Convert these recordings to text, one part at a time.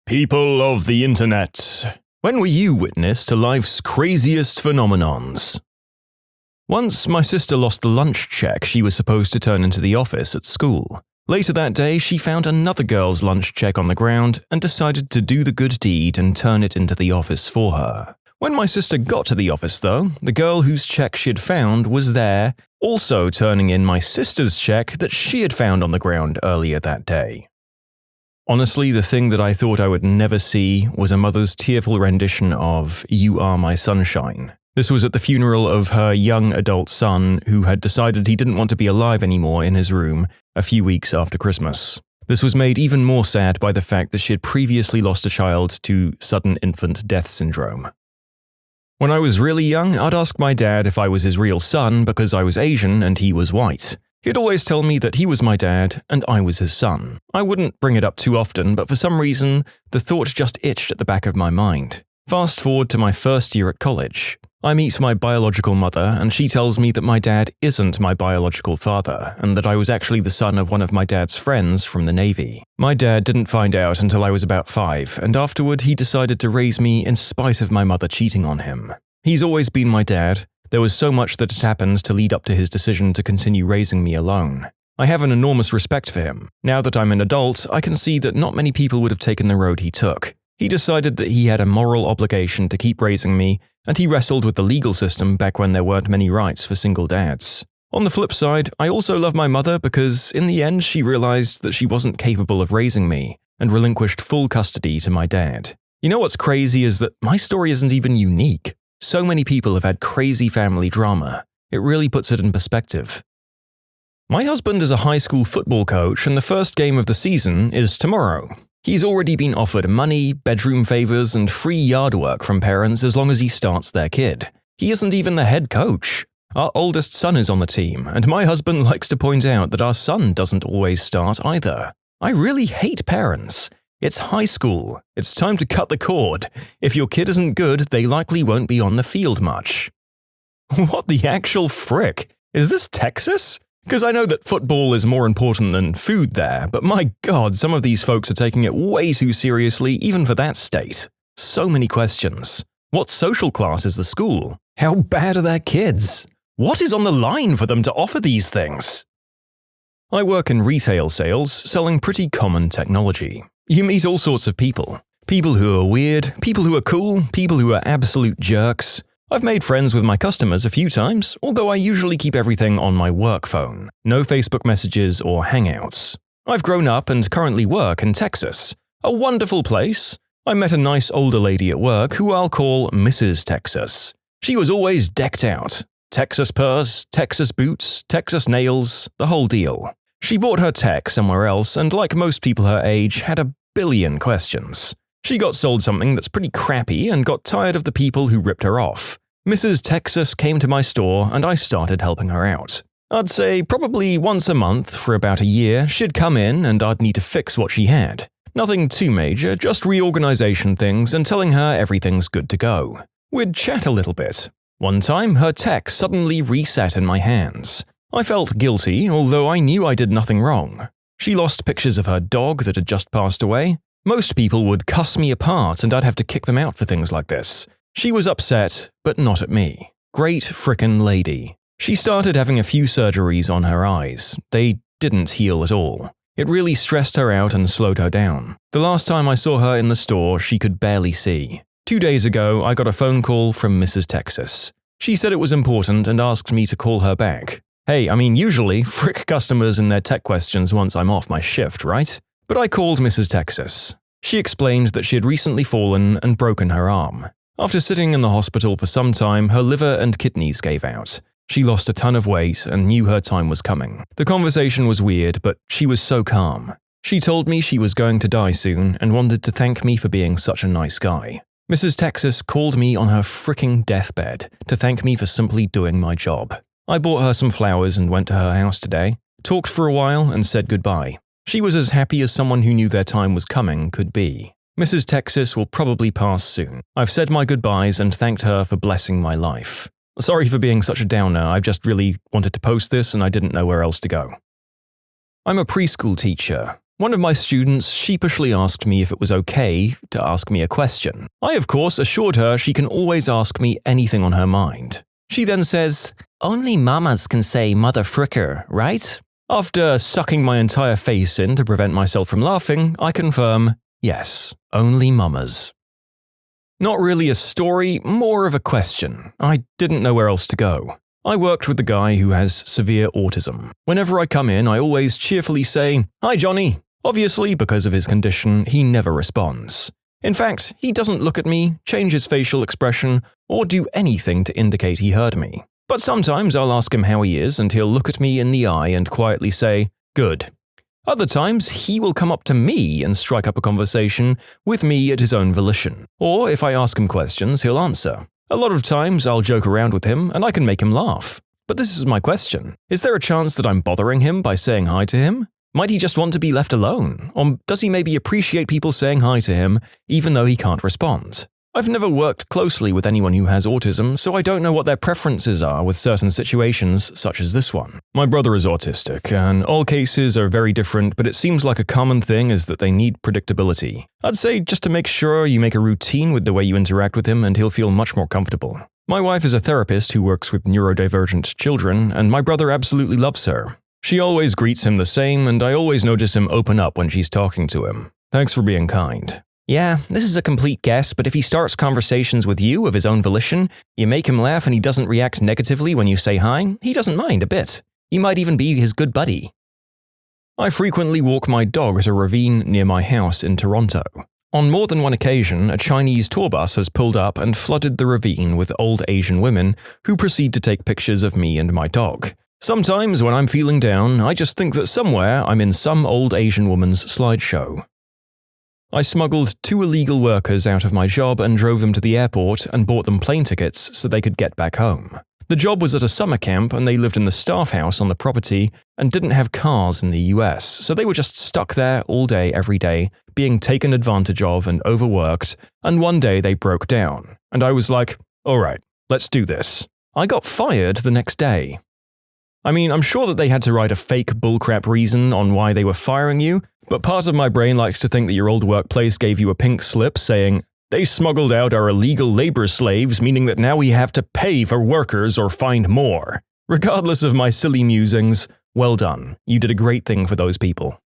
People of the internet, when were you witness to life's craziest phenomenons? Once, my sister lost the lunch check she was supposed to turn into the office at school. Later that day, she found another girl's lunch check on the ground and decided to do the good deed and turn it into the office for her. When my sister got to the office, though, the girl whose check she'd found was there, also turning in my sister's check that she had found on the ground earlier that day. Honestly, the thing that I thought I would never see was a mother's tearful rendition of "You Are My Sunshine." This was at the funeral of her young adult son who had decided he didn't want to be alive anymore in his room a few weeks after Christmas. This was made even more sad by the fact that she had previously lost a child to sudden infant death syndrome. When I was really young, I'd ask my dad if I was his real son because I was Asian and he was white. He'd always tell me that he was my dad and I was his son. I wouldn't bring it up too often, but for some reason, the thought just itched at the back of my mind. Fast forward to my first year at college. I meet my biological mother and she tells me that my dad isn't my biological father and that I was actually the son of one of my dad's friends from the Navy. My dad didn't find out until I was about 5, and afterward he decided to raise me in spite of my mother cheating on him. He's always been my dad. There was so much that had happened to lead up to his decision to continue raising me alone. I have an enormous respect for him. Now that I'm an adult, I can see that not many people would have taken the road he took. He decided that he had a moral obligation to keep raising me, and he wrestled with the legal system back when there weren't many rights for single dads. On the flip side, I also love my mother because in the end she realized that she wasn't capable of raising me and relinquished full custody to my dad. You know what's crazy is that my story isn't even unique. So many people have had crazy family drama. It really puts it in perspective. My husband is a high school football coach and the first game of the season is tomorrow. He's already been offered money, bedroom favors, and free yard work from parents as long as he starts their kid. He isn't even the head coach. Our oldest son is on the team, and my husband likes to point out that our son doesn't always start either. I really hate parents. It's high school. It's time to cut the cord. If your kid isn't good, they likely won't be on the field much. What the actual frick? Is this Texas? Because I know that football is more important than food there, but my god, some of these folks are taking it way too seriously even for that state. So many questions. What social class is the school? How bad are their kids? What is on the line for them to offer these things? I work in retail sales, selling pretty common technology. You meet all sorts of people. People who are weird, people who are cool, people who are absolute jerks. I've made friends with my customers a few times, although I usually keep everything on my work phone. No Facebook messages or hangouts. I've grown up and currently work in Texas. A wonderful place. I met a nice older lady at work who I'll call Mrs. Texas. She was always decked out. Texas purse, Texas boots, Texas nails, the whole deal. She bought her tech somewhere else and, like most people her age, had a billion questions. She got sold something that's pretty crappy and got tired of the people who ripped her off. Mrs. Texas came to my store and I started helping her out. I'd say probably once a month for about a year she'd come in and I'd need to fix what she had. Nothing too major, just reorganization things and telling her everything's good to go. We'd chat a little bit. One time her tech suddenly reset in my hands. I felt guilty, although I knew I did nothing wrong. She lost pictures of her dog that had just passed away. Most people would cuss me apart and I'd have to kick them out for things like this. She was upset, but not at me. Great frickin' lady. She started having a few surgeries on her eyes. They didn't heal at all. It really stressed her out and slowed her down. The last time I saw her in the store, she could barely see. 2 days ago, I got a phone call from Mrs. Texas. She said it was important and asked me to call her back. Hey, usually, frick customers and their tech questions once I'm off my shift, right? But I called Mrs. Texas. She explained that she had recently fallen and broken her arm. After sitting in the hospital for some time, her liver and kidneys gave out. She lost a ton of weight and knew her time was coming. The conversation was weird, but she was so calm. She told me she was going to die soon and wanted to thank me for being such a nice guy. Mrs. Texas called me on her fricking deathbed to thank me for simply doing my job. I bought her some flowers and went to her house today, talked for a while and said goodbye. She was as happy as someone who knew their time was coming could be. Mrs. Texas will probably pass soon. I've said my goodbyes and thanked her for blessing my life. Sorry for being such a downer, I just really wanted to post this and I didn't know where else to go. I'm a preschool teacher. One of my students sheepishly asked me if it was okay to ask me a question. I, of course, assured her she can always ask me anything on her mind. She then says, "Only mamas can say mother fricker, right?" After sucking my entire face in to prevent myself from laughing, I confirm, yes, only mamas. Not really a story, more of a question. I didn't know where else to go. I worked with the guy who has severe autism. Whenever I come in, I always cheerfully say, "Hi, Johnny." Obviously, because of his condition, he never responds. In fact, he doesn't look at me, change his facial expression, or do anything to indicate he heard me. But sometimes I'll ask him how he is and he'll look at me in the eye and quietly say, "Good." Other times, he will come up to me and strike up a conversation with me at his own volition. Or if I ask him questions, he'll answer. A lot of times, I'll joke around with him and I can make him laugh. But this is my question. Is there a chance that I'm bothering him by saying hi to him? Might he just want to be left alone? Or does he maybe appreciate people saying hi to him, even though he can't respond? I've never worked closely with anyone who has autism, so I don't know what their preferences are with certain situations such as this one. My brother is autistic, and all cases are very different, but it seems like a common thing is that they need predictability. I'd say just to make sure you make a routine with the way you interact with him and he'll feel much more comfortable. My wife is a therapist who works with neurodivergent children, and my brother absolutely loves her. She always greets him the same, and I always notice him open up when she's talking to him. Thanks for being kind. Yeah, this is a complete guess, but if he starts conversations with you of his own volition, you make him laugh and he doesn't react negatively when you say hi, he doesn't mind a bit. You might even be his good buddy. I frequently walk my dog at a ravine near my house in Toronto. On more than one occasion, a Chinese tour bus has pulled up and flooded the ravine with old Asian women who proceed to take pictures of me and my dog. Sometimes when I'm feeling down, I just think that somewhere I'm in some old Asian woman's slideshow. I smuggled 2 illegal workers out of my job and drove them to the airport and bought them plane tickets so they could get back home. The job was at a summer camp and they lived in the staff house on the property and didn't have cars in the US, so they were just stuck there all day every day, being taken advantage of and overworked, and one day they broke down. And I was like, alright, let's do this. I got fired the next day. I mean, I'm sure that they had to write a fake bullcrap reason on why they were firing you, but part of my brain likes to think that your old workplace gave you a pink slip saying, "They smuggled out our illegal labor slaves, meaning that now we have to pay for workers or find more." Regardless of my silly musings, well done. You did a great thing for those people.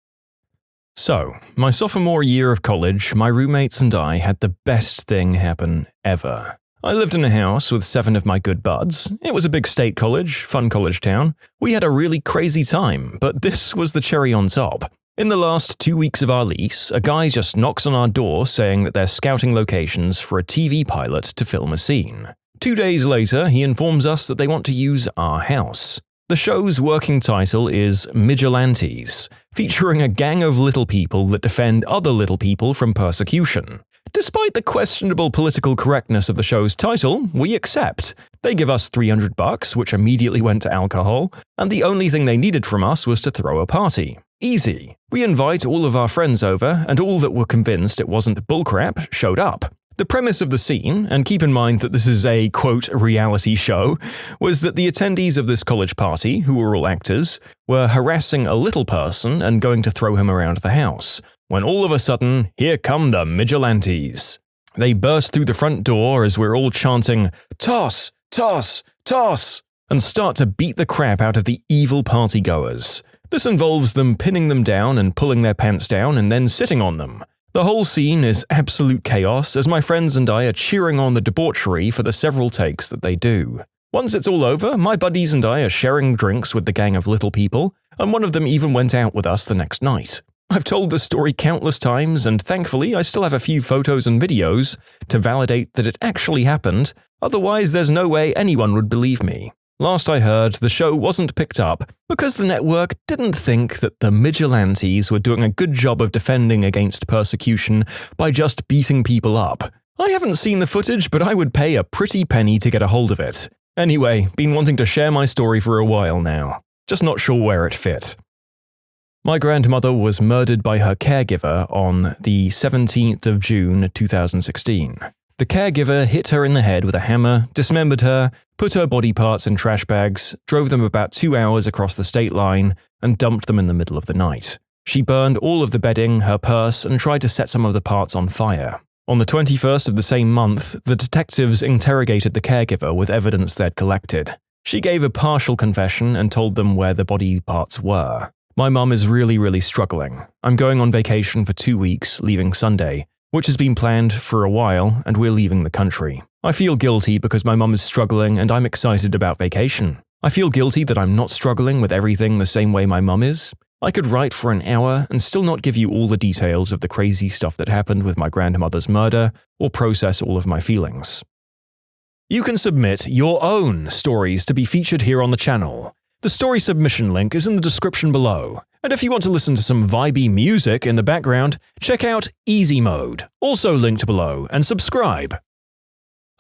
So, my sophomore year of college, my roommates and I had the best thing happen ever. I lived in a house with 7 of my good buds. It was a big state college, fun college town. We had a really crazy time, but this was the cherry on top. In the last 2 weeks of our lease, a guy just knocks on our door saying that they're scouting locations for a TV pilot to film a scene. 2 days later, he informs us that they want to use our house. The show's working title is Migilantes, featuring a gang of little people that defend other little people from persecution. Despite the questionable political correctness of the show's title, we accept. They give us $300, which immediately went to alcohol, and the only thing they needed from us was to throw a party. Easy. We invite all of our friends over, and all that were convinced it wasn't bullcrap showed up. The premise of the scene, and keep in mind that this is a, quote, reality show, was that the attendees of this college party, who were all actors, were harassing a little person and going to throw him around the house, when all of a sudden, here come the Migilantes. They burst through the front door as we're all chanting, "Toss! Toss! Toss!" and start to beat the crap out of the evil partygoers. This involves them pinning them down and pulling their pants down and then sitting on them. The whole scene is absolute chaos as my friends and I are cheering on the debauchery for the several takes that they do. Once it's all over, my buddies and I are sharing drinks with the gang of little people, and one of them even went out with us the next night. I've told this story countless times, and thankfully I still have a few photos and videos to validate that it actually happened, otherwise there's no way anyone would believe me. Last I heard, the show wasn't picked up because the network didn't think that the Migilantes were doing a good job of defending against persecution by just beating people up. I haven't seen the footage, but I would pay a pretty penny to get a hold of it. Anyway, been wanting to share my story for a while now. Just not sure where it fit. My grandmother was murdered by her caregiver on the 17th of June 2016. The caregiver hit her in the head with a hammer, dismembered her, put her body parts in trash bags, drove them about 2 hours across the state line, and dumped them in the middle of the night. She burned all of the bedding, her purse, and tried to set some of the parts on fire. On the 21st of the same month, the detectives interrogated the caregiver with evidence they'd collected. She gave a partial confession and told them where the body parts were. My mum is really struggling. I'm going on vacation for 2 weeks, leaving Sunday, which has been planned for a while, and we're leaving the country. I feel guilty because my mum is struggling and I'm excited about vacation. I feel guilty that I'm not struggling with everything the same way my mum is. I could write for an hour and still not give you all the details of the crazy stuff that happened with my grandmother's murder or process all of my feelings. You can submit your own stories to be featured here on the channel. The story submission link is in the description below. And if you want to listen to some vibey music in the background, check out easymode, also linked below, and subscribe.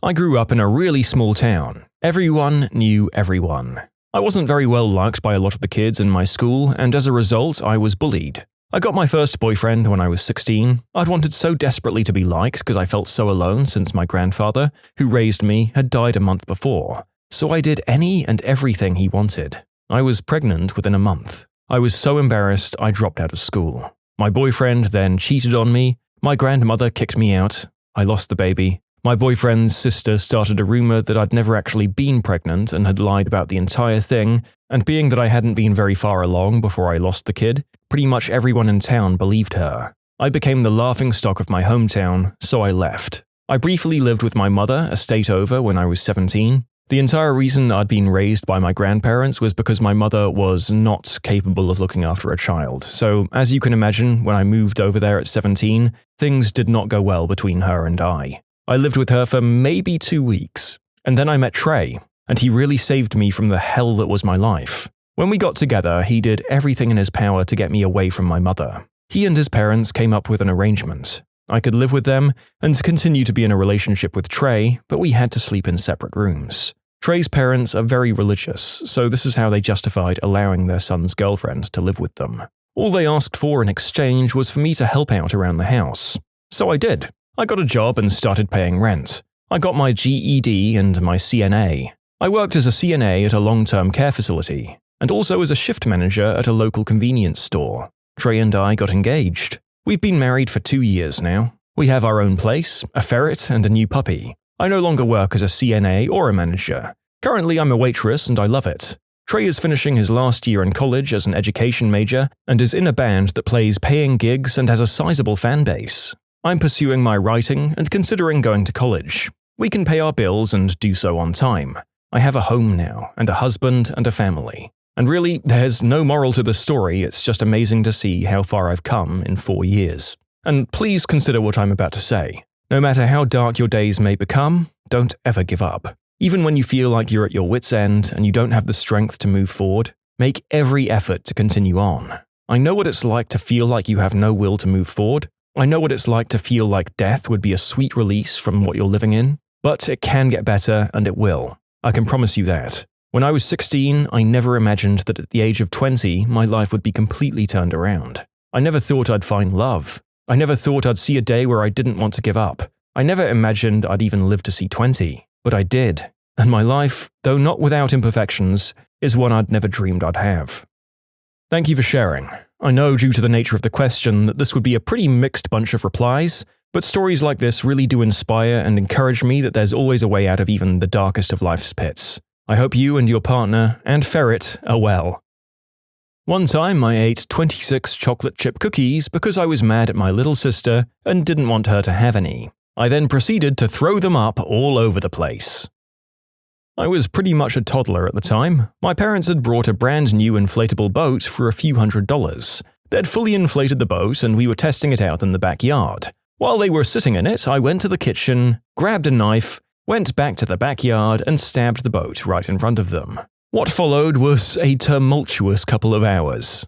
I grew up in a really small town. Everyone knew everyone. I wasn't very well liked by a lot of the kids in my school, and as a result, I was bullied. I got my first boyfriend when I was 16. I'd wanted so desperately to be liked because I felt so alone since my grandfather, who raised me, had died a month before. So I did any and everything he wanted. I was pregnant within a month. I was so embarrassed I dropped out of school. My boyfriend then cheated on me. My grandmother kicked me out. I lost the baby. My boyfriend's sister started a rumor that I'd never actually been pregnant and had lied about the entire thing, and being that I hadn't been very far along before I lost the kid, pretty much everyone in town believed her. I became the laughingstock of my hometown, so I left. I briefly lived with my mother a state over when I was 17. The entire reason I'd been raised by my grandparents was because my mother was not capable of looking after a child, so as you can imagine, when I moved over there at 17, things did not go well between her and I. I lived with her for maybe 2 weeks, and then I met Trey, and he really saved me from the hell that was my life. When we got together, he did everything in his power to get me away from my mother. He and his parents came up with an arrangement. I could live with them and continue to be in a relationship with Trey, but we had to sleep in separate rooms. Trey's parents are very religious, so this is how they justified allowing their son's girlfriend to live with them. All they asked for in exchange was for me to help out around the house. So I did. I got a job and started paying rent. I got my GED and my CNA. I worked as a CNA at a long-term care facility, and also as a shift manager at a local convenience store. Trey and I got engaged. We've been married for 2 years now. We have our own place, a ferret, and a new puppy. I no longer work as a CNA or a manager. Currently, I'm a waitress and I love it. Trey is finishing his last year in college as an education major and is in a band that plays paying gigs and has a sizable fan base. I'm pursuing my writing and considering going to college. We can pay our bills and do so on time. I have a home now, and a husband and a family. And really, there's no moral to the story, it's just amazing to see how far I've come in 4 years. And please consider what I'm about to say. No matter how dark your days may become, don't ever give up. Even when you feel like you're at your wit's end and you don't have the strength to move forward, make every effort to continue on. I know what it's like to feel like you have no will to move forward. I know what it's like to feel like death would be a sweet release from what you're living in, but it can get better and it will. I can promise you that. When I was 16, I never imagined that at the age of 20, my life would be completely turned around. I never thought I'd find love. I never thought I'd see a day where I didn't want to give up. I never imagined I'd even live to see 20, but I did. And my life, though not without imperfections, is one I'd never dreamed I'd have. Thank you for sharing. I know due to the nature of the question that this would be a pretty mixed bunch of replies, but stories like this really do inspire and encourage me that there's always a way out of even the darkest of life's pits. I hope you and your partner and ferret are well. One time I ate 26 chocolate chip cookies because I was mad at my little sister and didn't want her to have any. I then proceeded to throw them up all over the place. I was pretty much a toddler at the time. My parents had brought a brand new inflatable boat for a few $100s. They'd fully inflated the boat and we were testing it out in the backyard. While they were sitting in it, I went to the kitchen, grabbed a knife, went back to the backyard and stabbed the boat right in front of them. What followed was a tumultuous couple of hours.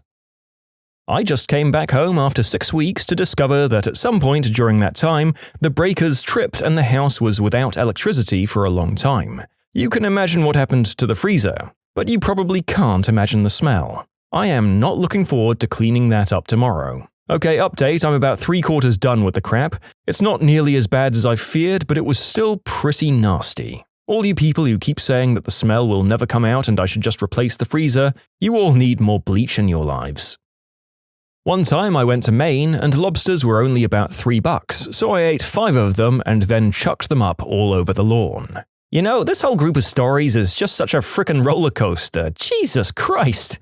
I just came back home after 6 weeks to discover that at some point during that time, the breakers tripped and the house was without electricity for a long time. You can imagine what happened to the freezer, but you probably can't imagine the smell. I am not looking forward to cleaning that up tomorrow. Okay, update, I'm about 3/4 done with the crap. It's not nearly as bad as I feared, but it was still pretty nasty. All you people who keep saying that the smell will never come out and I should just replace the freezer, you all need more bleach in your lives. One time I went to Maine and lobsters were only about $3, so I ate 5 of them and then chucked them up all over the lawn. You know, this whole group of stories is just such a frickin' roller coaster. Jesus Christ!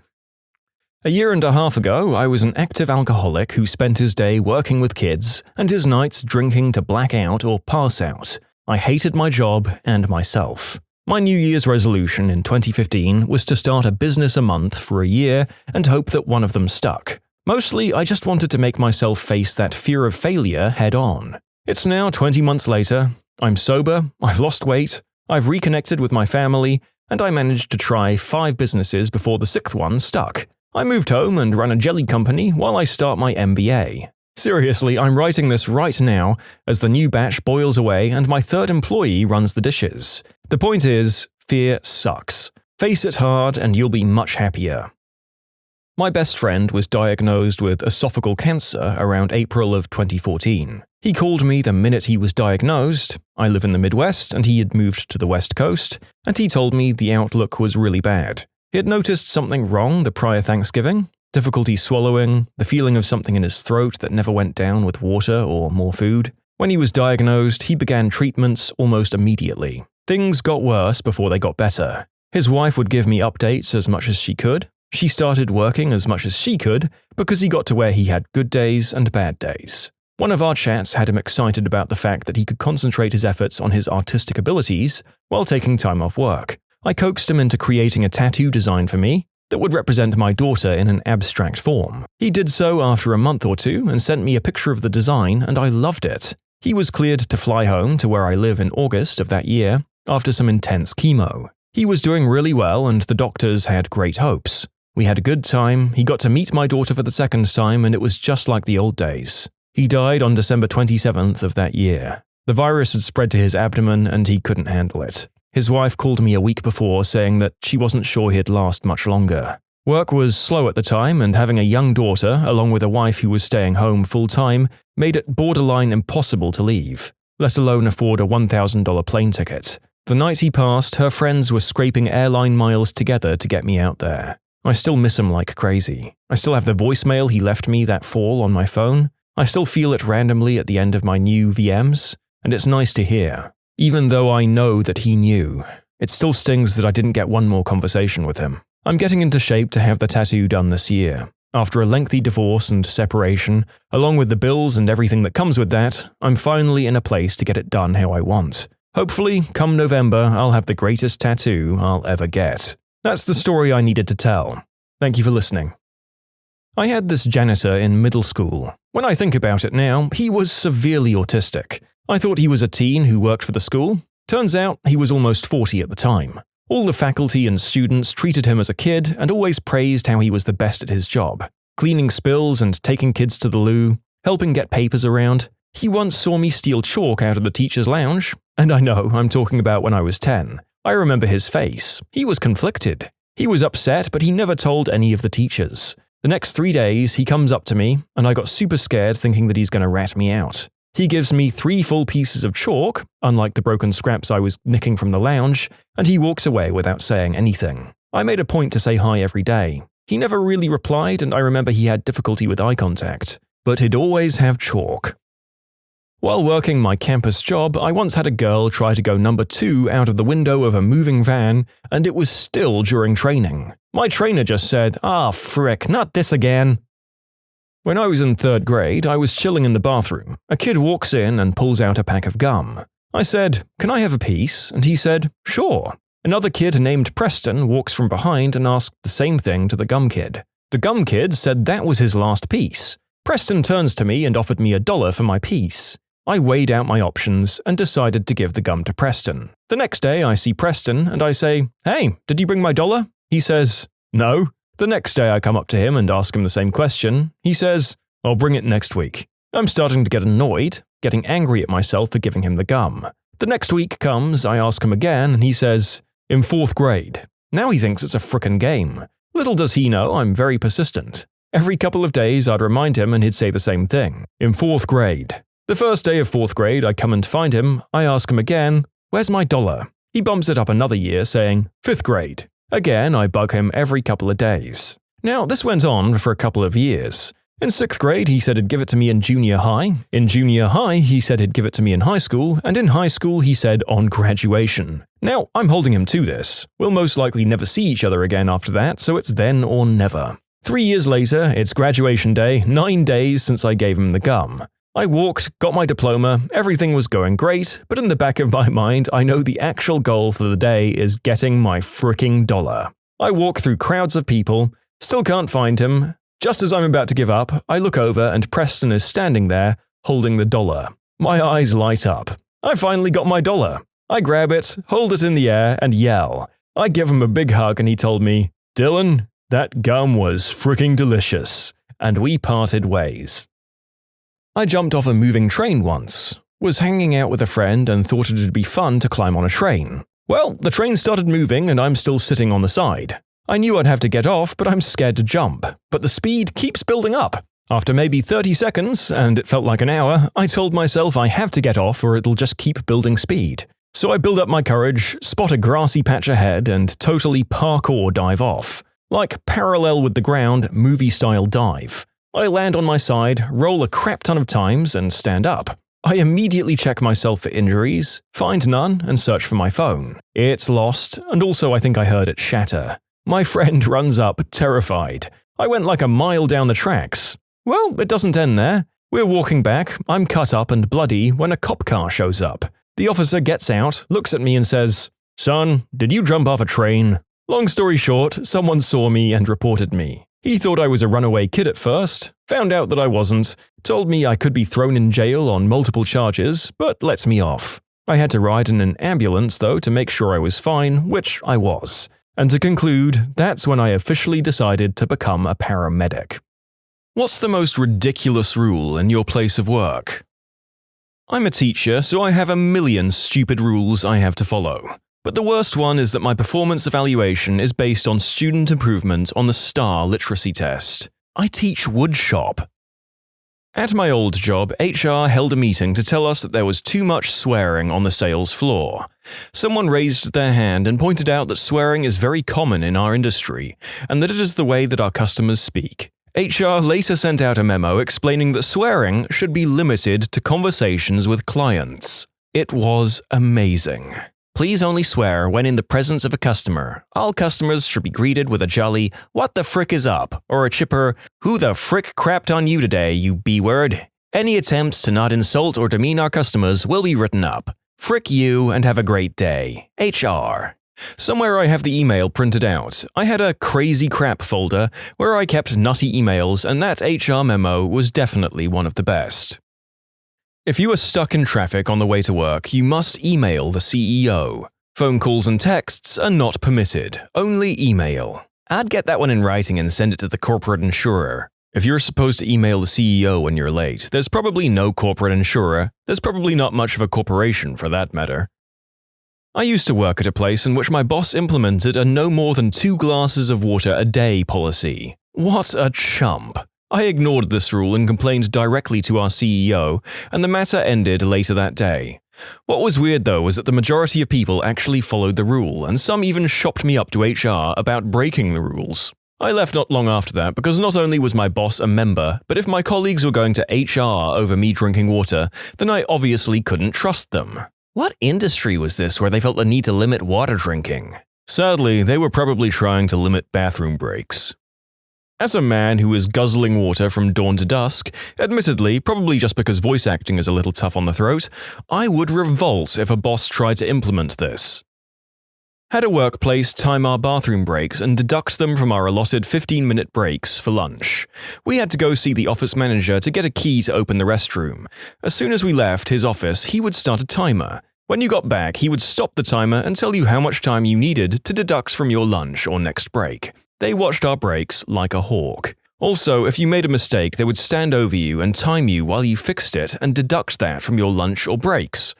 A year and a half ago, I was an active alcoholic who spent his day working with kids and his nights drinking to black out or pass out. I hated my job and myself. My New Year's resolution in 2015 was to start a business a month for a year and hope that one of them stuck. Mostly, I just wanted to make myself face that fear of failure head on. It's now 20 months later. I'm sober, I've lost weight, I've reconnected with my family, and I managed to try 5 businesses before the 6th one stuck. I moved home and run a jelly company while I start my MBA. Seriously, I'm writing this right now as the new batch boils away and my 3rd employee runs the dishes. The point is, fear sucks. Face it hard and you'll be much happier. My best friend was diagnosed with esophageal cancer around April of 2014. He called me the minute he was diagnosed. I live in the Midwest and he had moved to the West Coast, and he told me the outlook was really bad. He had noticed something wrong the prior Thanksgiving, difficulty swallowing, the feeling of something in his throat that never went down with water or more food. When he was diagnosed, he began treatments almost immediately. Things got worse before they got better. His wife would give me updates as much as she could. She started working as much as she could because he got to where he had good days and bad days. One of our chats had him excited about the fact that he could concentrate his efforts on his artistic abilities while taking time off work. I coaxed him into creating a tattoo design for me that would represent my daughter in an abstract form. He did so after a month or 2 and sent me a picture of the design, and I loved it. He was cleared to fly home to where I live in August of that year after some intense chemo. He was doing really well and the doctors had great hopes. We had a good time, he got to meet my daughter for the 2nd time, and it was just like the old days. He died on December 27th of that year. The virus had spread to his abdomen and he couldn't handle it. His wife called me a week before saying that she wasn't sure he'd last much longer. Work was slow at the time, and having a young daughter, along with a wife who was staying home full-time, made it borderline impossible to leave, let alone afford a $1,000 plane ticket. The night he passed, her friends were scraping airline miles together to get me out there. I still miss him like crazy. I still have the voicemail he left me that fall on my phone. I still feel it randomly at the end of my new VMs, and it's nice to hear. Even though I know that he knew, it still stings that I didn't get one more conversation with him. I'm getting into shape to have the tattoo done this year. After a lengthy divorce and separation, along with the bills and everything that comes with that, I'm finally in a place to get it done how I want. Hopefully, come November, I'll have the greatest tattoo I'll ever get. That's the story I needed to tell. Thank you for listening. I had this janitor in middle school. When I think about it now, he was severely autistic. I thought he was a teen who worked for the school. Turns out he was almost 40 at the time. All the faculty and students treated him as a kid and always praised how he was the best at his job. Cleaning spills and taking kids to the loo, helping get papers around. He once saw me steal chalk out of the teacher's lounge. And I know, I'm talking about when I was 10. I remember his face. He was conflicted. He was upset, but he never told any of the teachers. The next 3 days, he comes up to me, and I got super scared thinking that he's going to rat me out. He gives me 3 full pieces of chalk, unlike the broken scraps I was nicking from the lounge, and he walks away without saying anything. I made a point to say hi every day. He never really replied, and I remember he had difficulty with eye contact, but he'd always have chalk. While working my campus job, I once had a girl try to go number 2 out of the window of a moving van, and it was still during training. My trainer just said, "Ah, frick, not this again." When I was in 3rd grade, I was chilling in the bathroom. A kid walks in and pulls out a pack of gum. I said, "Can I have a piece?" And he said, "Sure." Another kid named Preston walks from behind and asked the same thing to the gum kid. The gum kid said that was his last piece. Preston turns to me and offered me $1 for my piece. I weighed out my options and decided to give the gum to Preston. The next day, I see Preston and I say, "Hey, did you bring my $1?" He says, "No." The next day, I come up to him and ask him the same question. He says, "I'll bring it next week." I'm starting to get annoyed, getting angry at myself for giving him the gum. The next week comes, I ask him again, and he says, "In 4th grade." Now he thinks it's a frickin' game. Little does he know I'm very persistent. Every couple of days, I'd remind him and he'd say the same thing. "In 4th grade." The first day of 4th grade, I come and find him. I ask him again, "Where's my $1?" He bumps it up another year, saying, "5th grade." Again, I bug him every couple of days. Now, this went on for a couple of years. In 6th grade, he said he'd give it to me in junior high. In junior high, he said he'd give it to me in high school. And in high school, he said on graduation. Now, I'm holding him to this. We'll most likely never see each other again after that, so it's then or never. 3 years later, it's graduation day, 9 days since I gave him the gum. I walked, got my diploma, everything was going great, but in the back of my mind, I know the actual goal for the day is getting my fricking dollar. I walk through crowds of people, still can't find him. Just as I'm about to give up, I look over and Preston is standing there, holding the dollar. My eyes light up. I finally got my dollar. I grab it, hold it in the air, and yell. I give him a big hug and he told me, "Dylan, that gum was fricking delicious." And we parted ways. I jumped off a moving train once. Was hanging out with a friend and thought it'd be fun to climb on a train. Well, the train started moving and I'm still sitting on the side. I knew I'd have to get off, but I'm scared to jump. But the speed keeps building up. After maybe 30 seconds, and it felt like an hour, I told myself I have to get off or it'll just keep building speed. So I build up my courage, spot a grassy patch ahead, and totally parkour dive off. Like parallel with the ground, movie-style dive. I land on my side, roll a crap ton of times, and stand up. I immediately check myself for injuries, find none, and search for my phone. It's lost, and also I think I heard it shatter. My friend runs up, terrified. I went like a mile down the tracks. Well, it doesn't end there. We're walking back, I'm cut up and bloody when a cop car shows up. The officer gets out, looks at me and says, "Son, did you jump off a train?" Long story short, someone saw me and reported me. He thought I was a runaway kid at first, found out that I wasn't, told me I could be thrown in jail on multiple charges, but lets me off. I had to ride in an ambulance though to make sure I was fine, which I was. And to conclude, that's when I officially decided to become a paramedic. What's the most ridiculous rule in your place of work? I'm a teacher, so I have a million stupid rules I have to follow. But the worst one is that my performance evaluation is based on student improvement on the STAR literacy test. I teach woodshop. At my old job, HR held a meeting to tell us that there was too much swearing on the sales floor. Someone raised their hand and pointed out that swearing is very common in our industry, and that it is the way that our customers speak. HR later sent out a memo explaining that swearing should be limited to conversations with clients. It was amazing. Please only swear when in the presence of a customer. All customers should be greeted with a jolly, "What the frick is up?" or a chipper, "Who the frick crapped on you today, you B-word?" Any attempts to not insult or demean our customers will be written up. Frick you and have a great day. HR. Somewhere I have the email printed out. I had a crazy crap folder where I kept nutty emails, and that HR memo was definitely one of the best. If you are stuck in traffic on the way to work, you must email the CEO. Phone calls and texts are not permitted, only email. I'd get that one in writing and send it to the corporate insurer. If you're supposed to email the CEO when you're late, there's probably no corporate insurer. There's probably not much of a corporation for that matter. I used to work at a place in which my boss implemented a no more than 2 glasses of water a day policy. What a chump. I ignored this rule and complained directly to our CEO, and the matter ended later that day. What was weird though was that the majority of people actually followed the rule, and some even shopped me up to HR about breaking the rules. I left not long after that because not only was my boss a member, but if my colleagues were going to HR over me drinking water, then I obviously couldn't trust them. What industry was this where they felt the need to limit water drinking? Sadly, they were probably trying to limit bathroom breaks. As a man who is guzzling water from dawn to dusk, admittedly, probably just because voice acting is a little tough on the throat, I would revolt if a boss tried to implement this. Had a workplace time our bathroom breaks and deduct them from our allotted 15-minute breaks for lunch. We had to go see the office manager to get a key to open the restroom. As soon as we left his office, he would start a timer. When you got back, he would stop the timer and tell you how much time you needed to deduct from your lunch or next break. They watched our breaks like a hawk. Also, if you made a mistake, they would stand over you and time you while you fixed it and deduct that from your lunch or breaks.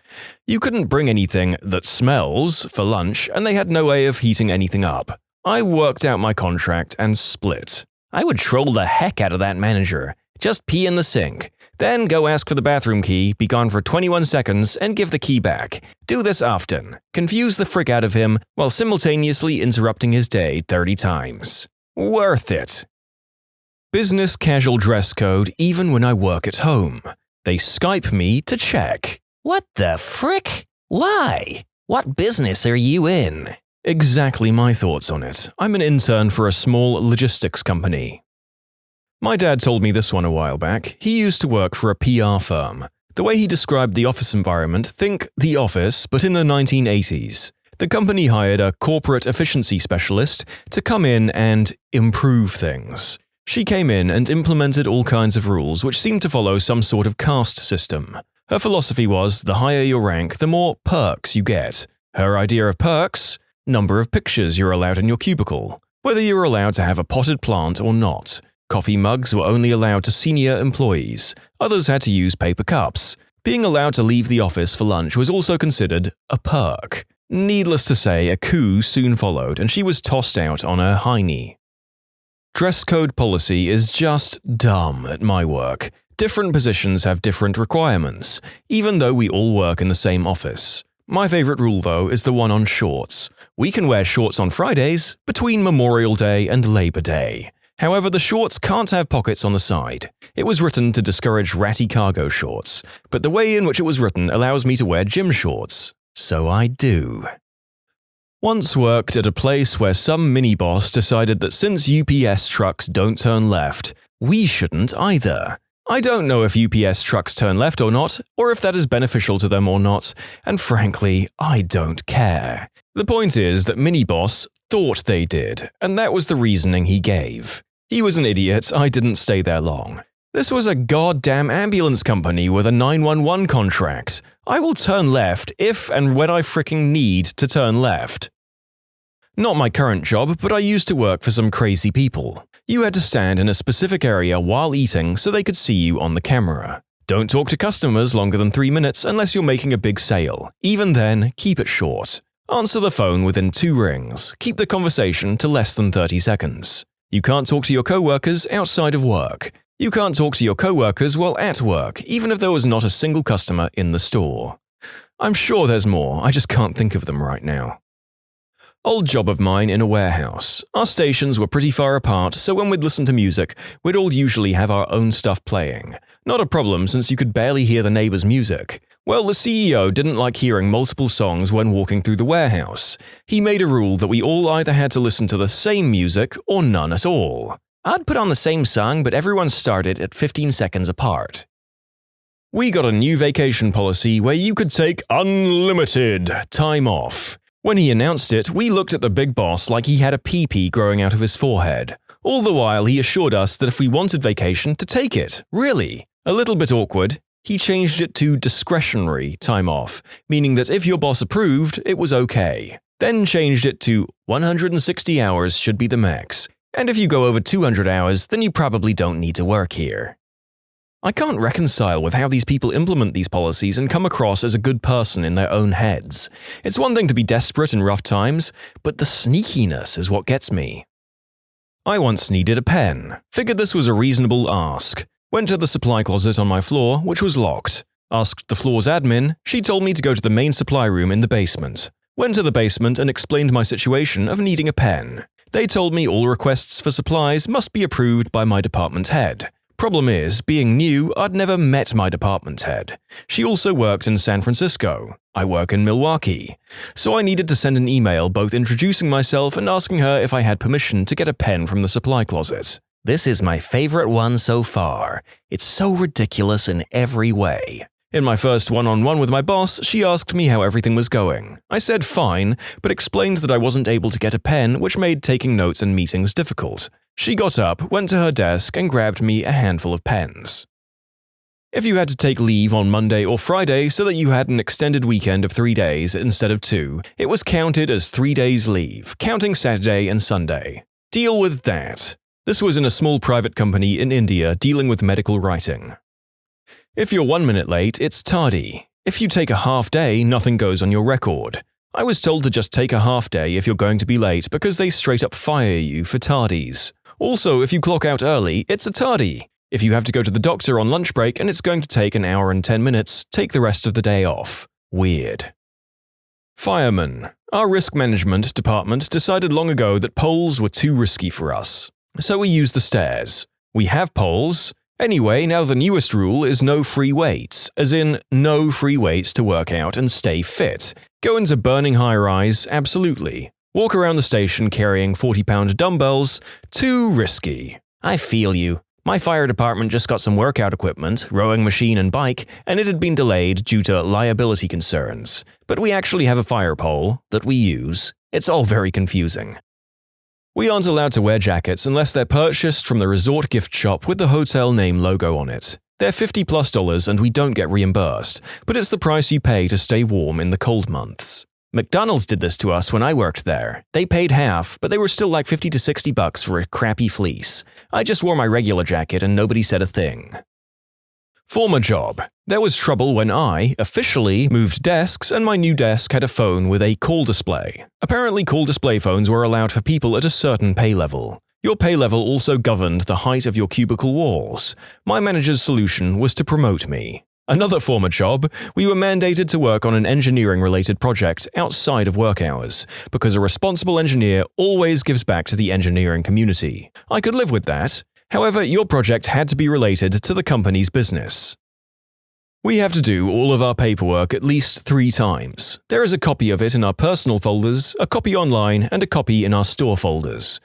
You couldn't bring anything that smells for lunch, and they had no way of heating anything up. I worked out my contract and split. I would troll the heck out of that manager. Just pee in the sink. Then go ask for the bathroom key, be gone for 21 seconds, and give the key back. Do this often. Confuse the frick out of him while simultaneously interrupting his day 30 times. Worth it. Business casual dress code even when I work at home. They Skype me to check. What the frick? Why? What business are you in? Exactly my thoughts on it. I'm an intern for a small logistics company. My dad told me this one a while back. He used to work for a PR firm. The way he described the office environment, think The Office, but in the 1980s. The company hired a corporate efficiency specialist to come in and improve things. She came in and implemented all kinds of rules which seemed to follow some sort of caste system. Her philosophy was the higher your rank, the more perks you get. Her idea of perks? Number of pictures you're allowed in your cubicle. Whether you're allowed to have a potted plant or not. Coffee mugs were only allowed to senior employees. Others had to use paper cups. Being allowed to leave the office for lunch was also considered a perk. Needless to say, a coup soon followed and she was tossed out on her hiney. Dress code policy is just dumb at my work. Different positions have different requirements, even though we all work in the same office. My favorite rule, though, is the one on shorts. We can wear shorts on Fridays, between Memorial Day and Labor Day. However, the shorts can't have pockets on the side. It was written to discourage ratty cargo shorts, but the way in which it was written allows me to wear gym shorts. So I do. Once worked at a place where some mini-boss decided that since UPS trucks don't turn left, we shouldn't either. I don't know if UPS trucks turn left or not, or if that is beneficial to them or not, and frankly, I don't care. The point is that mini-boss thought they did, and that was the reasoning he gave. He was an idiot, I didn't stay there long. This was a goddamn ambulance company with a 911 contract. I will turn left if and when I fricking need to turn left. Not my current job, but I used to work for some crazy people. You had to stand in a specific area while eating so they could see you on the camera. Don't talk to customers longer than 3 minutes unless you're making a big sale. Even then, keep it short. Answer the phone within 2 rings. Keep the conversation to less than 30 seconds. You can't talk to your coworkers outside of work. You can't talk to your coworkers while at work, even if there was not a single customer in the store. I'm sure there's more, I just can't think of them right now. Old job of mine in a warehouse. Our stations were pretty far apart, so when we'd listen to music, we'd all usually have our own stuff playing. Not a problem since you could barely hear the neighbor's music. Well, the CEO didn't like hearing multiple songs when walking through the warehouse. He made a rule that we all either had to listen to the same music or none at all. I'd put on the same song, but everyone started at 15 seconds apart. We got a new vacation policy where you could take unlimited time off. When he announced it, we looked at the big boss like he had a pee-pee growing out of his forehead. All the while, he assured us that if we wanted vacation, to take it. Really? A little bit awkward. He changed it to discretionary time off, meaning that if your boss approved, it was okay. Then changed it to 160 hours should be the max. And if you go over 200 hours, then you probably don't need to work here. I can't reconcile with how these people implement these policies and come across as a good person in their own heads. It's one thing to be desperate in rough times, but the sneakiness is what gets me. I once needed a pen. Figured this was a reasonable ask. Went to the supply closet on my floor, which was locked. Asked the floor's admin. She told me to go to the main supply room in the basement. Went to the basement and explained my situation of needing a pen. They told me all requests for supplies must be approved by my department head. Problem is, being new, I'd never met my department head. She also worked in San Francisco. I work in Milwaukee. So I needed to send an email both introducing myself and asking her if I had permission to get a pen from the supply closet. This is my favorite one so far. It's so ridiculous in every way. In my first one-on-one with my boss, she asked me how everything was going. I said fine, but explained that I wasn't able to get a pen, which made taking notes and meetings difficult. She got up, went to her desk, and grabbed me a handful of pens. If you had to take leave on Monday or Friday so that you had an extended weekend of 3 days instead of 2, it was counted as 3 days leave, counting Saturday and Sunday. Deal with that. This was in a small private company in India dealing with medical writing. If you're 1 minute late, it's tardy. If you take a half day, nothing goes on your record. I was told to just take a half day if you're going to be late because they straight up fire you for tardies. Also, if you clock out early, it's a tardy. If you have to go to the doctor on lunch break and it's going to take an hour and 10 minutes, take the rest of the day off. Weird. Firemen. Our risk management department decided long ago that poles were too risky for us. So we used the stairs. We have polls. Anyway, now the newest rule is no free weights, as in no free weights to work out and stay fit. Go into burning high-rise, absolutely. Walk around the station carrying 40-pound dumbbells, too risky. I feel you. My fire department just got some workout equipment, rowing machine and bike, and it had been delayed due to liability concerns. But we actually have a fire pole that we use. It's all very confusing. We aren't allowed to wear jackets unless they're purchased from the resort gift shop with the hotel name logo on it. They're $50+ and we don't get reimbursed, but it's the price you pay to stay warm in the cold months. McDonald's did this to us when I worked there. They paid half, but they were still like $50 to $60 for a crappy fleece. I just wore my regular jacket and nobody said a thing. Former job. There was trouble when I, officially, moved desks and my new desk had a phone with a call display. Apparently call display phones were allowed for people at a certain pay level. Your pay level also governed the height of your cubicle walls. My manager's solution was to promote me. Another former job, we were mandated to work on an engineering-related project outside of work hours, because a responsible engineer always gives back to the engineering community. I could live with that. However, your project had to be related to the company's business. We have to do all of our paperwork at least 3 times. There is a copy of it in our personal folders, a copy online, and a copy in our store folders.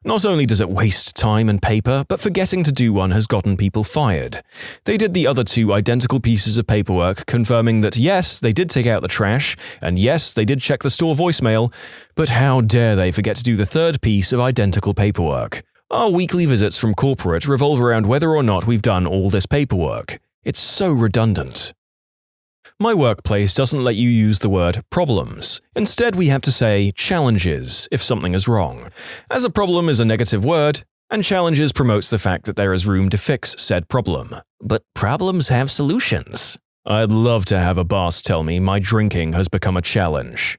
Not only does it waste time and paper, but forgetting to do one has gotten people fired. They did the other 2 identical pieces of paperwork confirming that yes, they did take out the trash, and yes, they did check the store voicemail, but how dare they forget to do the 3rd piece of identical paperwork? Our weekly visits from corporate revolve around whether or not we've done all this paperwork. It's so redundant. My workplace doesn't let you use the word problems. Instead, we have to say challenges if something is wrong, as a problem is a negative word, and challenges promotes the fact that there is room to fix said problem. But problems have solutions. I'd love to have a boss tell me my drinking has become a challenge.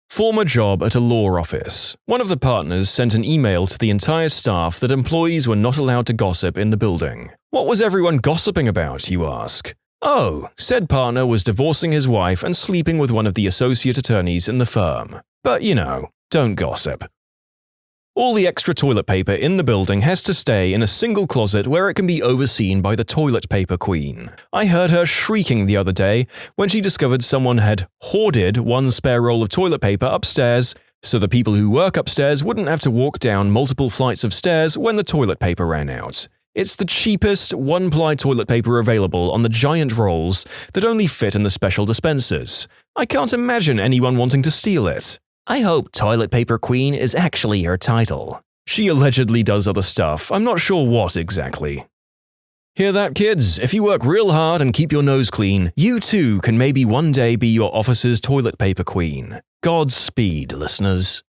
Former job at a law office. One of the partners sent an email to the entire staff that employees were not allowed to gossip in the building. What was everyone gossiping about, you ask? Oh, said partner was divorcing his wife and sleeping with one of the associate attorneys in the firm. But don't gossip. All the extra toilet paper in the building has to stay in a single closet where it can be overseen by the toilet paper queen. I heard her shrieking the other day when she discovered someone had hoarded one spare roll of toilet paper upstairs, so the people who work upstairs wouldn't have to walk down multiple flights of stairs when the toilet paper ran out. It's the cheapest one-ply toilet paper available on the giant rolls that only fit in the special dispensers. I can't imagine anyone wanting to steal it. I hope Toilet Paper Queen is actually her title. She allegedly does other stuff, I'm not sure what exactly. Hear that, kids? If you work real hard and keep your nose clean, you too can maybe one day be your office's toilet paper queen. Godspeed, listeners.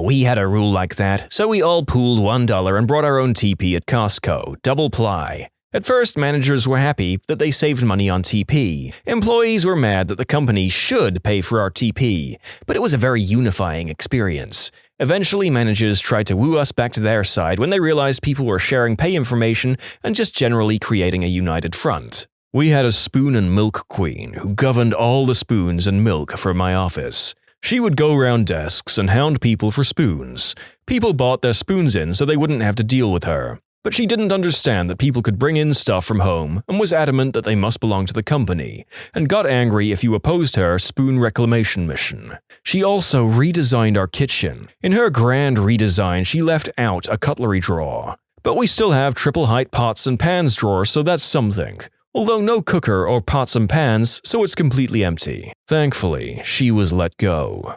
We had a rule like that, so we all pooled $1 and brought our own TP at Costco, double ply. At first, managers were happy that they saved money on TP. Employees were mad that the company should pay for our TP, but it was a very unifying experience. Eventually, managers tried to woo us back to their side when they realized people were sharing pay information and just generally creating a united front. We had a spoon and milk queen who governed all the spoons and milk for my office. She would go around desks and hound people for spoons. People bought their spoons in so they wouldn't have to deal with her. But she didn't understand that people could bring in stuff from home and was adamant that they must belong to the company, and got angry if you opposed her spoon reclamation mission. She also redesigned our kitchen. In her grand redesign, she left out a cutlery drawer. But we still have triple-height pots and pans drawer, so that's something. Although no cooker or pots and pans, so it's completely empty. Thankfully, she was let go.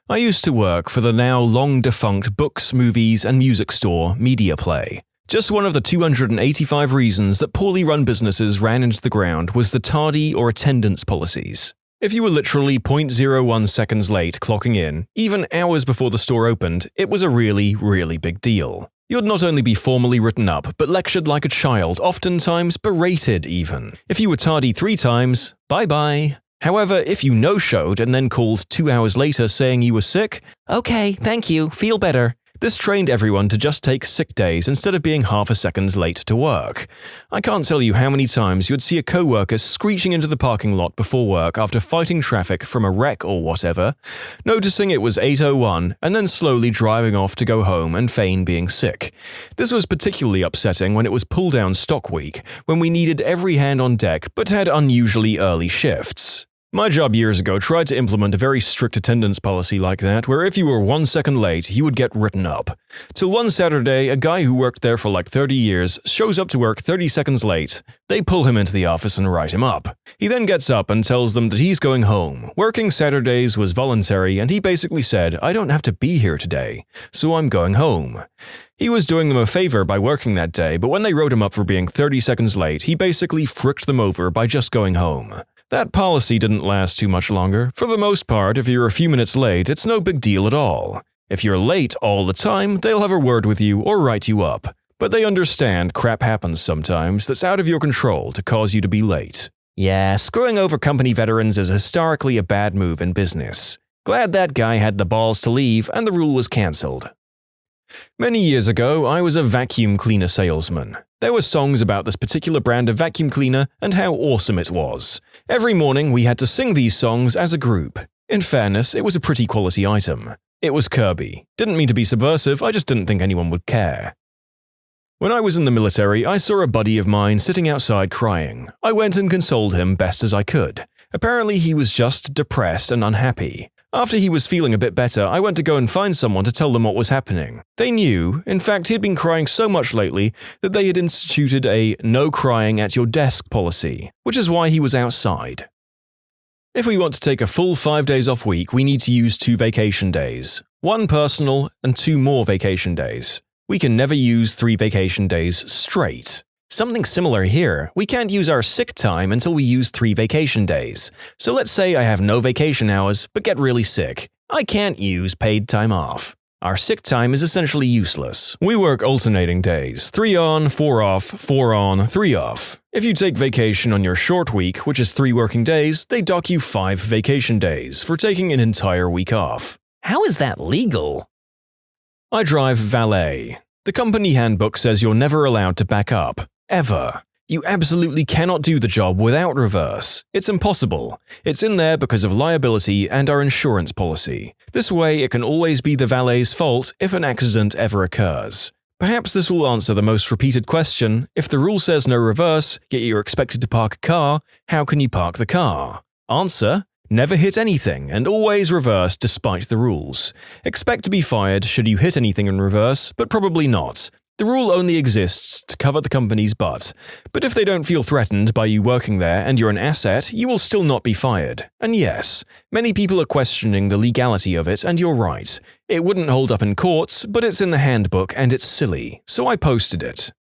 I used to work for the now long-defunct books, movies, and music store, MediaPlay. Just one of the 285 reasons that poorly run businesses ran into the ground was the tardy or attendance policies. If you were literally 0.01 seconds late clocking in, even hours before the store opened, it was a really, really big deal. You'd not only be formally written up, but lectured like a child, oftentimes berated even. If you were tardy 3 times, bye-bye. However, if you no-showed and then called 2 hours later saying you were sick, okay, thank you, feel better, This trained everyone to just take sick days instead of being half a second late to work. I can't tell you how many times you'd see a coworker screeching into the parking lot before work after fighting traffic from a wreck or whatever, noticing it was 8:01 and then slowly driving off to go home and feign being sick. This was particularly upsetting when it was pull-down stock week, when we needed every hand on deck but had unusually early shifts. My job years ago tried to implement a very strict attendance policy like that, where if you were 1 second late, you would get written up. Till one Saturday, a guy who worked there for like 30 years shows up to work 30 seconds late. They pull him into the office and write him up. He then gets up and tells them that he's going home. Working Saturdays was voluntary, and he basically said, "I don't have to be here today, so I'm going home." He was doing them a favor by working that day, but when they wrote him up for being 30 seconds late, he basically fricked them over by just going home. That policy didn't last too much longer. For the most part, if you're a few minutes late, it's no big deal at all. If you're late all the time, they'll have a word with you or write you up. But they understand crap happens sometimes that's out of your control to cause you to be late. Yeah, screwing over company veterans is historically a bad move in business. Glad that guy had the balls to leave and the rule was cancelled. Many years ago, I was a vacuum cleaner salesman. There were songs about this particular brand of vacuum cleaner and how awesome it was. Every morning, we had to sing these songs as a group. In fairness, it was a pretty quality item. It was Kirby. Didn't mean to be subversive, I just didn't think anyone would care. When I was in the military, I saw a buddy of mine sitting outside crying. I went and consoled him best as I could. Apparently, he was just depressed and unhappy. After he was feeling a bit better, I went to go and find someone to tell them what was happening. They knew, in fact, he'd been crying so much lately that they had instituted a no crying at your desk policy, which is why he was outside. If we want to take a full 5 days off week, we need to use 2 vacation days, 1 personal and 2 more vacation days. We can never use 3 vacation days straight. Something similar here. We can't use our sick time until we use 3 vacation days. So let's say I have no vacation hours, but get really sick. I can't use paid time off. Our sick time is essentially useless. We work alternating days, 3 on, 4 off, 4 on, 3 off. If you take vacation on your short week, which is 3 working days, they dock you 5 vacation days for taking an entire week off. How is that legal? I drive valet. The company handbook says you're never allowed to back up. Ever. You absolutely cannot do the job without reverse. It's impossible. It's in there because of liability and our insurance policy. This way, it can always be the valet's fault if an accident ever occurs. Perhaps this will answer the most repeated question: if the rule says no reverse, yet you're expected to park a car, how can you park the car? Answer: never hit anything and always reverse despite the rules. Expect to be fired should you hit anything in reverse, but probably not. The rule only exists to cover the company's butt, but if they don't feel threatened by you working there and you're an asset, you will still not be fired. And yes, many people are questioning the legality of it, and you're right. It wouldn't hold up in courts, but it's in the handbook and it's silly, so I posted it.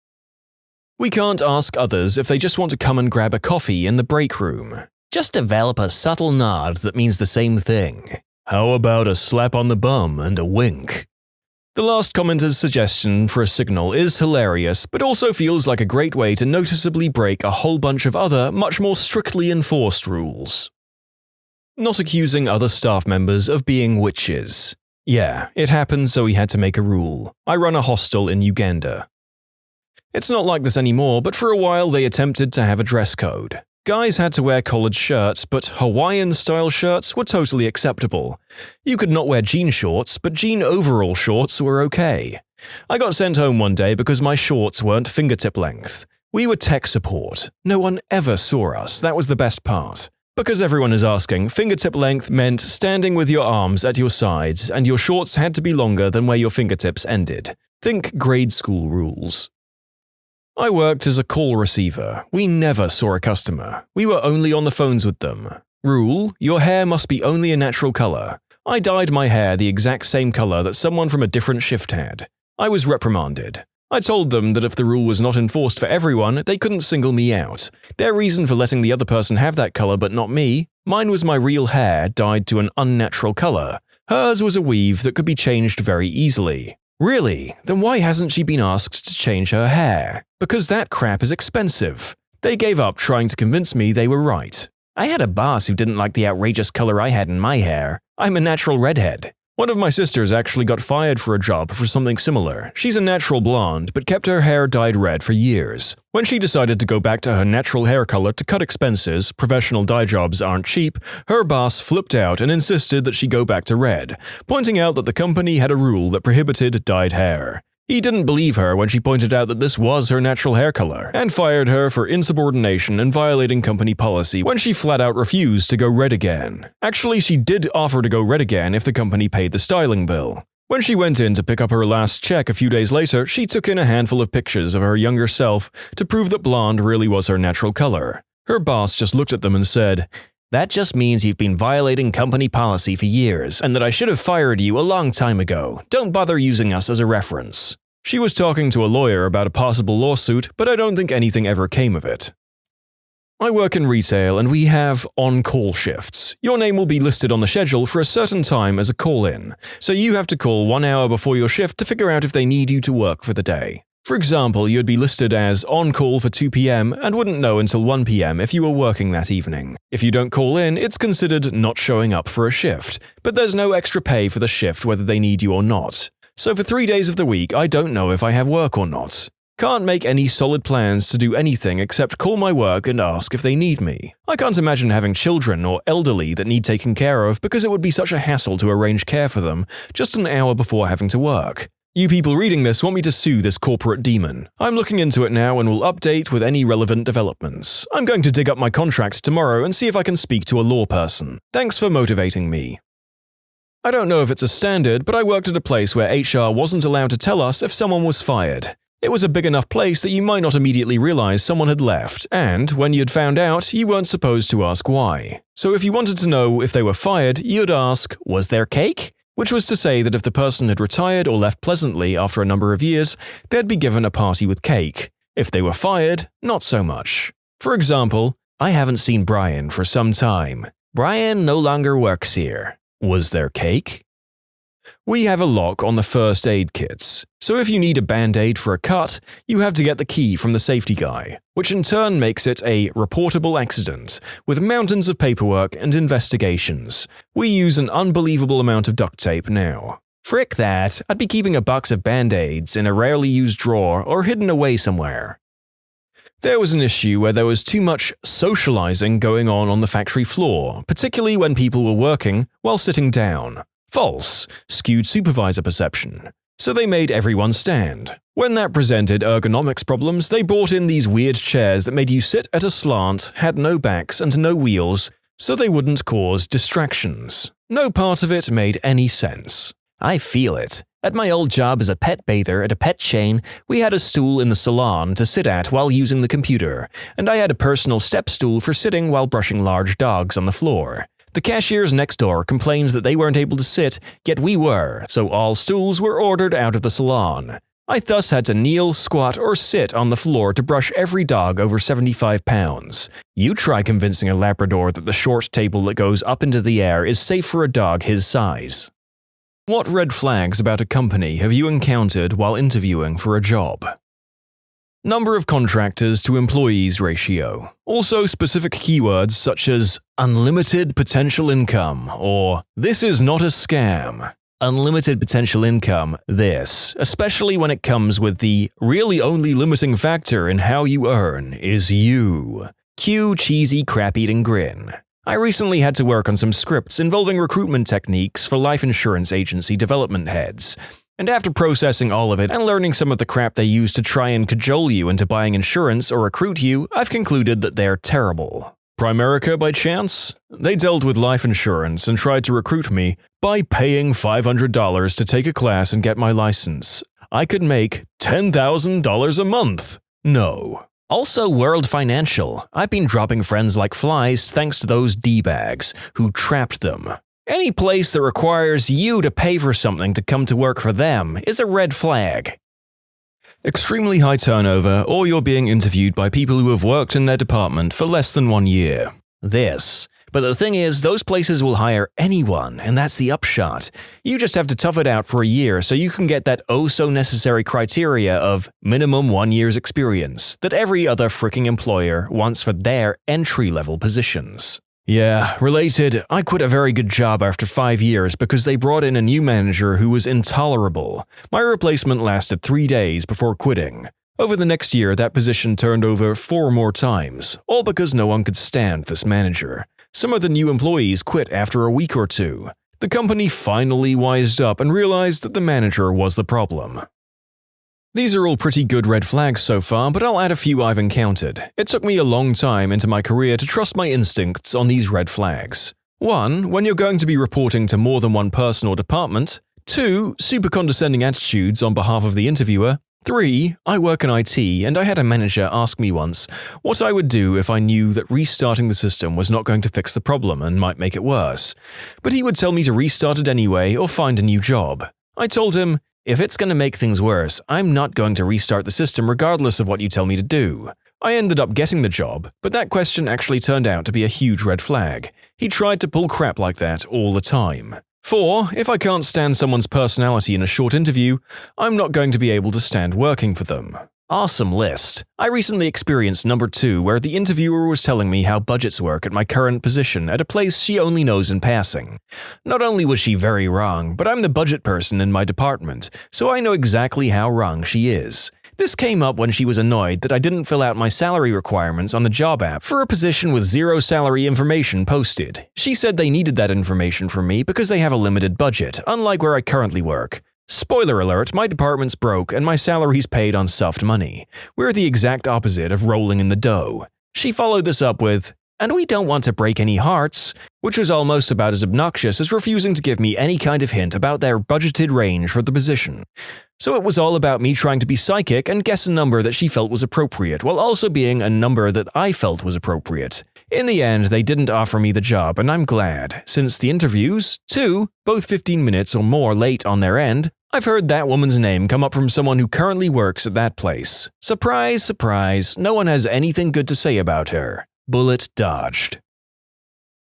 We can't ask others if they just want to come and grab a coffee in the break room. Just develop a subtle nod that means the same thing. How about a slap on the bum and a wink? The last commenter's suggestion for a signal is hilarious, but also feels like a great way to noticeably break a whole bunch of other, much more strictly enforced rules. Not accusing other staff members of being witches. Yeah, it happened, so we had to make a rule. I run a hostel in Uganda. It's not like this anymore, but for a while they attempted to have a dress code. Guys had to wear collared shirts, but Hawaiian-style shirts were totally acceptable. You could not wear jean shorts, but jean overall shorts were okay. I got sent home one day because my shorts weren't fingertip length. We were tech support. No one ever saw us, that was the best part. Because everyone is asking, fingertip length meant standing with your arms at your sides, and your shorts had to be longer than where your fingertips ended. Think grade school rules. I worked as a call receiver. We never saw a customer. We were only on the phones with them. Rule: your hair must be only a natural color. I dyed my hair the exact same color that someone from a different shift had. I was reprimanded. I told them that if the rule was not enforced for everyone, they couldn't single me out. Their reason for letting the other person have that color but not me: mine was my real hair dyed to an unnatural color. Hers was a weave that could be changed very easily. Really? Then why hasn't she been asked to change her hair? Because that crap is expensive. They gave up trying to convince me they were right. I had a boss who didn't like the outrageous color I had in my hair. I'm a natural redhead. One of my sisters actually got fired for a job for something similar. She's a natural blonde, but kept her hair dyed red for years. When she decided to go back to her natural hair color to cut expenses, professional dye jobs aren't cheap, her boss flipped out and insisted that she go back to red, pointing out that the company had a rule that prohibited dyed hair. He didn't believe her when she pointed out that this was her natural hair color, and fired her for insubordination and violating company policy when she flat out refused to go red again. Actually, she did offer to go red again if the company paid the styling bill. When she went in to pick up her last check a few days later, she took in a handful of pictures of her younger self to prove that blonde really was her natural color. Her boss just looked at them and said, "That just means you've been violating company policy for years, and that I should have fired you a long time ago. Don't bother using us as a reference." She was talking to a lawyer about a possible lawsuit, but I don't think anything ever came of it. I work in retail and we have on-call shifts. Your name will be listed on the schedule for a certain time as a call-in, so you have to call 1 hour before your shift to figure out if they need you to work for the day. For example, you'd be listed as on-call for 2 p.m. and wouldn't know until 1 p.m. if you were working that evening. If you don't call in, it's considered not showing up for a shift, but there's no extra pay for the shift whether they need you or not. So for 3 days of the week, I don't know if I have work or not. Can't make any solid plans to do anything except call my work and ask if they need me. I can't imagine having children or elderly that need taken care of because it would be such a hassle to arrange care for them just an hour before having to work. You people reading this want me to sue this corporate demon. I'm looking into it now and will update with any relevant developments. I'm going to dig up my contracts tomorrow and see if I can speak to a law person. Thanks for motivating me. I don't know if it's a standard, but I worked at a place where HR wasn't allowed to tell us if someone was fired. It was a big enough place that you might not immediately realize someone had left, and when you'd found out, you weren't supposed to ask why. So if you wanted to know if they were fired, you'd ask, "Was there cake?" Which was to say that if the person had retired or left pleasantly after a number of years, they'd be given a party with cake. If they were fired, not so much. For example, "I haven't seen Brian for some time. Brian no longer works here. Was there cake?" We have a lock on the first aid kits, so if you need a band-aid for a cut, you have to get the key from the safety guy, which in turn makes it a reportable accident, with mountains of paperwork and investigations. We use an unbelievable amount of duct tape now. Frick that, I'd be keeping a box of band-aids in a rarely used drawer or hidden away somewhere. There was an issue where there was too much socializing going on the factory floor, particularly when people were working while sitting down. False, skewed supervisor perception. So they made everyone stand. When that presented ergonomics problems, they brought in these weird chairs that made you sit at a slant, had no backs and no wheels, so they wouldn't cause distractions. No part of it made any sense. I feel it. At my old job as a pet bather at a pet chain, we had a stool in the salon to sit at while using the computer, and I had a personal step stool for sitting while brushing large dogs on the floor. The cashiers next door complained that they weren't able to sit, yet we were, so all stools were ordered out of the salon. I thus had to kneel, squat, or sit on the floor to brush every dog over 75 pounds. You try convincing a Labrador that the short table that goes up into the air is safe for a dog his size. What red flags about a company have you encountered while interviewing for a job? Number of contractors to employees ratio. Also specific keywords such as unlimited potential income or this is not a scam. Unlimited potential income, this, especially when it comes with the really only limiting factor in how you earn is you. Cue cheesy crap-eating grin. I recently had to work on some scripts involving recruitment techniques for life insurance agency development heads, and after processing all of it and learning some of the crap they use to try and cajole you into buying insurance or recruit you, I've concluded that they're terrible. Primerica by chance? They dealt with life insurance and tried to recruit me by paying $500 to take a class and get my license. I could make $10,000 a month. No. Also World Financial. I've been dropping friends like flies thanks to those D-bags who trapped them. Any place that requires you to pay for something to come to work for them is a red flag. Extremely high turnover, or you're being interviewed by people who have worked in their department for less than 1 year. This. But the thing is, those places will hire anyone, and that's the upshot. You just have to tough it out for a year so you can get that oh-so-necessary criteria of minimum 1 year's experience that every other freaking employer wants for their entry-level positions. Yeah, related, I quit a very good job after 5 years because they brought in a new manager who was intolerable. My replacement lasted 3 days before quitting. Over the next year, that position turned over 4 more times, all because no one could stand this manager. Some of the new employees quit after a week or 2. The company finally wised up and realized that the manager was the problem. These are all pretty good red flags so far, but I'll add a few I've encountered. It took me a long time into my career to trust my instincts on these red flags. 1. When you're going to be reporting to more than one person or department. 2. Super condescending attitudes on behalf of the interviewer. 3. I work in IT, and I had a manager ask me once what I would do if I knew that restarting the system was not going to fix the problem and might make it worse. But he would tell me to restart it anyway or find a new job. I told him, if it's going to make things worse, I'm not going to restart the system regardless of what you tell me to do. I ended up getting the job, but that question actually turned out to be a huge red flag. He tried to pull crap like that all the time. 4. If I can't stand someone's personality in a short interview, I'm not going to be able to stand working for them. Awesome list. I recently experienced number 2 where the interviewer was telling me how budgets work at my current position at a place she only knows in passing. Not only was she very wrong, but I'm the budget person in my department, so I know exactly how wrong she is. This came up when she was annoyed that I didn't fill out my salary requirements on the job app for a position with 0 salary information posted. She said they needed that information from me because they have a limited budget, unlike where I currently work. Spoiler alert, my department's broke and my salary's paid on soft money. We're the exact opposite of rolling in the dough. She followed this up with, and we don't want to break any hearts, which was almost about as obnoxious as refusing to give me any kind of hint about their budgeted range for the position. So it was all about me trying to be psychic and guess a number that she felt was appropriate, while also being a number that I felt was appropriate. In the end, they didn't offer me the job, and I'm glad, since the interviews, 2, both 15 minutes or more late on their end, I've heard that woman's name come up from someone who currently works at that place. Surprise, surprise, no one has anything good to say about her. Bullet dodged.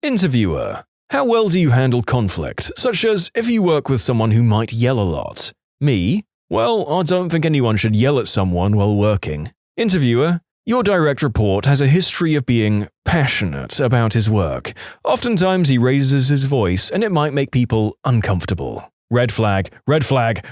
Interviewer. How well do you handle conflict, such as if you work with someone who might yell a lot? Me? Well, I don't think anyone should yell at someone while working. Interviewer. Your direct report has a history of being passionate about his work. Oftentimes he raises his voice and it might make people uncomfortable. Red flag,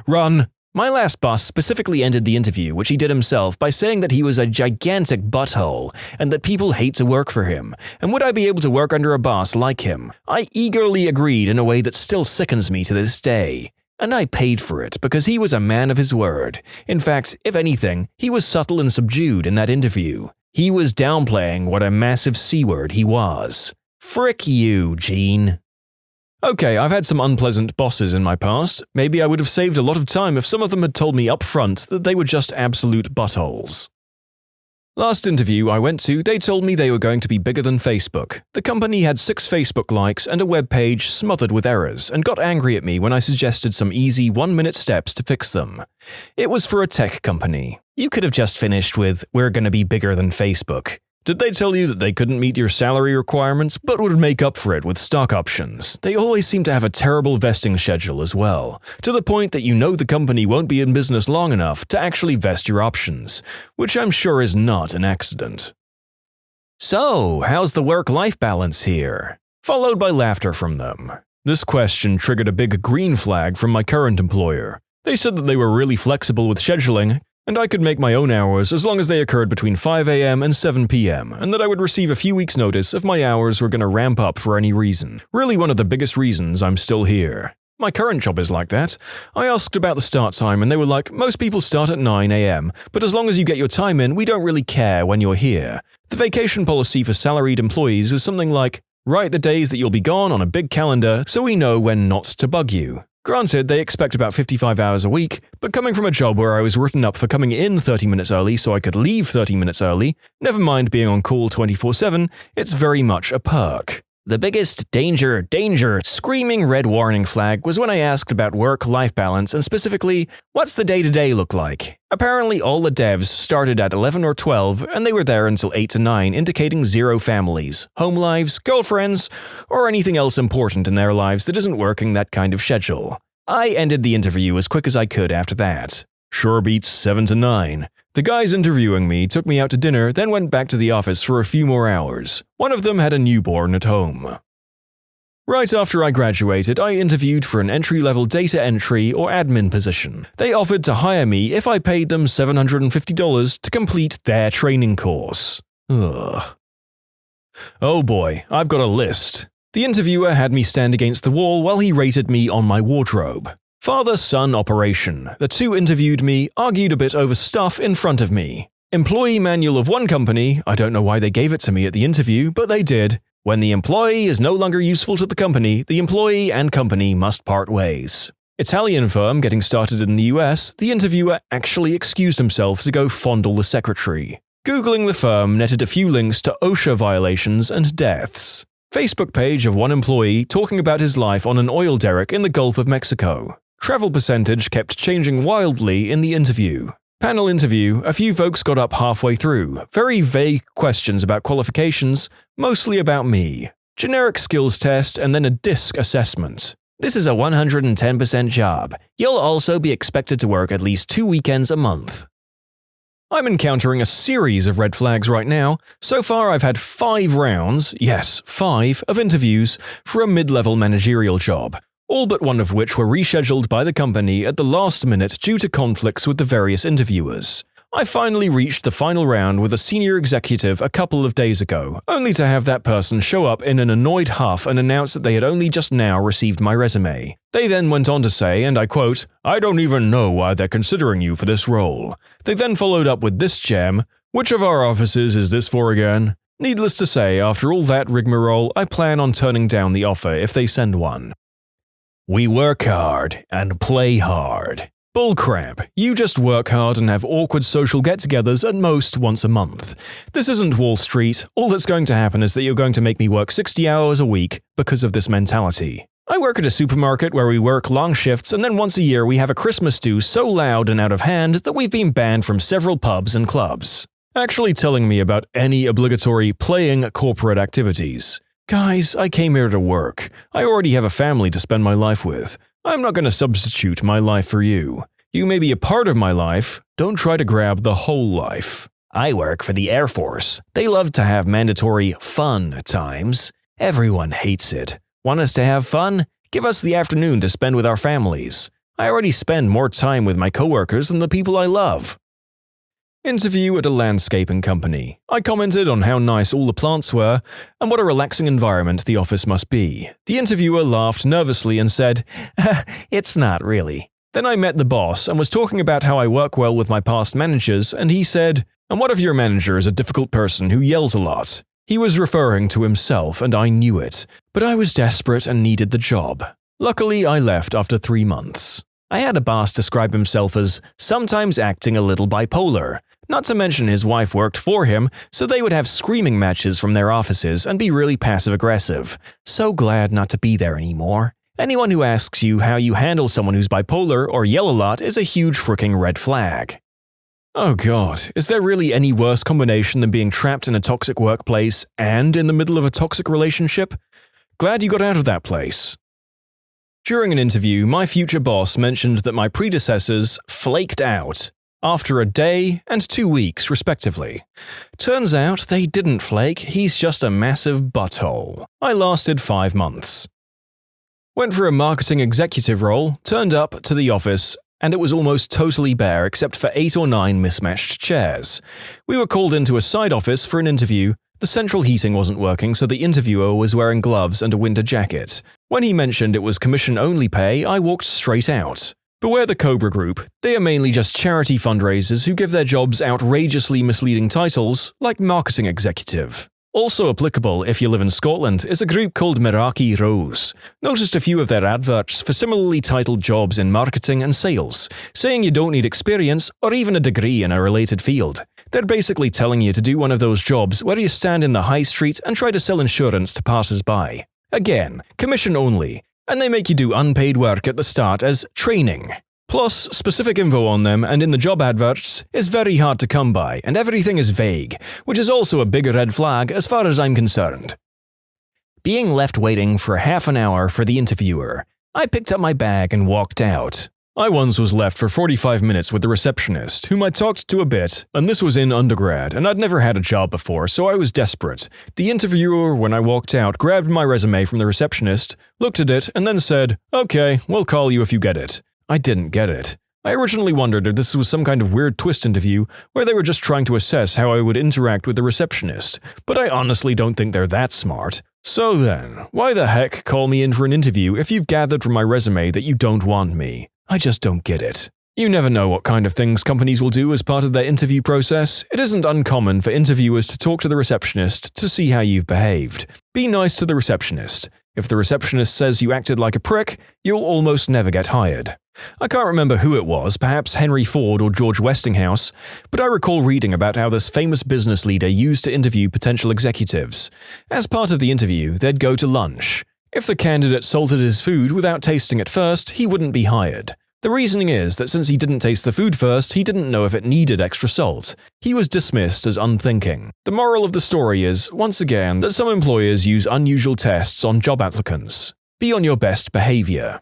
run! My last boss specifically ended the interview, which he did himself, by saying that he was a gigantic butthole and that people hate to work for him, and would I be able to work under a boss like him? I eagerly agreed in a way that still sickens me to this day. And I paid for it because he was a man of his word. In fact, if anything, he was subtle and subdued in that interview. He was downplaying what a massive C-word he was. Frick you, Gene. Okay, I've had some unpleasant bosses in my past. Maybe I would have saved a lot of time if some of them had told me up front that they were just absolute buttholes. Last interview I went to, they told me they were going to be bigger than Facebook. The company had 6 Facebook likes and a web page smothered with errors, and got angry at me when I suggested some easy 1-minute steps to fix them. It was for a tech company. You could have just finished with, "We're going to be bigger than Facebook." Did they tell you that they couldn't meet your salary requirements, but would make up for it with stock options? They always seem to have a terrible vesting schedule as well, to the point that you know the company won't be in business long enough to actually vest your options, which I'm sure is not an accident. So, how's the work-life balance here? Followed by laughter from them. This question triggered a big green flag from my current employer. They said that they were really flexible with scheduling, and I could make my own hours as long as they occurred between 5 a.m. and 7 p.m., and that I would receive a few weeks' notice if my hours were going to ramp up for any reason. Really one of the biggest reasons I'm still here. My current job is like that. I asked about the start time and they were like, most people start at 9 a.m., but as long as you get your time in, we don't really care when you're here. The vacation policy for salaried employees is something like, write the days that you'll be gone on a big calendar so we know when not to bug you. Granted, they expect about 55 hours a week, but coming from a job where I was written up for coming in 30 minutes early so I could leave 30 minutes early, never mind being on call 24/7, it's very much a perk. The biggest danger, screaming red warning flag was when I asked about work-life balance and specifically, what's the day-to-day look like? Apparently all the devs started at 11 or 12 and they were there until 8 to 9, indicating 0 families, home lives, girlfriends, or anything else important in their lives that isn't working that kind of schedule. I ended the interview as quick as I could after that. Sure beats 7 to 9. The guys interviewing me took me out to dinner, then went back to the office for a few more hours. One of them had a newborn at home. Right after I graduated, I interviewed for an entry-level data entry or admin position. They offered to hire me if I paid them $750 to complete their training course. Ugh. Oh boy, I've got a list. The interviewer had me stand against the wall while he rated me on my wardrobe. Father-son operation. The two interviewed me, argued a bit over stuff in front of me. Employee manual of one company, I don't know why they gave it to me at the interview, but they did. When the employee is no longer useful to the employee and company must part ways. Italian firm getting started in the US, the interviewer actually excused himself to go fondle the secretary. Googling the firm netted a few links to OSHA violations and deaths. Facebook page of one employee talking about his life on an oil derrick in the Gulf of Mexico. Travel percentage kept changing wildly in the interview. Panel interview, a few folks got up halfway through. Very vague questions about qualifications, mostly about me. Generic skills test and then a DISC assessment. This is a 110% job. You'll also be expected to work at least 2 weekends a month. I'm encountering a series of red flags right now. So far I've had 5 rounds, yes, 5, of interviews for a mid-level managerial job. All but one of which were rescheduled by the company at the last minute due to conflicts with the various interviewers. I finally reached the final round with a senior executive a couple of days ago, only to have that person show up in an annoyed huff and announce that they had only just now received my resume. They then went on to say, and I quote, "I don't even know why they're considering you for this role." They then followed up with this gem, "Which of our offices is this for again?" Needless to say, after all that rigmarole, I plan on turning down the offer if they send one. We work hard and play hard. Bullcrap. You just work hard and have awkward social get-togethers at most once a month. This isn't Wall Street. All that's going to happen is that you're going to make me work 60 hours a week because of this mentality. I work at a supermarket where we work long shifts, and then once a year we have a Christmas do so loud and out of hand that we've been banned from several pubs and clubs. Actually telling me about any obligatory playing corporate activities. Guys, I came here to work. I already have a family to spend my life with. I'm not going to substitute my life for you. You may be a part of my life, don't try to grab the whole life. I work for the Air Force. They love to have mandatory fun times. Everyone hates it. Want us to have fun? Give us the afternoon to spend with our families. I already spend more time with my coworkers than the people I love. Interview at a landscaping company. I commented on how nice all the plants were and what a relaxing environment the office must be. The interviewer laughed nervously and said, "It's not really." Then I met the boss and was talking about how I work well with my past managers, and he said, "And what if your manager is a difficult person who yells a lot?" He was referring to himself, and I knew it, but I was desperate and needed the job. Luckily, I left after 3 months. I had a boss describe himself as sometimes acting a little bipolar. Not to mention his wife worked for him, so they would have screaming matches from their offices and be really passive-aggressive. So glad not to be there anymore. Anyone who asks you how you handle someone who's bipolar or yell a lot is a huge freaking red flag. Oh god, is there really any worse combination than being trapped in a toxic workplace and in the middle of a toxic relationship? Glad you got out of that place. During an interview, my future boss mentioned that my predecessors flaked out after a day and 2 weeks, respectively. Turns out they didn't flake, he's just a massive butthole. I lasted 5 months. Went for a marketing executive role, turned up to the office, and it was almost totally bare except for 8 or 9 mismatched chairs. We were called into a side office for an interview. The central heating wasn't working, so the interviewer was wearing gloves and a winter jacket. When he mentioned it was commission-only pay, I walked straight out. Beware the Cobra Group. They are mainly just charity fundraisers who give their jobs outrageously misleading titles, like marketing executive. Also applicable if you live in Scotland is a group called Meraki Rose. Noticed a few of their adverts for similarly titled jobs in marketing and sales, saying you don't need experience or even a degree in a related field. They're basically telling you to do one of those jobs where you stand in the high street and try to sell insurance to passers-by. Again, commission only, and they make you do unpaid work at the start as training. Plus, specific info on them and in the job adverts is very hard to come by, and everything is vague, which is also a big red flag as far as I'm concerned. Being left waiting for half an hour for the interviewer, I picked up my bag and walked out. I once was left for 45 minutes with the receptionist, whom I talked to a bit, and this was in undergrad, and I'd never had a job before, so I was desperate. The interviewer, when I walked out, grabbed my resume from the receptionist, looked at it, and then said, "Okay, we'll call you if you get it." I didn't get it. I originally wondered if this was some kind of weird twist interview where they were just trying to assess how I would interact with the receptionist, but I honestly don't think they're that smart. So then, why the heck call me in for an interview if you've gathered from my resume that you don't want me? I just don't get it. You never know what kind of things companies will do as part of their interview process. It isn't uncommon for interviewers to talk to the receptionist to see how you've behaved. Be nice to the receptionist. If the receptionist says you acted like a prick, you'll almost never get hired. I can't remember who it was, perhaps Henry Ford or George Westinghouse, but I recall reading about how this famous business leader used to interview potential executives. As part of the interview, they'd go to lunch. If the candidate salted his food without tasting it first, he wouldn't be hired. The reasoning is that since he didn't taste the food first, he didn't know if it needed extra salt. He was dismissed as unthinking. The moral of the story is, once again, that some employers use unusual tests on job applicants. Be on your best behavior.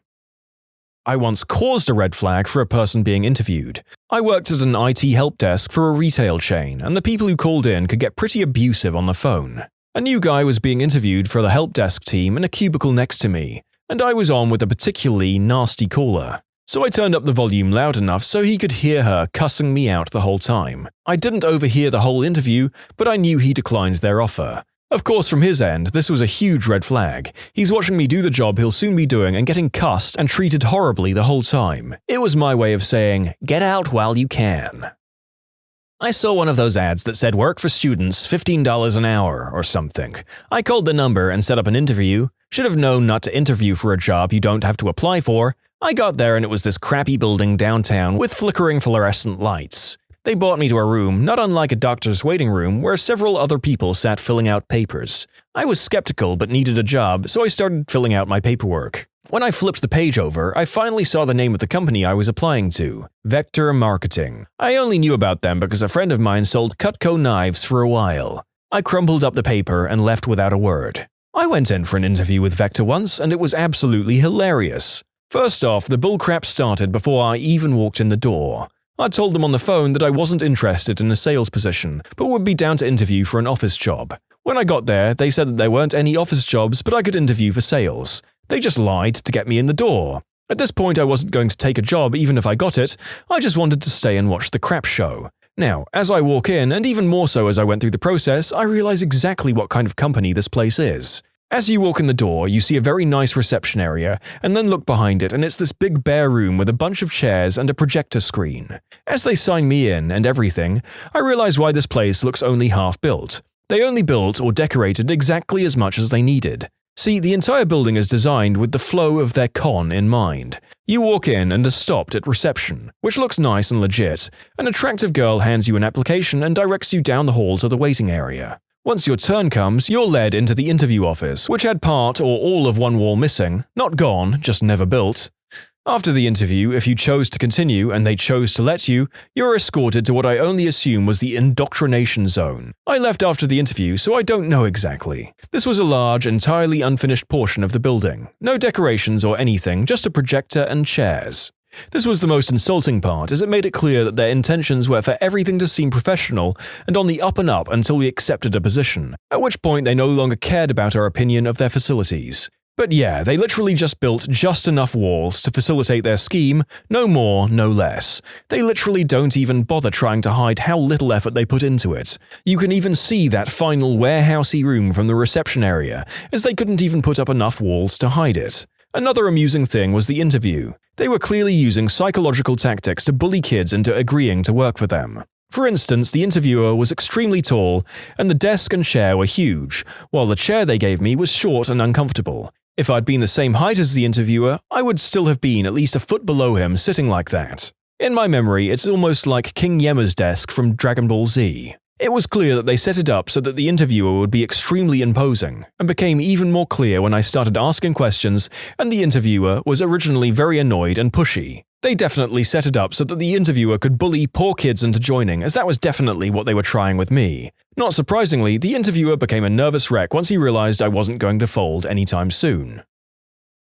I once caused a red flag for a person being interviewed. I worked at an IT help desk for a retail chain, and the people who called in could get pretty abusive on the phone. A new guy was being interviewed for the help desk team in a cubicle next to me, and I was on with a particularly nasty caller. So I turned up the volume loud enough so he could hear her cussing me out the whole time. I didn't overhear the whole interview, but I knew he declined their offer. Of course, from his end, this was a huge red flag. He's watching me do the job he'll soon be doing and getting cussed and treated horribly the whole time. It was my way of saying, get out while you can. I saw one of those ads that said work for students, $15 an hour or something. I called the number and set up an interview. Should have known not to interview for a job you don't have to apply for. I got there and it was this crappy building downtown with flickering fluorescent lights. They brought me to a room, not unlike a doctor's waiting room, where several other people sat filling out papers. I was skeptical but needed a job, so I started filling out my paperwork. When I flipped the page over, I finally saw the name of the company I was applying to, Vector Marketing. I only knew about them because a friend of mine sold Cutco knives for a while. I crumpled up the paper and left without a word. I went in for an interview with Vector once, and it was absolutely hilarious. First off, the bullcrap started before I even walked in the door. I told them on the phone that I wasn't interested in a sales position, but would be down to interview for an office job. When I got there, they said that there weren't any office jobs, but I could interview for sales. They just lied to get me in the door. At this point, I wasn't going to take a job even if I got it. I just wanted to stay and watch the crap show. Now, as I walk in, and even more so as I went through the process, I realize exactly what kind of company this place is. As you walk in the door, you see a very nice reception area, and then look behind it and it's this big bare room with a bunch of chairs and a projector screen. As they sign me in and everything, I realize why this place looks only half built. They only built or decorated exactly as much as they needed. See, the entire building is designed with the flow of their con in mind. You walk in and are stopped at reception, which looks nice and legit. An attractive girl hands you an application and directs you down the hall to the waiting area. Once your turn comes, you're led into the interview office, which had part or all of one wall missing, not gone, just never built. After the interview, if you chose to continue and they chose to let you, you're escorted to what I only assume was the indoctrination zone. I left after the interview, so I don't know exactly. This was a large, entirely unfinished portion of the building. No decorations or anything, just a projector and chairs. This was the most insulting part, as it made it clear that their intentions were for everything to seem professional and on the up and up until we accepted a position, at which point they no longer cared about our opinion of their facilities. But yeah, they literally just built just enough walls to facilitate their scheme, no more, no less. They literally don't even bother trying to hide how little effort they put into it. You can even see that final warehousey room from the reception area, as they couldn't even put up enough walls to hide it. Another amusing thing was the interview. They were clearly using psychological tactics to bully kids into agreeing to work for them. For instance, the interviewer was extremely tall, and the desk and chair were huge, while the chair they gave me was short and uncomfortable. If I'd been the same height as the interviewer, I would still have been at least a foot below him sitting like that. In my memory, it's almost like King Yemma's desk from Dragon Ball Z. It was clear that they set it up so that the interviewer would be extremely imposing, and became even more clear when I started asking questions and the interviewer was originally very annoyed and pushy. They definitely set it up so that the interviewer could bully poor kids into joining, as that was definitely what they were trying with me. Not surprisingly, the interviewer became a nervous wreck once he realized I wasn't going to fold anytime soon.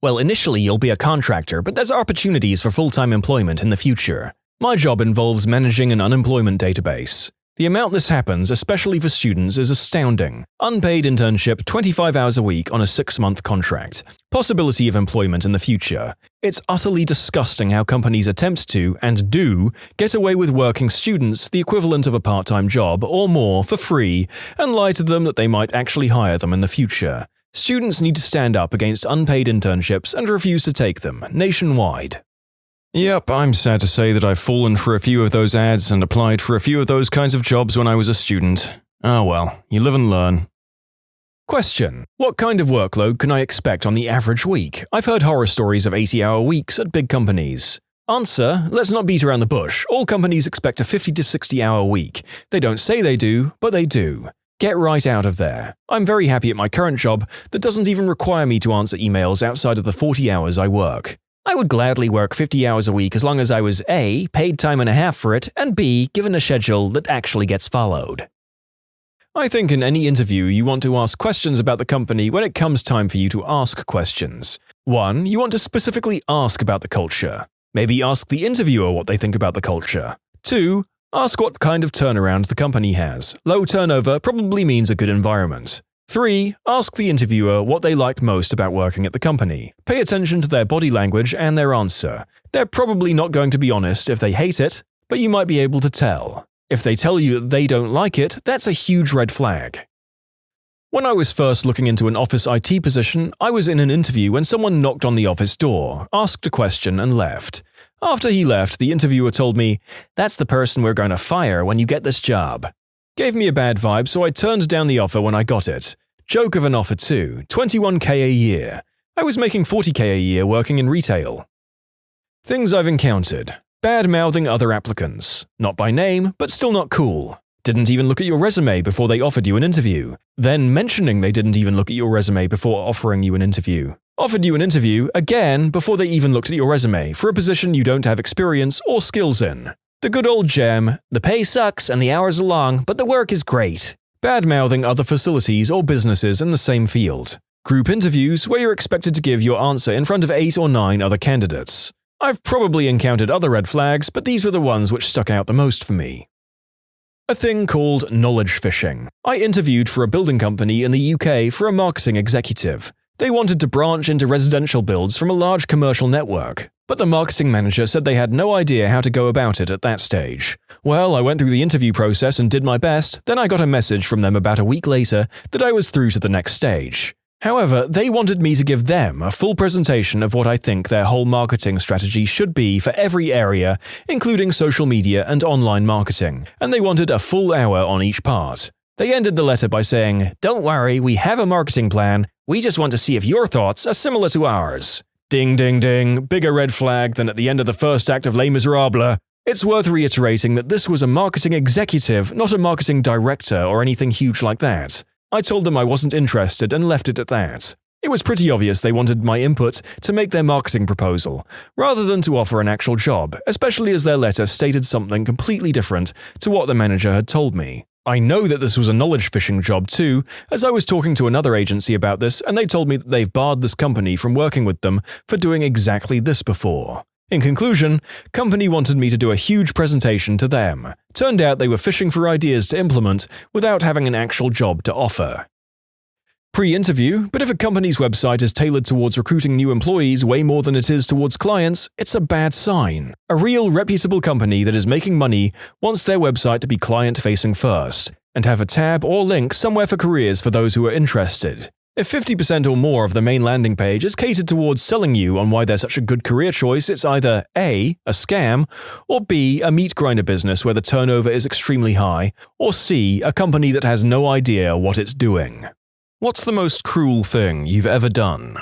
Well, initially you'll be a contractor, but there's opportunities for full-time employment in the future. My job involves managing an unemployment database. The amount this happens, especially for students, is astounding. Unpaid internship, 25 hours a week on a 6-month contract. Possibility of employment in the future. It's utterly disgusting how companies attempt to, and do, get away with working students the equivalent of a part-time job or more for free, and lie to them that they might actually hire them in the future. Students need to stand up against unpaid internships and refuse to take them, nationwide. Yep, I'm sad to say that I've fallen for a few of those ads and applied for a few of those kinds of jobs when I was a student. Oh well, you live and learn. Question: what kind of workload can I expect on the average week? I've heard horror stories of 80-hour weeks at big companies. Answer: let's not beat around the bush. All companies expect a 50 to 60-hour week. They don't say they do, but they do. Get right out of there. I'm very happy at my current job that doesn't even require me to answer emails outside of the 40 hours I work. I would gladly work 50 hours a week as long as I was A, paid time and a half for it, and B, given a schedule that actually gets followed. I think in any interview you want to ask questions about the company when it comes time for you to ask questions. 1. You want to specifically ask about the culture. Maybe ask the interviewer what they think about the culture. 2. Ask what kind of turnaround the company has. Low turnover probably means a good environment. 3. Ask the interviewer what they like most about working at the company. Pay attention to their body language and their answer. They're probably not going to be honest if they hate it, but you might be able to tell. If they tell you that they don't like it, that's a huge red flag. When I was first looking into an office IT position, I was in an interview when someone knocked on the office door, asked a question, and left. After he left, the interviewer told me, "That's the person we're going to fire when you get this job." Gave me a bad vibe, so I turned down the offer when I got it. Joke of an offer too, $21K a year. I was making $40K a year working in retail. Things I've encountered. Bad-mouthing other applicants. Not by name, but still not cool. Didn't even look at your resume before they offered you an interview. Then mentioning they didn't even look at your resume before offering you an interview. Offered you an interview, again, before they even looked at your resume, for a position you don't have experience or skills in. The good old gem, the pay sucks and the hours are long, but the work is great. Bad-mouthing other facilities or businesses in the same field. Group interviews where you're expected to give your answer in front of 8 or 9 other candidates. I've probably encountered other red flags, but these were the ones which stuck out the most for me. A thing called knowledge fishing. I interviewed for a building company in the UK for a marketing executive. They wanted to branch into residential builds from a large commercial network, but the marketing manager said they had no idea how to go about it at that stage. Well, I went through the interview process and did my best, then I got a message from them about a week later that I was through to the next stage. However, they wanted me to give them a full presentation of what I think their whole marketing strategy should be for every area, including social media and online marketing, and they wanted a full hour on each part. They ended the letter by saying, "Don't worry, we have a marketing plan. We just want to see if your thoughts are similar to ours." Ding ding ding, bigger red flag than at the end of the first act of Les Miserables. It's worth reiterating that this was a marketing executive, not a marketing director or anything huge like that. I told them I wasn't interested and left it at that. It was pretty obvious they wanted my input to make their marketing proposal, rather than to offer an actual job, especially as their letter stated something completely different to what the manager had told me. I know that this was a knowledge fishing job too, as I was talking to another agency about this and they told me that they've barred this company from working with them for doing exactly this before. In conclusion, company wanted me to do a huge presentation to them. Turned out they were fishing for ideas to implement without having an actual job to offer. Pre-interview, but if a company's website is tailored towards recruiting new employees way more than it is towards clients, it's a bad sign. A real reputable company that is making money wants their website to be client-facing first, and have a tab or link somewhere for careers for those who are interested. If 50% or more of the main landing page is catered towards selling you on why they're such a good career choice, it's either A, a scam, or B, a meat grinder business where the turnover is extremely high, or C, a company that has no idea what it's doing. What's the most cruel thing you've ever done?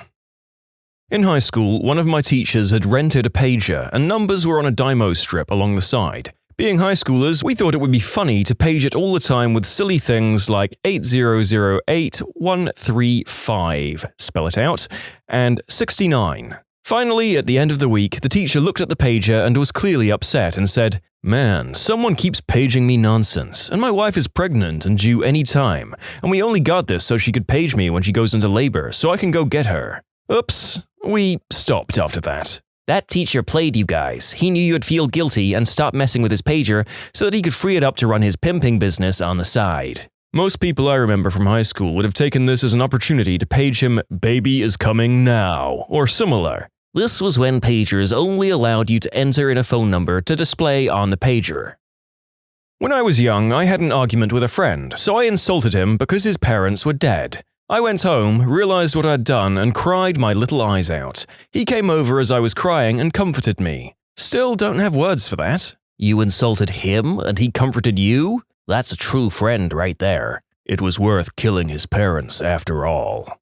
In high school, one of my teachers had rented a pager and numbers were on a Dymo strip along the side. Being high schoolers, we thought it would be funny to page it all the time with silly things like 8008135, spell it out, and 69. Finally, at the end of the week, the teacher looked at the pager and was clearly upset and said, "Man, someone keeps paging me nonsense, and my wife is pregnant and due any time, and we only got this so she could page me when she goes into labor so I can go get her." Oops, We stopped after that. That teacher played you guys. He knew you'd feel guilty and stopped messing with his pager so that he could free it up to run his pimping business on the side. Most people I remember from high school would have taken this as an opportunity to page him, "Baby is coming now," or similar. This was when pagers only allowed you to enter in a phone number to display on the pager. When I was young, I had an argument with a friend, so I insulted him because his parents were dead. I went home, realized what I'd done, and cried my little eyes out. He came over as I was crying and comforted me. Still don't have words for that. You insulted him and he comforted you? That's a true friend right there. It was worth killing his parents after all.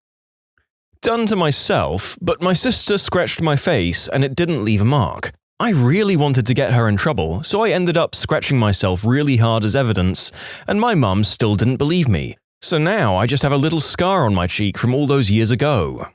Done to myself, but my sister scratched my face and it didn't leave a mark. I really wanted to get her in trouble, so I ended up scratching myself really hard as evidence, and my mum still didn't believe me. So now I just have a little scar on my cheek from all those years ago.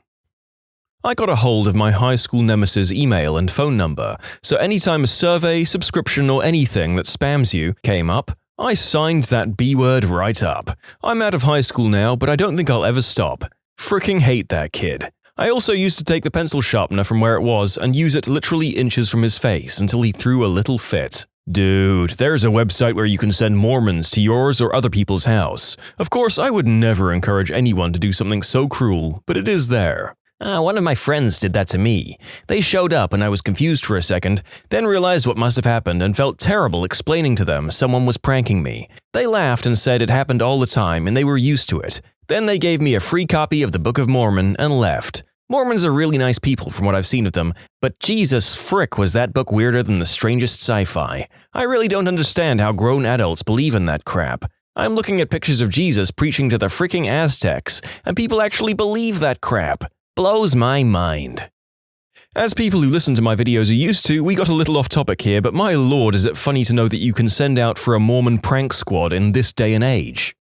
I got a hold of my high school nemesis' email and phone number, so anytime a survey, subscription, or anything that spams you came up, I signed that B-word right up. I'm out of high school now, but I don't think I'll ever stop. Fricking hate that kid. I also used to take the pencil sharpener from where it was and use it literally inches from his face until he threw a little fit. Dude, there's a website where you can send Mormons to yours or other people's house. Of course, I would never encourage anyone to do something so cruel, but it is there. One of my friends did that to me. They showed up and I was confused for a second, then realized what must have happened and felt terrible explaining to them someone was pranking me. They laughed and said it happened all the time and they were used to it. Then they gave me a free copy of the Book of Mormon and left. Mormons are really nice people from what I've seen of them, but Jesus frick was that book weirder than the strangest sci-fi. I really don't understand how grown adults believe in that crap. I'm looking at pictures of Jesus preaching to the freaking Aztecs, and people actually believe that crap. Blows my mind. As people who listen to my videos are used to, we got a little off topic here, but my lord is it funny to know that you can send out for a Mormon prank squad in this day and age.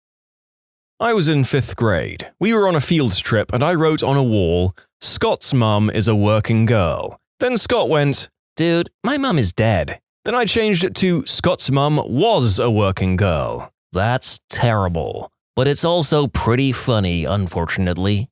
I was in 5th grade. We were on a field trip and I wrote on a wall, "Scott's mum is a working girl." Then Scott went, "Dude, my mum is dead." Then I changed it to, "Scott's mum was a working girl." That's terrible. But it's also pretty funny, unfortunately.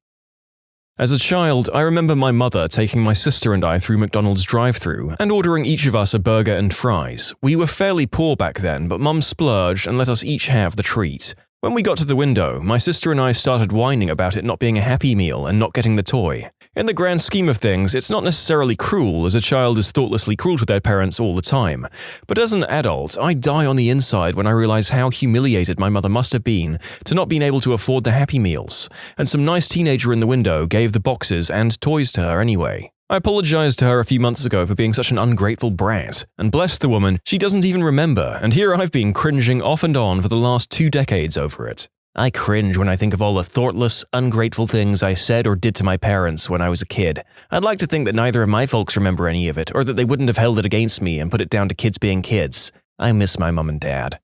As a child, I remember my mother taking my sister and I through McDonald's drive-thru and ordering each of us a burger and fries. We were fairly poor back then, but Mum splurged and let us each have the treat. When we got to the window, my sister and I started whining about it not being a Happy Meal and not getting the toy. In the grand scheme of things, it's not necessarily cruel, as a child is thoughtlessly cruel to their parents all the time. But as an adult, I die on the inside when I realize how humiliated my mother must have been to not being able to afford the Happy Meals, and some nice teenager in the window gave the boxes and toys to her anyway. I apologized to her a few months ago for being such an ungrateful brat, and bless the woman, she doesn't even remember, and here I've been cringing off and on for the last 2 decades over it. I cringe when I think of all the thoughtless, ungrateful things I said or did to my parents when I was a kid. I'd like to think that neither of my folks remember any of it, or that they wouldn't have held it against me and put it down to kids being kids. I miss my mum and dad.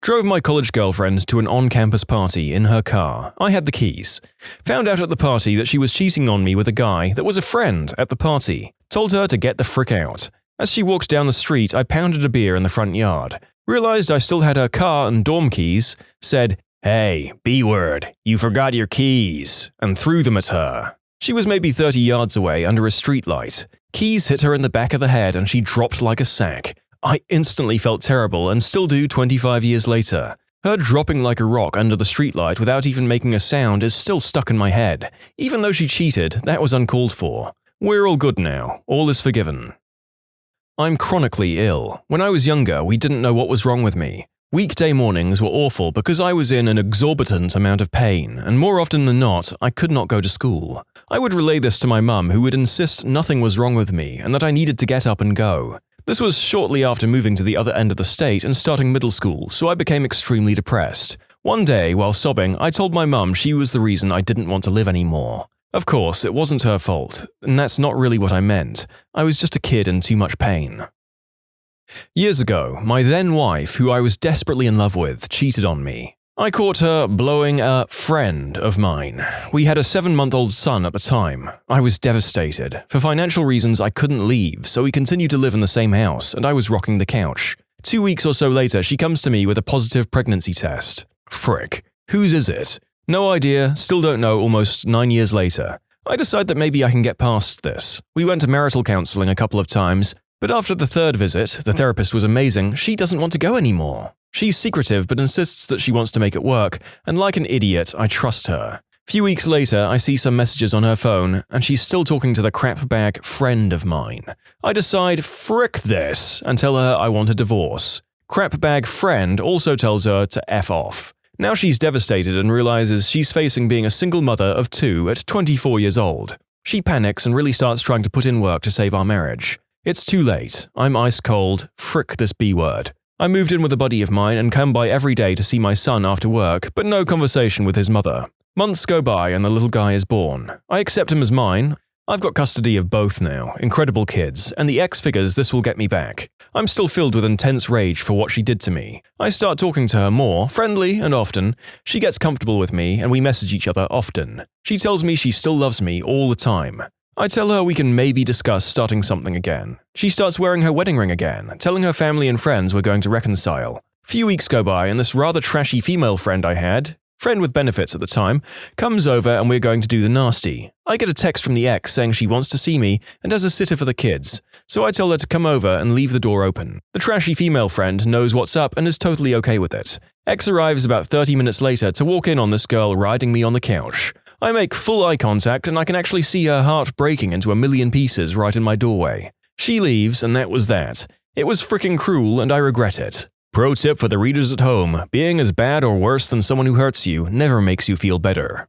Drove my college girlfriend to an on-campus party in her car. I had the keys. Found out at the party that she was cheating on me with a guy that was a friend at the party. Told her to get the frick out. As she walked down the street, I pounded a beer in the front yard. Realized I still had her car and dorm keys. Said, "Hey, B-word, you forgot your keys," and threw them at her. She was maybe 30 yards away under a streetlight. Keys hit her in the back of the head and she dropped like a sack. I instantly felt terrible and still do 25 years later. Her dropping like a rock under the streetlight without even making a sound is still stuck in my head. Even though she cheated, that was uncalled for. We're all good now. All is forgiven. I'm chronically ill. When I was younger, we didn't know what was wrong with me. Weekday mornings were awful because I was in an exorbitant amount of pain, and more often than not, I could not go to school. I would relay this to my mum, who would insist nothing was wrong with me and that I needed to get up and go. This was shortly after moving to the other end of the state and starting middle school, so I became extremely depressed. One day, while sobbing, I told my mum she was the reason I didn't want to live anymore. Of course, it wasn't her fault, and that's not really what I meant. I was just a kid in too much pain. Years ago, my then wife, who I was desperately in love with, cheated on me. I caught her blowing a friend of mine. We had a 7-month-old son at the time. I was devastated. For financial reasons, I couldn't leave, so we continued to live in the same house, and I was rocking the couch. 2 weeks or so later, she comes to me with a positive pregnancy test. Frick. Whose is it? No idea, still don't know almost 9 years later. I decide that maybe I can get past this. We went to marital counseling a couple of times, but after the third visit, the therapist was amazing, she doesn't want to go anymore. She's secretive but insists that she wants to make it work, and like an idiot, I trust her. Few weeks later, I see some messages on her phone, and she's still talking to the crapbag friend of mine. I decide, frick this, and tell her I want a divorce. Crapbag friend also tells her to F off. Now she's devastated and realizes she's facing being a single mother of 2 at 24 years old. She panics and really starts trying to put in work to save our marriage. It's too late. I'm ice cold. Frick this B-word. I moved in with a buddy of mine and come by every day to see my son after work, but no conversation with his mother. Months go by and the little guy is born. I accept him as mine. I've got custody of both now, incredible kids, and the X figures this will get me back. I'm still filled with intense rage for what she did to me. I start talking to her more, friendly and often. She gets comfortable with me and we message each other often. She tells me she still loves me all the time. I tell her we can maybe discuss starting something again. She starts wearing her wedding ring again, telling her family and friends we're going to reconcile. Few weeks go by and this rather trashy female friend I had, friend with benefits at the time, comes over and we're going to do the nasty. I get a text from the ex saying she wants to see me and has a sitter for the kids, so I tell her to come over and leave the door open. The trashy female friend knows what's up and is totally okay with it. Ex arrives about 30 minutes later to walk in on this girl riding me on the couch. I make full eye contact and I can actually see her heart breaking into a million pieces right in my doorway. She leaves and that was that. It was freaking cruel and I regret it. Pro tip for the readers at home, being as bad or worse than someone who hurts you never makes you feel better.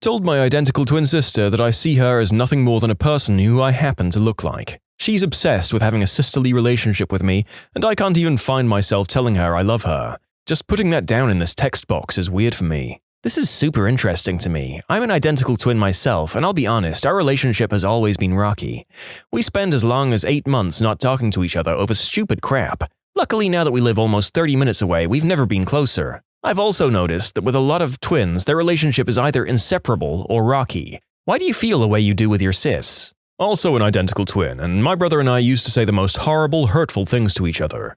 Told my identical twin sister that I see her as nothing more than a person who I happen to look like. She's obsessed with having a sisterly relationship with me, and I can't even find myself telling her I love her. Just putting that down in this text box is weird for me. This is super interesting to me. I'm an identical twin myself, and I'll be honest, our relationship has always been rocky. We spend as long as 8 months not talking to each other over stupid crap. Luckily, now that we live almost 30 minutes away, we've never been closer. I've also noticed that with a lot of twins, their relationship is either inseparable or rocky. Why do you feel the way you do with your sis? Also an identical twin, and my brother and I used to say the most horrible, hurtful things to each other.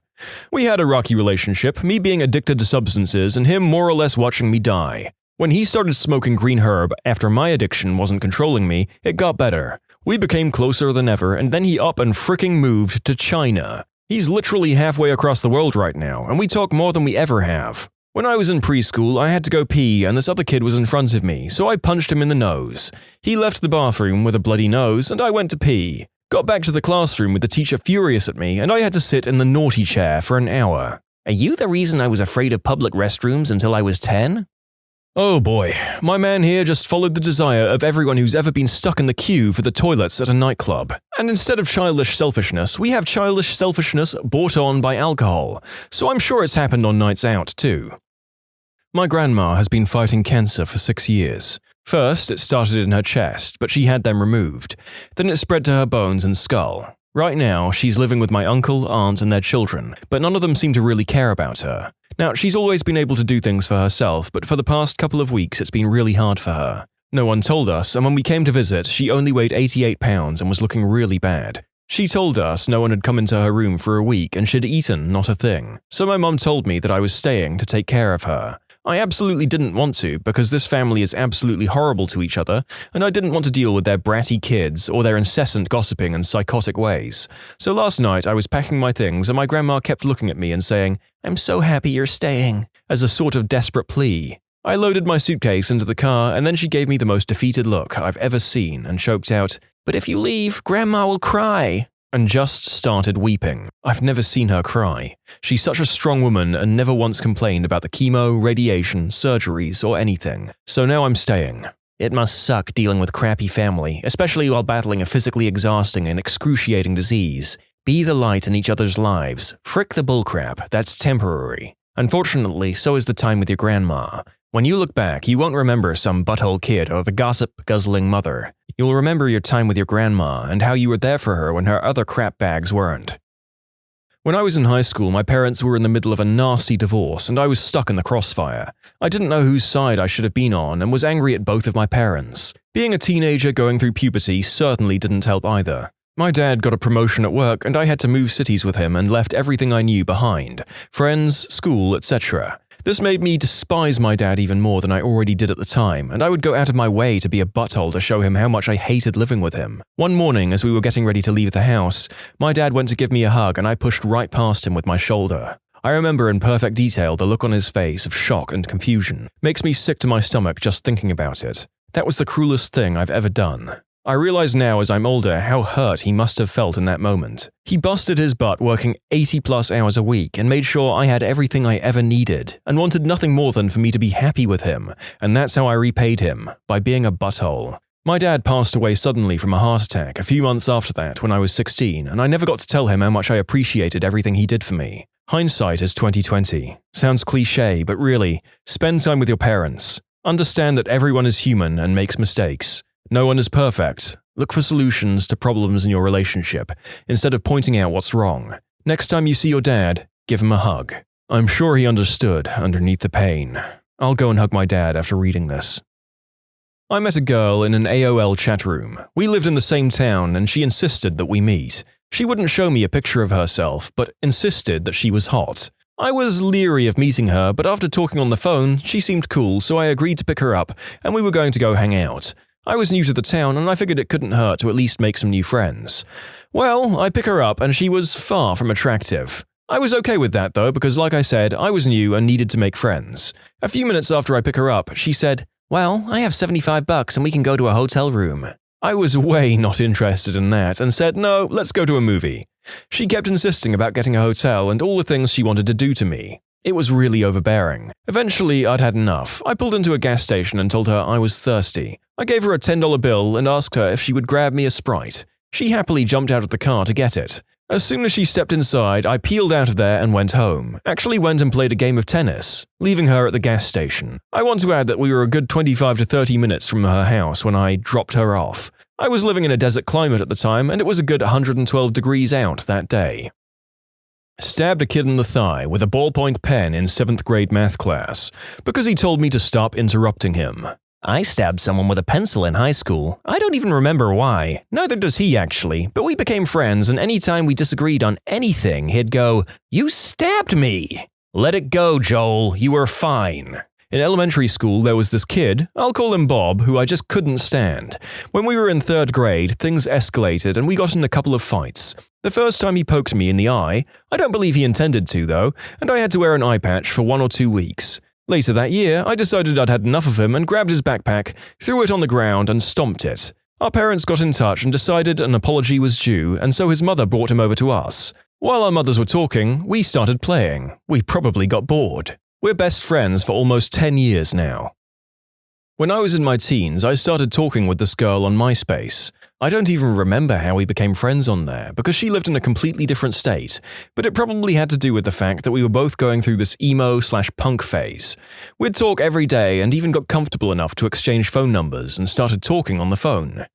We had a rocky relationship, me being addicted to substances and him more or less watching me die. When he started smoking green herb after my addiction wasn't controlling me, it got better. We became closer than ever, and then he up and fricking moved to China. He's literally halfway across the world right now, and we talk more than we ever have. When I was in preschool, I had to go pee and this other kid was in front of me, so I punched him in the nose. He left the bathroom with a bloody nose, and I went to pee. Got back to the classroom with the teacher furious at me, and I had to sit in the naughty chair for an hour. Are you the reason I was afraid of public restrooms until I was 10? Oh boy, my man here just followed the desire of everyone who's ever been stuck in the queue for the toilets at a nightclub. And instead of childish selfishness, we have childish selfishness brought on by alcohol, so I'm sure it's happened on nights out too. My grandma has been fighting cancer for 6 years. First, it started in her chest, but she had them removed. Then it spread to her bones and skull. Right now, she's living with my uncle, aunt, and their children, but none of them seem to really care about her. Now, she's always been able to do things for herself, but for the past couple of weeks it's been really hard for her. No one told us, and when we came to visit, she only weighed 88 pounds and was looking really bad. She told us no one had come into her room for a week and she'd eaten not a thing, so my mom told me that I was staying to take care of her. I absolutely didn't want to because this family is absolutely horrible to each other, and I didn't want to deal with their bratty kids or their incessant gossiping and psychotic ways. So last night I was packing my things and my grandma kept looking at me and saying, "I'm so happy you're staying," as a sort of desperate plea. I loaded my suitcase into the car and then she gave me the most defeated look I've ever seen and choked out, "But if you leave, Grandma will cry," and just started weeping. I've never seen her cry. She's such a strong woman and never once complained about the chemo, radiation, surgeries, or anything. So now I'm staying. It must suck dealing with crappy family, especially while battling a physically exhausting and excruciating disease. Be the light in each other's lives. Frick the bullcrap, that's temporary. Unfortunately, so is the time with your grandma. When you look back, you won't remember some butthole kid or the gossip-guzzling mother. You'll remember your time with your grandma and how you were there for her when her other crap bags weren't. When I was in high school, my parents were in the middle of a nasty divorce and I was stuck in the crossfire. I didn't know whose side I should have been on and was angry at both of my parents. Being a teenager going through puberty certainly didn't help either. My dad got a promotion at work and I had to move cities with him and left everything I knew behind. Friends, school, etc. This made me despise my dad even more than I already did at the time, and I would go out of my way to be a butthole to show him how much I hated living with him. One morning, as we were getting ready to leave the house, my dad went to give me a hug and I pushed right past him with my shoulder. I remember in perfect detail the look on his face of shock and confusion. Makes me sick to my stomach just thinking about it. That was the cruelest thing I've ever done. I realize now as I'm older how hurt he must have felt in that moment. He busted his butt working 80+ hours a week and made sure I had everything I ever needed and wanted nothing more than for me to be happy with him, and that's how I repaid him, by being a butthole. My dad passed away suddenly from a heart attack a few months after that when I was 16, and I never got to tell him how much I appreciated everything he did for me. Hindsight is 20/20. Sounds cliche, but really, spend time with your parents. Understand that everyone is human and makes mistakes. No one is perfect. Look for solutions to problems in your relationship, instead of pointing out what's wrong. Next time you see your dad, give him a hug. I'm sure he understood underneath the pain. I'll go and hug my dad after reading this. I met a girl in an AOL chat room. We lived in the same town and she insisted that we meet. She wouldn't show me a picture of herself, but insisted that she was hot. I was leery of meeting her, but after talking on the phone, she seemed cool, so I agreed to pick her up and we were going to go hang out. I was new to the town and I figured it couldn't hurt to at least make some new friends. Well, I pick her up and she was far from attractive. I was okay with that though because like I said, I was new and needed to make friends. A few minutes after I pick her up, she said, "Well, I have $75 and we can go to a hotel room." I was way not interested in that and said, "No, let's go to a movie." She kept insisting about getting a hotel and all the things she wanted to do to me. It was really overbearing. Eventually, I'd had enough. I pulled into a gas station and told her I was thirsty. I gave her a $10 bill and asked her if she would grab me a Sprite. She happily jumped out of the car to get it. As soon as she stepped inside, I peeled out of there and went home. Actually went and played a game of tennis, leaving her at the gas station. I want to add that we were a good 25 to 30 minutes from her house when I dropped her off. I was living in a desert climate at the time and it was a good 112 degrees out that day. Stabbed a kid in the thigh with a ballpoint pen in 7th grade math class because he told me to stop interrupting him. I stabbed someone with a pencil in high school. I don't even remember why. Neither does he actually, but we became friends and anytime we disagreed on anything, he'd go, "You stabbed me!" Let it go, Joel. You were fine. In elementary school, there was this kid, I'll call him Bob, who I just couldn't stand. When we were in 3rd grade, things escalated and we got in a couple of fights. The first time he poked me in the eye, I don't believe he intended to though, and I had to wear an eye patch for 1 or 2 weeks. Later that year, I decided I'd had enough of him and grabbed his backpack, threw it on the ground and stomped it. Our parents got in touch and decided an apology was due, and so his mother brought him over to us. While our mothers were talking, we started playing. We probably got bored. We're best friends for almost 10 years now. When I was in my teens, I started talking with this girl on MySpace. I don't even remember how we became friends on there because she lived in a completely different state, but it probably had to do with the fact that we were both going through this emo/punk phase. We'd talk every day and even got comfortable enough to exchange phone numbers and started talking on the phone.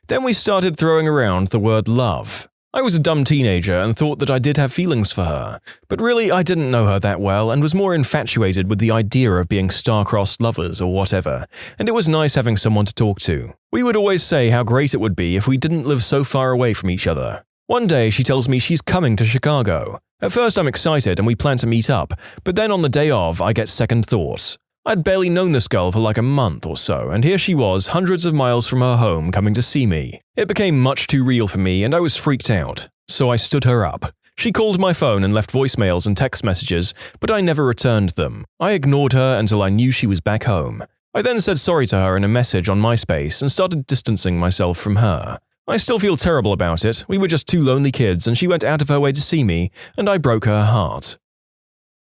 Then we started throwing around the word love. I was a dumb teenager and thought that I did have feelings for her, but really I didn't know her that well and was more infatuated with the idea of being star-crossed lovers or whatever, and it was nice having someone to talk to. We would always say how great it would be if we didn't live so far away from each other. One day she tells me she's coming to Chicago. At first I'm excited and we plan to meet up, but then on the day of I get second thoughts. I'd barely known this girl for like a month or so, and here she was, hundreds of miles from her home, coming to see me. It became much too real for me, and I was freaked out. So I stood her up. She called my phone and left voicemails and text messages, but I never returned them. I ignored her until I knew she was back home. I then said sorry to her in a message on MySpace and started distancing myself from her. I still feel terrible about it. We were just two lonely kids, and she went out of her way to see me, and I broke her heart.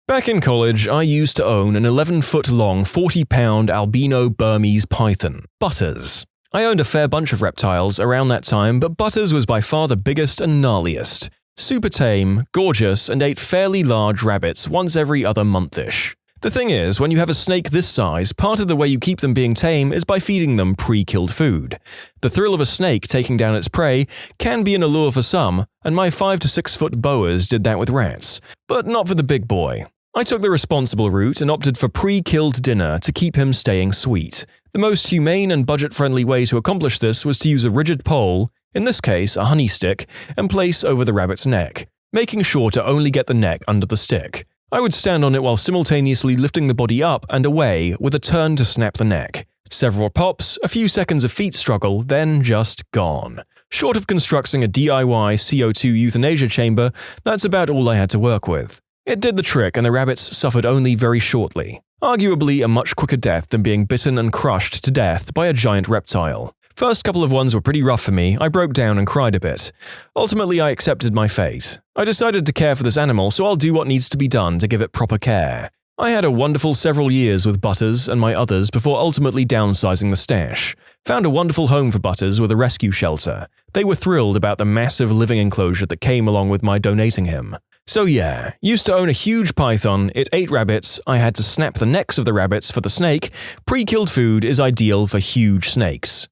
Back in college, I used to own an 11-foot-long, 40-pound albino Burmese python, Butters. I owned a fair bunch of reptiles around that time, but Butters was by far the biggest and gnarliest. Super tame, gorgeous, and ate fairly large rabbits once every other month-ish. The thing is, when you have a snake this size, part of the way you keep them being tame is by feeding them pre-killed food. The thrill of a snake taking down its prey can be an allure for some, and my 5 to 6 foot boas did that with rats, but not for the big boy. I took the responsible route and opted for pre-killed dinner to keep him staying sweet. The most humane and budget-friendly way to accomplish this was to use a rigid pole, in this case a honey stick, and place over the rabbit's neck, making sure to only get the neck under the stick. I would stand on it while simultaneously lifting the body up and away with a turn to snap the neck. Several pops, a few seconds of feet struggle, then just gone. Short of constructing a DIY CO2 euthanasia chamber, that's about all I had to work with. It did the trick and the rabbits suffered only very shortly. Arguably a much quicker death than being bitten and crushed to death by a giant reptile. First couple of ones were pretty rough for me. I broke down and cried a bit. Ultimately, I accepted my fate. I decided to care for this animal, so I'll do what needs to be done to give it proper care. I had a wonderful several years with Butters and my others before ultimately downsizing the stash. Found a wonderful home for Butters with a rescue shelter. They were thrilled about the massive living enclosure that came along with my donating him. So yeah, used to own a huge python, it ate rabbits, I had to snap the necks of the rabbits for the snake. Pre-killed food is ideal for huge snakes.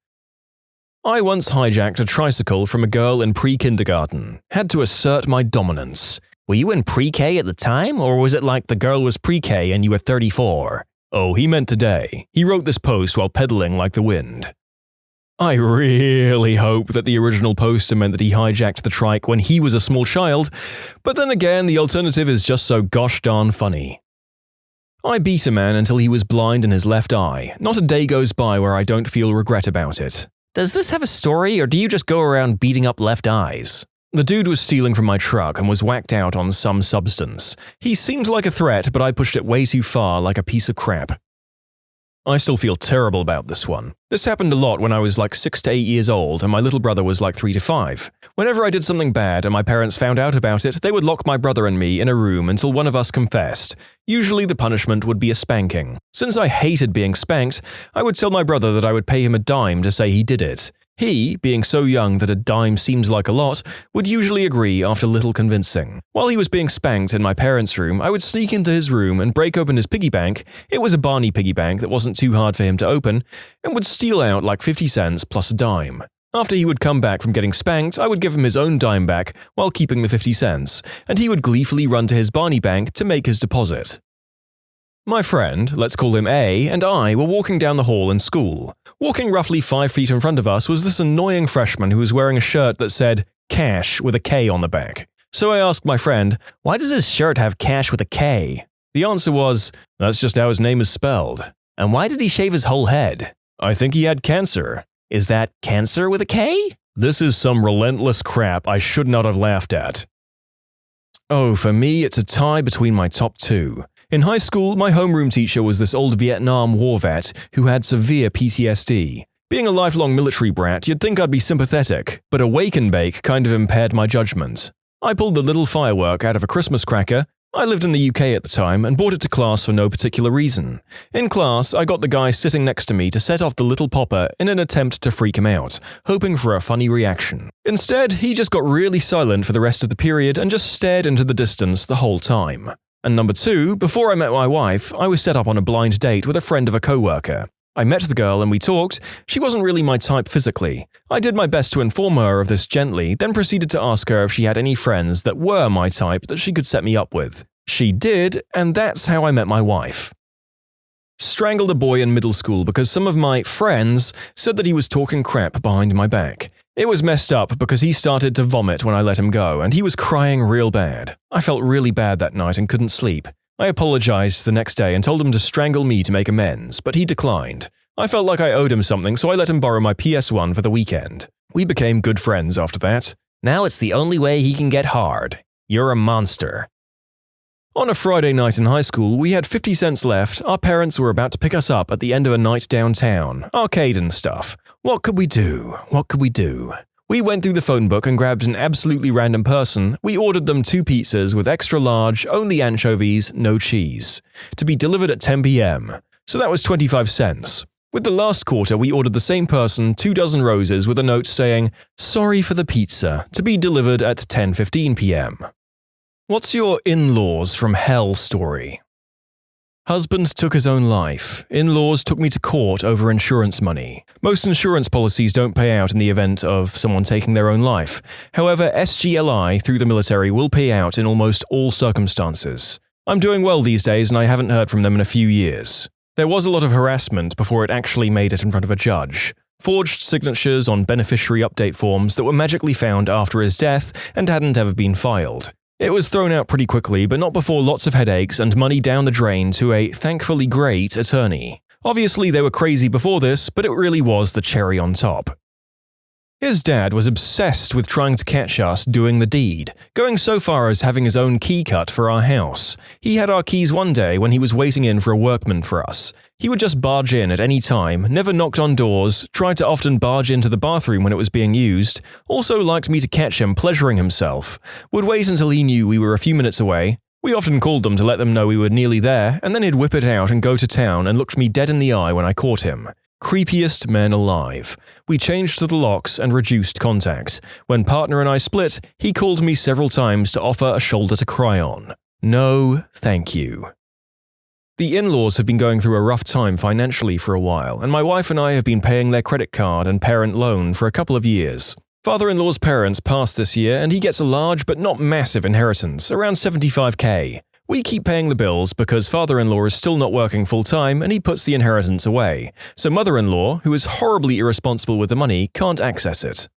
I once hijacked a tricycle from a girl in pre-kindergarten. Had to assert my dominance. Were you in pre-K at the time, or was it like the girl was pre-K and you were 34? Oh, he meant today. He wrote this post while pedaling like the wind. I really hope that the original poster meant that he hijacked the trike when he was a small child, but then again, the alternative is just so gosh darn funny. I beat a man until he was blind in his left eye. Not a day goes by where I don't feel regret about it. Does this have a story, or do you just go around beating up left eyes? The dude was stealing from my truck and was whacked out on some substance. He seemed like a threat, but I pushed it way too far like a piece of crap. I still feel terrible about this one. This happened a lot when I was like 6 to 8 years old and my little brother was like 3 to 5. Whenever I did something bad and my parents found out about it, they would lock my brother and me in a room until one of us confessed. Usually the punishment would be a spanking. Since I hated being spanked, I would tell my brother that I would pay him a dime to say he did it. He, being so young that a dime seemed like a lot, would usually agree after little convincing. While he was being spanked in my parents' room, I would sneak into his room and break open his piggy bank — it was a Barney piggy bank that wasn't too hard for him to open — and would steal out like 50 cents plus a dime. After he would come back from getting spanked, I would give him his own dime back while keeping the 50 cents, and he would gleefully run to his Barney bank to make his deposit. My friend, let's call him A, and I were walking down the hall in school. Walking roughly 5 feet in front of us was this annoying freshman who was wearing a shirt that said "Cash" with a K on the back. So I asked my friend, "Why does his shirt have cash with a K?" The answer was, "That's just how his name is spelled." "And why did he shave his whole head?" "I think he had cancer." "Is that cancer with a K?" This is some relentless crap I should not have laughed at. Oh, for me, it's a tie between my top two. In high school, my homeroom teacher was this old Vietnam War vet who had severe PTSD. Being a lifelong military brat, you'd think I'd be sympathetic, but a wake and bake kind of impaired my judgment. I pulled the little firework out of a Christmas cracker. I lived in the UK at the time and brought it to class for no particular reason. In class, I got the guy sitting next to me to set off the little popper in an attempt to freak him out, hoping for a funny reaction. Instead, he just got really silent for the rest of the period and just stared into the distance the whole time. And number two, before I met my wife, I was set up on a blind date with a friend of a coworker. I met the girl and we talked. She wasn't really my type physically. I did my best to inform her of this gently, then proceeded to ask her if she had any friends that were my type that she could set me up with. She did, and that's how I met my wife. Strangled a boy in middle school because some of my friends said that he was talking crap behind my back. It was messed up because he started to vomit when I let him go, and he was crying real bad. I felt really bad that night and couldn't sleep. I apologized the next day and told him to strangle me to make amends, but he declined. I felt like I owed him something, so I let him borrow my PS1 for the weekend. We became good friends after that. Now it's the only way he can get hard. You're a monster. On a Friday night in high school, we had 50 cents left. Our parents were about to pick us up at the end of a night downtown, arcade and stuff. What could we do? What could we do? We went through the phone book and grabbed an absolutely random person. We ordered them 2 pizzas with extra large, only anchovies, no cheese, to be delivered at 10 p.m. So that was 25 cents. With the last quarter, we ordered the same person 2 dozen roses with a note saying, "Sorry for the pizza, to be delivered at 10:15 p.m. What's your in-laws from hell story? Husband took his own life. In-laws took me to court over insurance money. Most insurance policies don't pay out in the event of someone taking their own life. However, SGLI through the military will pay out in almost all circumstances. I'm doing well these days and I haven't heard from them in a few years. There was a lot of harassment before it actually made it in front of a judge. Forged signatures on beneficiary update forms that were magically found after his death and hadn't ever been filed. It was thrown out pretty quickly, but not before lots of headaches and money down the drain to a thankfully great attorney. Obviously, they were crazy before this, but it really was the cherry on top. His dad was obsessed with trying to catch us doing the deed, going so far as having his own key cut for our house. He had our keys one day when he was waiting in for a workman for us. He would just barge in at any time, never knocked on doors, tried to often barge into the bathroom when it was being used, also liked me to catch him pleasuring himself, would wait until he knew we were a few minutes away. We often called them to let them know we were nearly there, and then he'd whip it out and go to town and looked me dead in the eye when I caught him. Creepiest man alive. We changed to the locks and reduced contacts. When partner and I split, he called me several times to offer a shoulder to cry on. No, thank you. The in-laws have been going through a rough time financially for a while, and my wife and I have been paying their credit card and parent loan for a couple of years. Father-in-law's parents passed this year, and he gets a large but not massive inheritance, around $75,000. We keep paying the bills because father-in-law is still not working full-time and he puts the inheritance away, so mother-in-law, who is horribly irresponsible with the money, can't access it.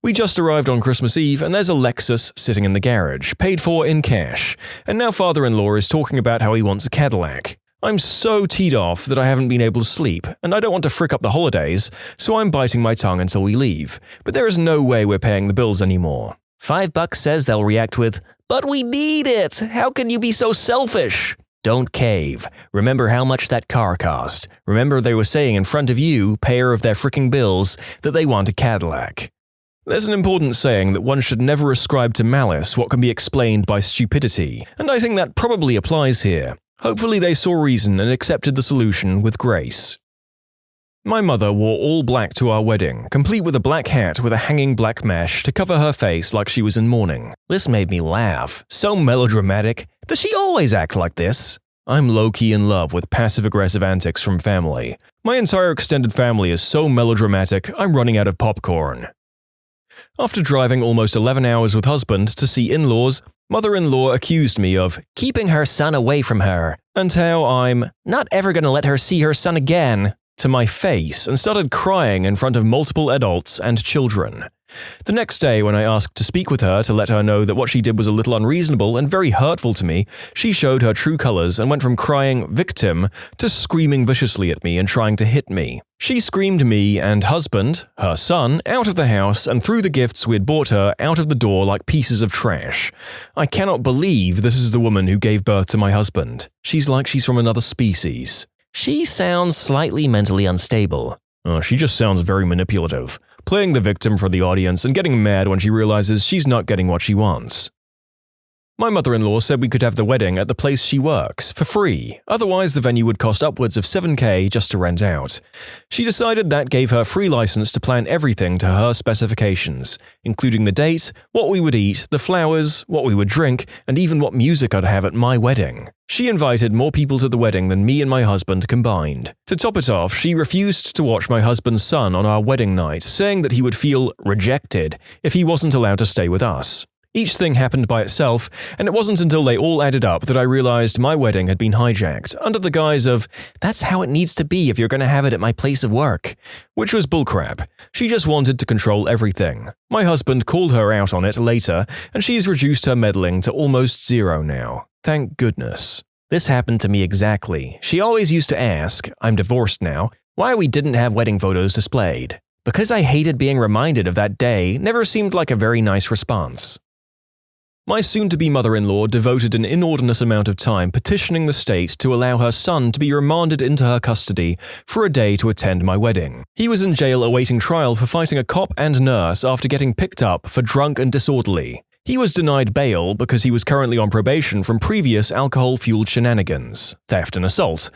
We just arrived on Christmas Eve and there's a Lexus sitting in the garage, paid for in cash, and now father-in-law is talking about how he wants a Cadillac. I'm so teed off that I haven't been able to sleep, and I don't want to frick up the holidays, so I'm biting my tongue until we leave, but there is no way we're paying the bills anymore. $5 says they'll react with, "But we need it! How can you be so selfish?" Don't cave. Remember how much that car cost. Remember they were saying in front of you, payer of their fricking bills, that they want a Cadillac. There's an important saying that one should never ascribe to malice what can be explained by stupidity, and I think that probably applies here. Hopefully they saw reason and accepted the solution with grace. My mother wore all black to our wedding, complete with a black hat with a hanging black mesh to cover her face like she was in mourning. This made me laugh. So melodramatic. Does she always act like this? I'm low-key in love with passive-aggressive antics from family. My entire extended family is so melodramatic, I'm running out of popcorn. After driving almost 11 hours with husband to see in-laws, mother-in-law accused me of keeping her son away from her, and how I'm not ever gonna let her see her son again, to my face and started crying in front of multiple adults and children. The next day, when I asked to speak with her to let her know that what she did was a little unreasonable and very hurtful to me, she showed her true colors and went from crying victim to screaming viciously at me and trying to hit me. She screamed me and husband, her son, out of the house and threw the gifts we had bought her out of the door like pieces of trash. I cannot believe this is the woman who gave birth to my husband. She's like she's from another species. She sounds slightly mentally unstable. She just sounds very manipulative, playing the victim for the audience and getting mad when she realizes she's not getting what she wants. My mother-in-law said we could have the wedding at the place she works, for free, otherwise the venue would cost upwards of $7,000 just to rent out. She decided that gave her free license to plan everything to her specifications, including the date, what we would eat, the flowers, what we would drink, and even what music I'd have at my wedding. She invited more people to the wedding than me and my husband combined. To top it off, she refused to watch my husband's son on our wedding night, saying that he would feel rejected if he wasn't allowed to stay with us. Each thing happened by itself, and it wasn't until they all added up that I realized my wedding had been hijacked under the guise of, "That's how it needs to be if you're going to have it at my place of work," which was bullcrap. She just wanted to control everything. My husband called her out on it later, and she's reduced her meddling to almost zero now. Thank goodness. This happened to me exactly. She always used to ask, I'm divorced now, why we didn't have wedding photos displayed. Because I hated being reminded of that day never seemed like a very nice response. My soon-to-be mother-in-law devoted an inordinate amount of time petitioning the state to allow her son to be remanded into her custody for a day to attend my wedding. He was in jail awaiting trial for fighting a cop and nurse after getting picked up for drunk and disorderly. He was denied bail because he was currently on probation from previous alcohol-fueled shenanigans, theft and assault,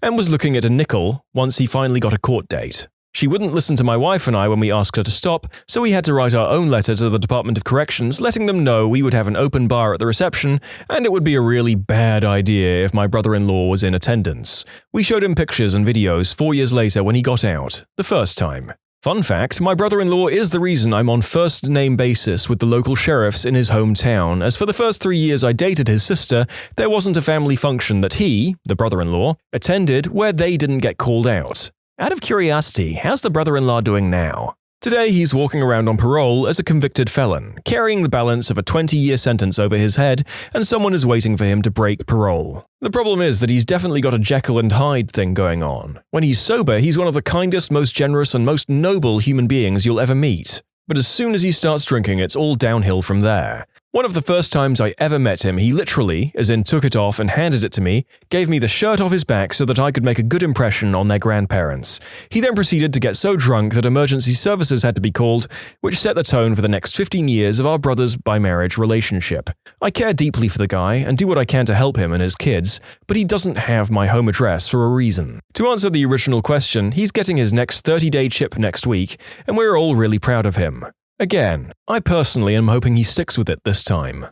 and was looking at a nickel once he finally got a court date. She wouldn't listen to my wife and I when we asked her to stop, so we had to write our own letter to the Department of Corrections letting them know we would have an open bar at the reception and it would be a really bad idea if my brother-in-law was in attendance. We showed him pictures and videos 4 years later when he got out, the first time. Fun fact, my brother-in-law is the reason I'm on first-name basis with the local sheriffs in his hometown, as for the first 3 years I dated his sister, there wasn't a family function that he, the brother-in-law, attended where they didn't get called out. Out of curiosity, how's the brother-in-law doing now? Today he's walking around on parole as a convicted felon, carrying the balance of a 20-year sentence over his head, and someone is waiting for him to break parole. The problem is that he's definitely got a Jekyll and Hyde thing going on. When he's sober, he's one of the kindest, most generous, and most noble human beings you'll ever meet. But as soon as he starts drinking, it's all downhill from there. One of the first times I ever met him, he literally, as in took it off and handed it to me, gave me the shirt off his back so that I could make a good impression on their grandparents. He then proceeded to get so drunk that emergency services had to be called, which set the tone for the next 15 years of our brother's by-marriage relationship. I care deeply for the guy and do what I can to help him and his kids, but he doesn't have my home address for a reason. To answer the original question, he's getting his next 30-day chip next week, and we're all really proud of him. Again, I personally am hoping he sticks with it this time.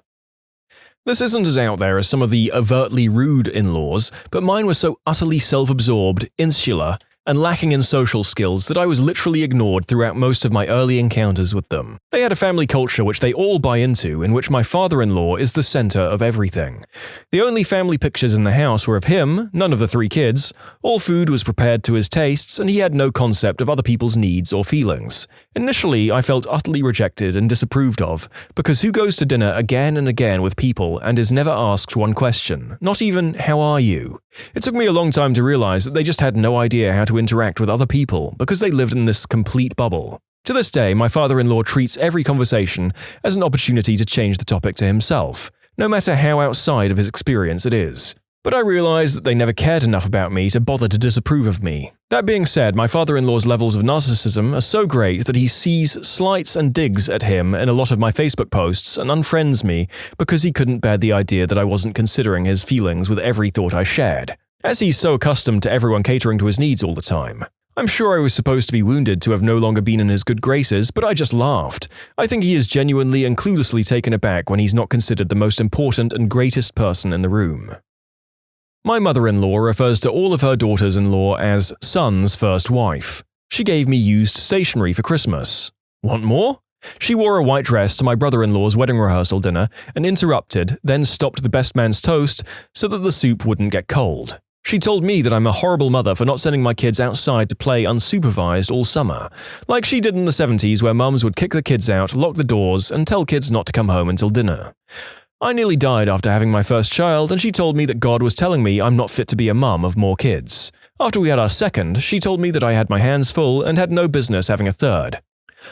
This isn't as out there as some of the overtly rude in-laws, but mine were so utterly self-absorbed, insular, and lacking in social skills that I was literally ignored throughout most of my early encounters with them. They had a family culture which they all buy into, in which my father-in-law is the center of everything. The only family pictures in the house were of him, none of the 3 kids, all food was prepared to his tastes, and he had no concept of other people's needs or feelings. Initially, I felt utterly rejected and disapproved of, because who goes to dinner again and again with people and is never asked one question, not even, "How are you?" It took me a long time to realize that they just had no idea how to interact with other people because they lived in this complete bubble. To this day, my father-in-law treats every conversation as an opportunity to change the topic to himself, no matter how outside of his experience it is. But I realize that they never cared enough about me to bother to disapprove of me. That being said, my father-in-law's levels of narcissism are so great that he sees slights and digs at him in a lot of my Facebook posts and unfriends me because he couldn't bear the idea that I wasn't considering his feelings with every thought I shared, as he's so accustomed to everyone catering to his needs all the time. I'm sure I was supposed to be wounded to have no longer been in his good graces, but I just laughed. I think he is genuinely and cluelessly taken aback when he's not considered the most important and greatest person in the room. My mother-in-law refers to all of her daughters-in-law as son's first wife. She gave me used stationery for Christmas. Want more? She wore a white dress to my brother-in-law's wedding rehearsal dinner and interrupted, then stopped the best man's toast so that the soup wouldn't get cold. She told me that I'm a horrible mother for not sending my kids outside to play unsupervised all summer, like she did in the 70s where mums would kick the kids out, lock the doors, and tell kids not to come home until dinner. I nearly died after having my first child, and she told me that God was telling me I'm not fit to be a mum of more kids. After we had our second, she told me that I had my hands full and had no business having a third.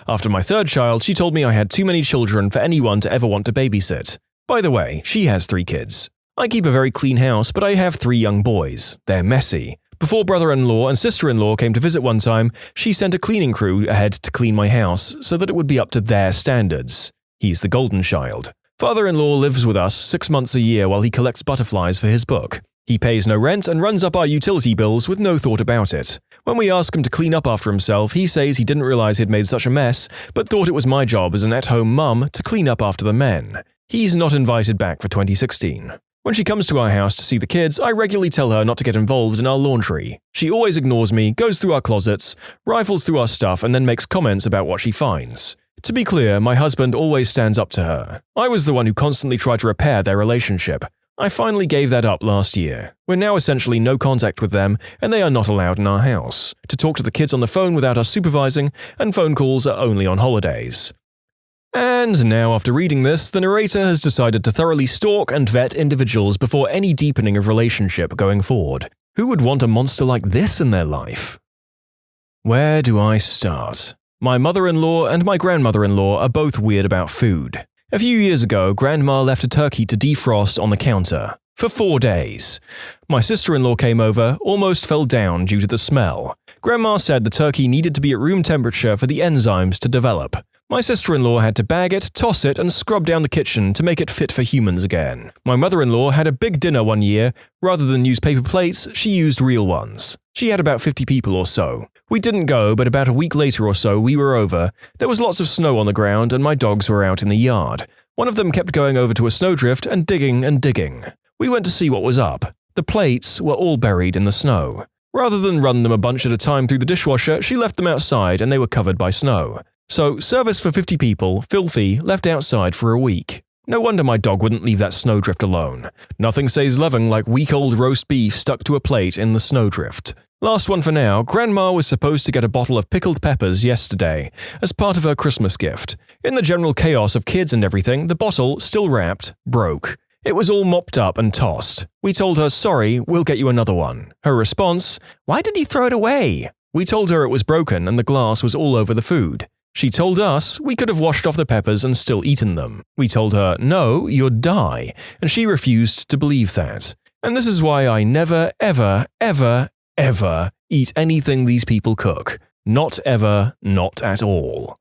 After my third child, she told me I had too many children for anyone to ever want to babysit. By the way, she has 3 kids. I keep a very clean house, but I have 3 young boys. They're messy. Before brother-in-law and sister-in-law came to visit one time, she sent a cleaning crew ahead to clean my house so that it would be up to their standards. He's the golden child. Father-in-law lives with us 6 months a year while he collects butterflies for his book. He pays no rent and runs up our utility bills with no thought about it. When we ask him to clean up after himself, he says he didn't realize he'd made such a mess, but thought it was my job as an at-home mum to clean up after the men. He's not invited back for 2016. When she comes to our house to see the kids, I regularly tell her not to get involved in our laundry. She always ignores me, goes through our closets, rifles through our stuff, and then makes comments about what she finds. To be clear, my husband always stands up to her. I was the one who constantly tried to repair their relationship. I finally gave that up last year. We're now essentially no contact with them, and they are not allowed in our house. To talk to the kids on the phone without us supervising, and phone calls are only on holidays. And now, after reading this, the narrator has decided to thoroughly stalk and vet individuals before any deepening of relationship going forward. Who would want a monster like this in their life? Where do I start? My mother-in-law and my grandmother-in-law are both weird about food. A few years ago, Grandma left a turkey to defrost on the counter for 4 days. My sister-in-law came over, almost fell down due to the smell. Grandma said the turkey needed to be at room temperature for the enzymes to develop. My sister-in-law had to bag it, toss it, and scrub down the kitchen to make it fit for humans again. My mother-in-law had a big dinner one year. Rather than use paper plates, she used real ones. She had about 50 people or so. We didn't go, but about a week later or so, we were over. There was lots of snow on the ground, and my dogs were out in the yard. One of them kept going over to a snowdrift and digging and digging. We went to see what was up. The plates were all buried in the snow. Rather than run them a bunch at a time through the dishwasher, she left them outside and they were covered by snow. So, service for 50 people, filthy, left outside for a week. No wonder my dog wouldn't leave that snowdrift alone. Nothing says loving like week-old roast beef stuck to a plate in the snowdrift. Last one for now, Grandma was supposed to get a bottle of pickled peppers yesterday as part of her Christmas gift. In the general chaos of kids and everything, the bottle, still wrapped, broke. It was all mopped up and tossed. We told her, sorry, we'll get you another one. Her response, why did you throw it away? We told her it was broken and the glass was all over the food. She told us we could have washed off the peppers and still eaten them. We told her, no, you'd die, and she refused to believe that. And this is why I never, ever, ever, ever eat anything these people cook. Not ever, not at all.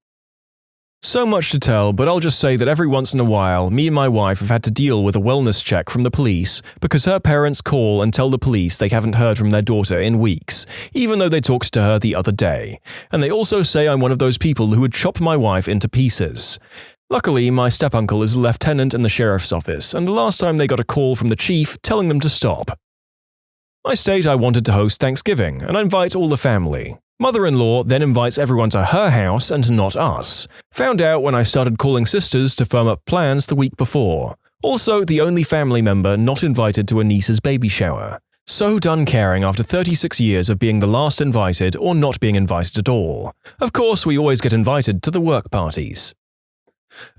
So much to tell, but I'll just say that every once in a while, me and my wife have had to deal with a wellness check from the police because her parents call and tell the police they haven't heard from their daughter in weeks, even though they talked to her the other day. And they also say I'm one of those people who would chop my wife into pieces. Luckily, my step-uncle is a lieutenant in the sheriff's office, and the last time they got a call from the chief telling them to stop. I state I wanted to host Thanksgiving, and I invite all the family. Mother-in-law then invites everyone to her house and not us. Found out when I started calling sisters to firm up plans the week before. Also, the only family member not invited to a niece's baby shower. So done caring after 36 years of being the last invited or not being invited at all. Of course, we always get invited to the work parties.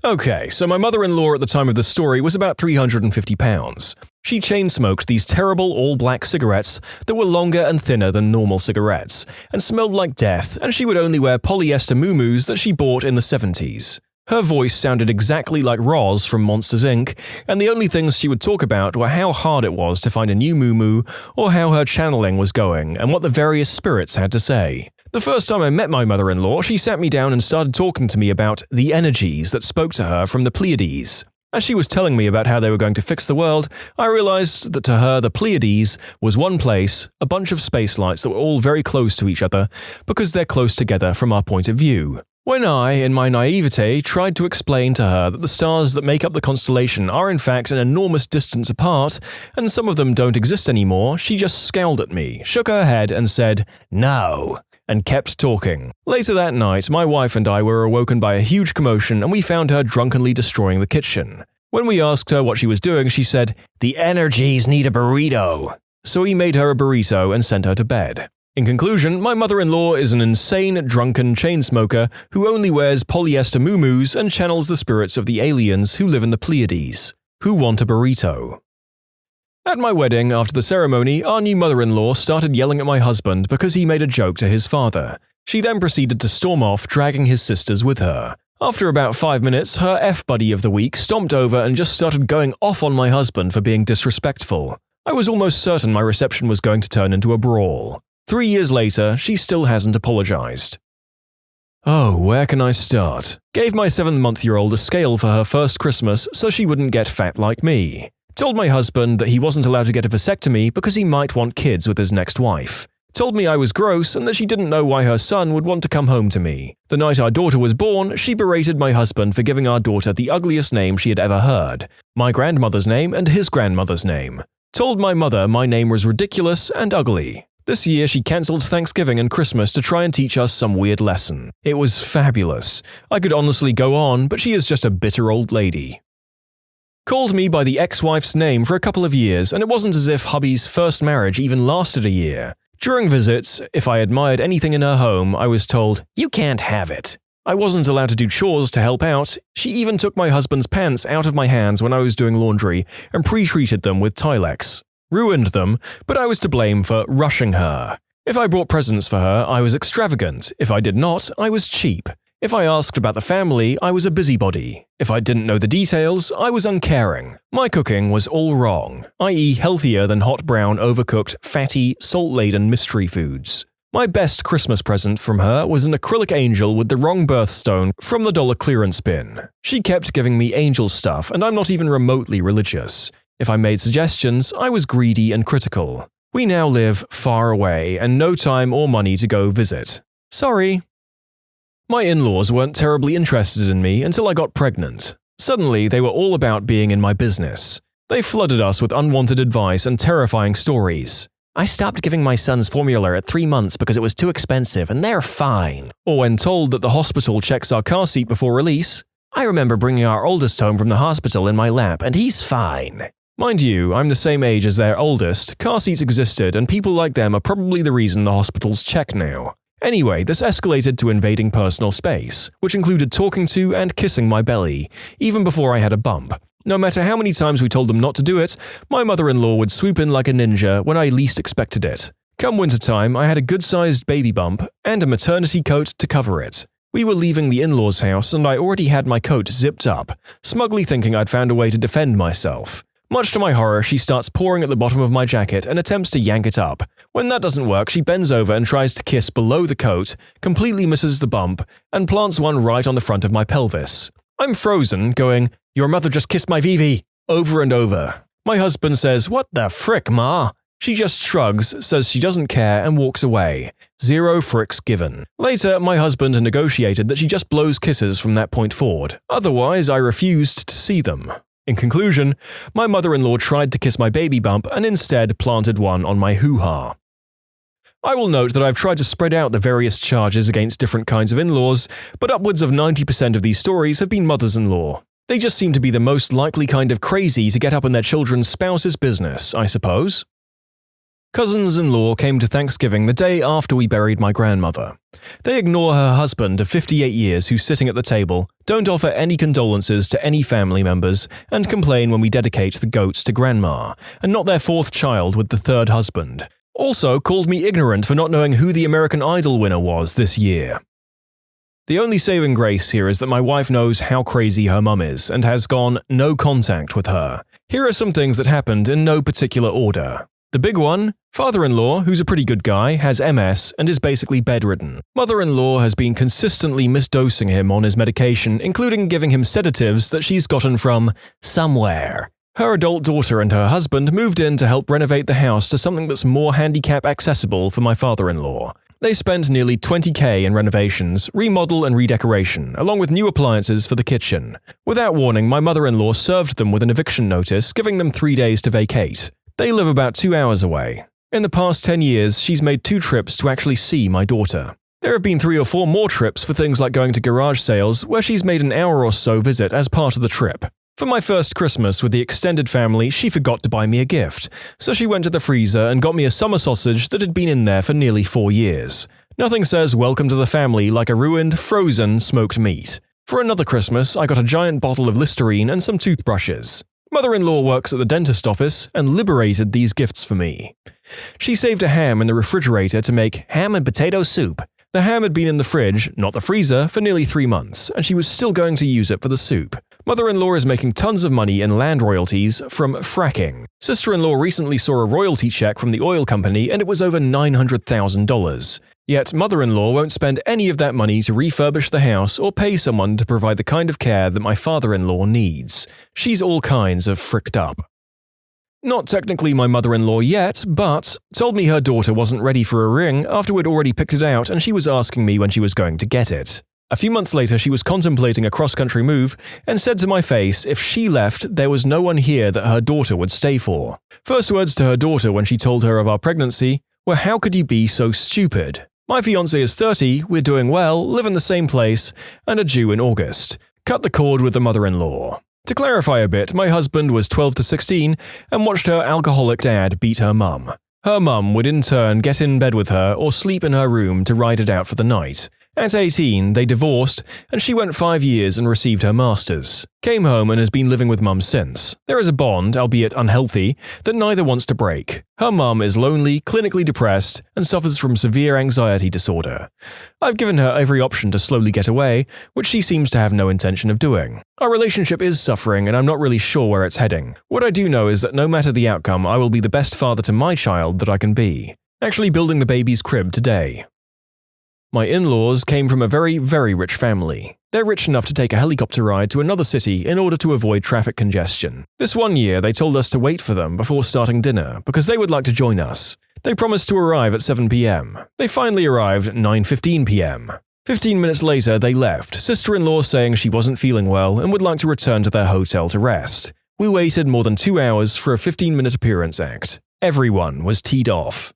Okay, so my mother-in-law at the time of the story was about 350 pounds. She chain-smoked these terrible all-black cigarettes that were longer and thinner than normal cigarettes, and smelled like death, and she would only wear polyester muumuus that she bought in the 70s. Her voice sounded exactly like Roz from Monsters, Inc., and the only things she would talk about were how hard it was to find a new muumuu, or how her channeling was going, and what the various spirits had to say. The first time I met my mother-in-law, she sat me down and started talking to me about the energies that spoke to her from the Pleiades. As she was telling me about how they were going to fix the world, I realized that to her the Pleiades was one place, a bunch of space lights that were all very close to each other because they're close together from our point of view. When I, in my naivete, tried to explain to her that the stars that make up the constellation are in fact an enormous distance apart, and some of them don't exist anymore, she just scowled at me, shook her head and said, "No," and kept talking. Later that night, my wife and I were awoken by a huge commotion and we found her drunkenly destroying the kitchen. When we asked her what she was doing, she said, "The energies need a burrito." So we made her a burrito and sent her to bed. In conclusion, my mother-in-law is an insane, drunken chain smoker who only wears polyester muumuus and channels the spirits of the aliens who live in the Pleiades, who want a burrito. At my wedding, after the ceremony, our new mother-in-law started yelling at my husband because he made a joke to his father. She then proceeded to storm off, dragging his sisters with her. After about 5 minutes, her F-buddy of the week stomped over and just started going off on my husband for being disrespectful. I was almost certain my reception was going to turn into a brawl. 3 years later, she still hasn't apologized. Oh, where can I start? Gave my 7-month-old a scale for her first Christmas so she wouldn't get fat like me. Told my husband that he wasn't allowed to get a vasectomy because he might want kids with his next wife. Told me I was gross and that she didn't know why her son would want to come home to me. The night our daughter was born, she berated my husband for giving our daughter the ugliest name she had ever heard. My grandmother's name and his grandmother's name. Told my mother my name was ridiculous and ugly. This year she cancelled Thanksgiving and Christmas to try and teach us some weird lesson. It was fabulous. I could honestly go on, but she is just a bitter old lady. Called me by the ex-wife's name for a couple of years, and it wasn't as if hubby's first marriage even lasted a year. During visits, if I admired anything in her home, I was told, "You can't have it." I wasn't allowed to do chores to help out. She even took my husband's pants out of my hands when I was doing laundry and pre-treated them with Tilex. Ruined them, but I was to blame for rushing her. If I brought presents for her, I was extravagant. If I did not, I was cheap. If I asked about the family, I was a busybody. If I didn't know the details, I was uncaring. My cooking was all wrong, i.e. healthier than hot brown, overcooked, fatty, salt-laden mystery foods. My best Christmas present from her was an acrylic angel with the wrong birthstone from the dollar clearance bin. She kept giving me angel stuff, and I'm not even remotely religious. If I made suggestions, I was greedy and critical. We now live far away and no time or money to go visit. Sorry. My in-laws weren't terribly interested in me until I got pregnant. Suddenly, they were all about being in my business. They flooded us with unwanted advice and terrifying stories. "I stopped giving my sons formula at 3 months because it was too expensive and they're fine." Or when told that the hospital checks our car seat before release, "I remember bringing our oldest home from the hospital in my lap and he's fine." Mind you, I'm the same age as their oldest, car seats existed, and people like them are probably the reason the hospitals check now. Anyway, this escalated to invading personal space, which included talking to and kissing my belly, even before I had a bump. No matter how many times we told them not to do it, my mother-in-law would swoop in like a ninja when I least expected it. Come wintertime, I had a good-sized baby bump and a maternity coat to cover it. We were leaving the in-laws' house and I already had my coat zipped up, smugly thinking I'd found a way to defend myself. Much to my horror, she starts pawing at the bottom of my jacket and attempts to yank it up. When that doesn't work, she bends over and tries to kiss below the coat, completely misses the bump, and plants one right on the front of my pelvis. I'm frozen, going, "Your mother just kissed my VV," over and over. My husband says, "What the frick, ma?" She just shrugs, says she doesn't care, and walks away. 0 fricks given. Later, my husband negotiated that she just blows kisses from that point forward. Otherwise, I refused to see them. In conclusion, my mother-in-law tried to kiss my baby bump and instead planted one on my hoo-ha. I will note that I've tried to spread out the various charges against different kinds of in-laws, but upwards of 90% of these stories have been mothers-in-law. They just seem to be the most likely kind of crazy to get up in their children's spouse's business, I suppose. Cousins-in-law came to Thanksgiving the day after we buried my grandmother. They ignore her husband of 58 years who's sitting at the table, don't offer any condolences to any family members, and complain when we dedicate the goats to grandma, and not their 4th child with the 3rd husband. Also called me ignorant for not knowing who the American Idol winner was this year. The only saving grace here is that my wife knows how crazy her mum is and has gone no contact with her. Here are some things that happened in no particular order. The big one, father-in-law, who's a pretty good guy, has MS and is basically bedridden. Mother-in-law has been consistently misdosing him on his medication, including giving him sedatives that she's gotten from somewhere. Her adult daughter and her husband moved in to help renovate the house to something that's more handicap accessible for my father-in-law. They spent nearly $20,000 in renovations, remodel and redecoration, along with new appliances for the kitchen. Without warning, my mother-in-law served them with an eviction notice, giving them 3 days to vacate. They live about 2 hours away. In the past 10 years, she's made 2 trips to actually see my daughter. There have been 3 or 4 more trips for things like going to garage sales, where she's made an hour or so visit as part of the trip. For my first Christmas with the extended family, she forgot to buy me a gift, so she went to the freezer and got me a summer sausage that had been in there for nearly 4 years. Nothing says welcome to the family like a ruined, frozen, smoked meat. For another Christmas, I got a giant bottle of Listerine and some toothbrushes. Mother-in-law works at the dentist office and liberated these gifts for me. She saved a ham in the refrigerator to make ham and potato soup. The ham had been in the fridge, not the freezer, for nearly 3 months, and she was still going to use it for the soup. Mother-in-law is making tons of money in land royalties from fracking. Sister-in-law recently saw a royalty check from the oil company and it was over $900,000. Yet mother-in-law won't spend any of that money to refurbish the house or pay someone to provide the kind of care that my father-in-law needs. She's all kinds of fricked up. Not technically my mother-in-law yet, but told me her daughter wasn't ready for a ring after we'd already picked it out and she was asking me when she was going to get it. A few months later, she was contemplating a cross-country move and said to my face if she left, there was no one here that her daughter would stay for. First words to her daughter when she told her of our pregnancy were, "How could you be so stupid? My fiancé is 30, we're doing well, live in the same place, and are due in August. Cut the cord with the mother-in-law." To clarify a bit, my husband was 12 to 16 and watched her alcoholic dad beat her mum. Her mum would in turn get in bed with her or sleep in her room to ride it out for the night. At 18, they divorced, and she went 5 years and received her master's. Came home and has been living with mum since. There is a bond, albeit unhealthy, that neither wants to break. Her mum is lonely, clinically depressed, and suffers from severe anxiety disorder. I've given her every option to slowly get away, which she seems to have no intention of doing. Our relationship is suffering, and I'm not really sure where it's heading. What I do know is that no matter the outcome, I will be the best father to my child that I can be. Actually building the baby's crib today. My in-laws came from a very, very rich family. They're rich enough to take a helicopter ride to another city in order to avoid traffic congestion. This one year, they told us to wait for them before starting dinner because they would like to join us. They promised to arrive at 7 p.m. They finally arrived at 9:15 p.m. 15 minutes later, they left, sister-in-law saying she wasn't feeling well and would like to return to their hotel to rest. We waited more than 2 hours for a 15-minute appearance act. Everyone was teed off.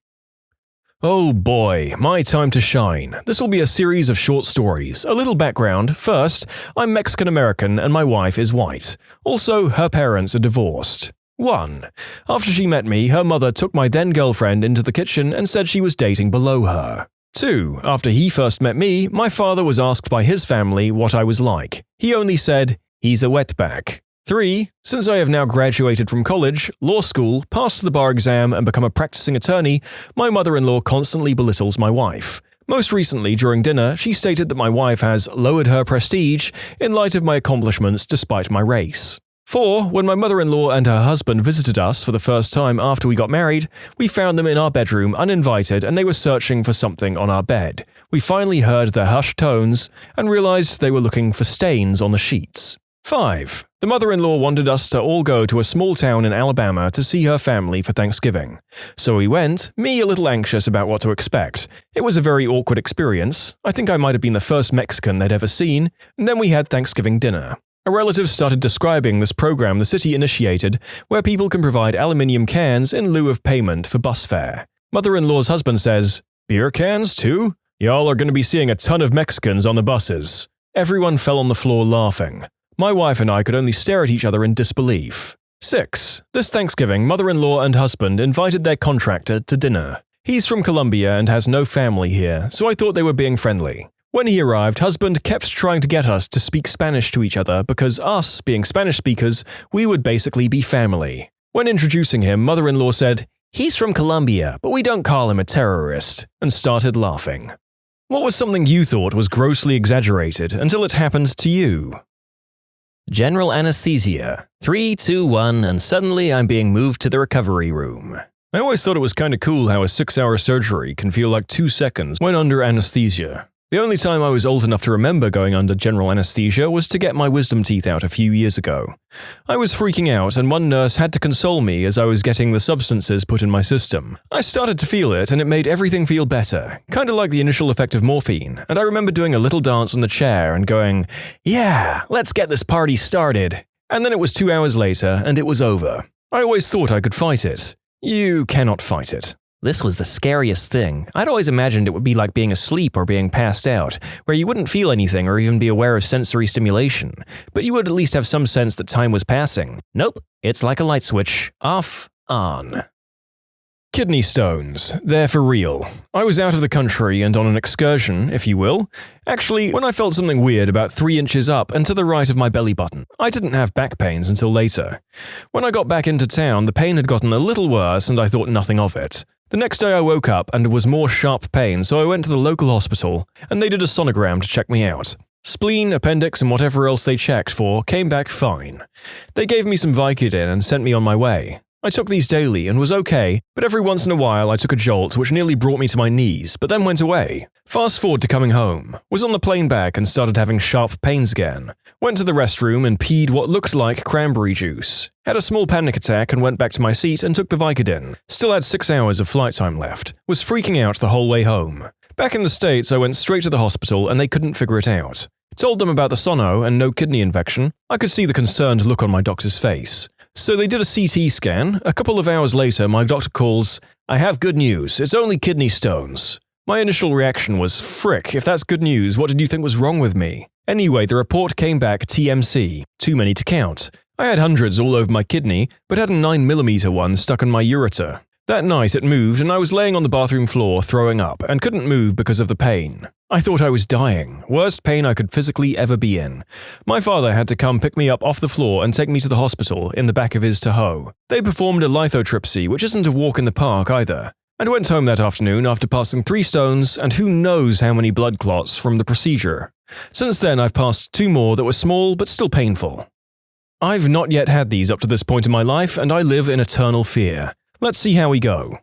Oh boy, my time to shine. This will be a series of short stories. A little background. First, I'm Mexican-American and my wife is white. Also, her parents are divorced. 1. After she met me, her mother took my then-girlfriend into the kitchen and said she was dating below her. 2. After he first met me, my father was asked by his family what I was like. He only said, "He's a wetback." 3. Since I have now graduated from college, law school, passed the bar exam, and become a practicing attorney, my mother-in-law constantly belittles my wife. Most recently, during dinner, she stated that my wife has lowered her prestige in light of my accomplishments despite my race. 4. When my mother-in-law and her husband visited us for the first time after we got married, we found them in our bedroom uninvited and they were searching for something on our bed. We finally heard their hushed tones and realized they were looking for stains on the sheets. 5. The mother-in-law wanted us to all go to a small town in Alabama to see her family for Thanksgiving. So we went, me a little anxious about what to expect. It was a very awkward experience. I think I might have been the first Mexican they'd ever seen, and then we had Thanksgiving dinner. A relative started describing this program the city initiated, where people can provide aluminium cans in lieu of payment for bus fare. Mother-in-law's husband says, "Beer cans too? Y'all are going to be seeing a ton of Mexicans on the buses." Everyone fell on the floor laughing. My wife and I could only stare at each other in disbelief. 6. This Thanksgiving, mother-in-law and husband invited their contractor to dinner. He's from Colombia and has no family here, so I thought they were being friendly. When he arrived, husband kept trying to get us to speak Spanish to each other because us, being Spanish speakers, we would basically be family. When introducing him, mother-in-law said, "He's from Colombia, but we don't call him a terrorist," and started laughing. What was something you thought was grossly exaggerated until it happened to you? General anesthesia. 3, 2, 1, and suddenly I'm being moved to the recovery room. I always thought it was kind of cool how a 6-hour surgery can feel like 2 seconds when under anesthesia. The only time I was old enough to remember going under general anesthesia was to get my wisdom teeth out a few years ago. I was freaking out and one nurse had to console me as I was getting the substances put in my system. I started to feel it and it made everything feel better, kind of like the initial effect of morphine, and I remember doing a little dance on the chair and going, "Yeah, let's get this party started." And then it was 2 hours later and it was over. I always thought I could fight it. You cannot fight it. This was the scariest thing. I'd always imagined it would be like being asleep or being passed out, where you wouldn't feel anything or even be aware of sensory stimulation, but you would at least have some sense that time was passing. Nope, it's like a light switch. Off, on. Kidney stones. They're for real. I was out of the country and on an excursion, if you will. Actually, when I felt something weird about 3 inches up and to the right of my belly button. I didn't have back pains until later. When I got back into town, the pain had gotten a little worse and I thought nothing of it. The next day I woke up and it was more sharp pain, so I went to the local hospital and they did a sonogram to check me out. Spleen, appendix, and whatever else they checked for came back fine. They gave me some Vicodin and sent me on my way. I took these daily and was okay, but every once in a while I took a jolt which nearly brought me to my knees, but then went away. Fast forward to coming home. Was on the plane back and started having sharp pains again. Went to the restroom and peed what looked like cranberry juice. Had a small panic attack and went back to my seat and took the Vicodin. Still had 6 hours of flight time left. Was freaking out the whole way home. Back in the States, I went straight to the hospital and they couldn't figure it out. Told them about the sono and no kidney infection. I could see the concerned look on my doctor's face. So they did a CT scan. A couple of hours later, my doctor calls, "I have good news. It's only kidney stones." My initial reaction was, frick, if that's good news, what did you think was wrong with me? Anyway, the report came back TMC, too many to count. I had hundreds all over my kidney, but had a 9mm one stuck in my ureter. That night it moved and I was laying on the bathroom floor throwing up and couldn't move because of the pain. I thought I was dying, worst pain I could physically ever be in. My father had to come pick me up off the floor and take me to the hospital in the back of his Tahoe. They performed a lithotripsy, which isn't a walk in the park either. And went home that afternoon after passing 3 stones and who knows how many blood clots from the procedure. Since then I've passed 2 more that were small but still painful. I've not yet had these up to this point in my life and I live in eternal fear. Let's see how we go.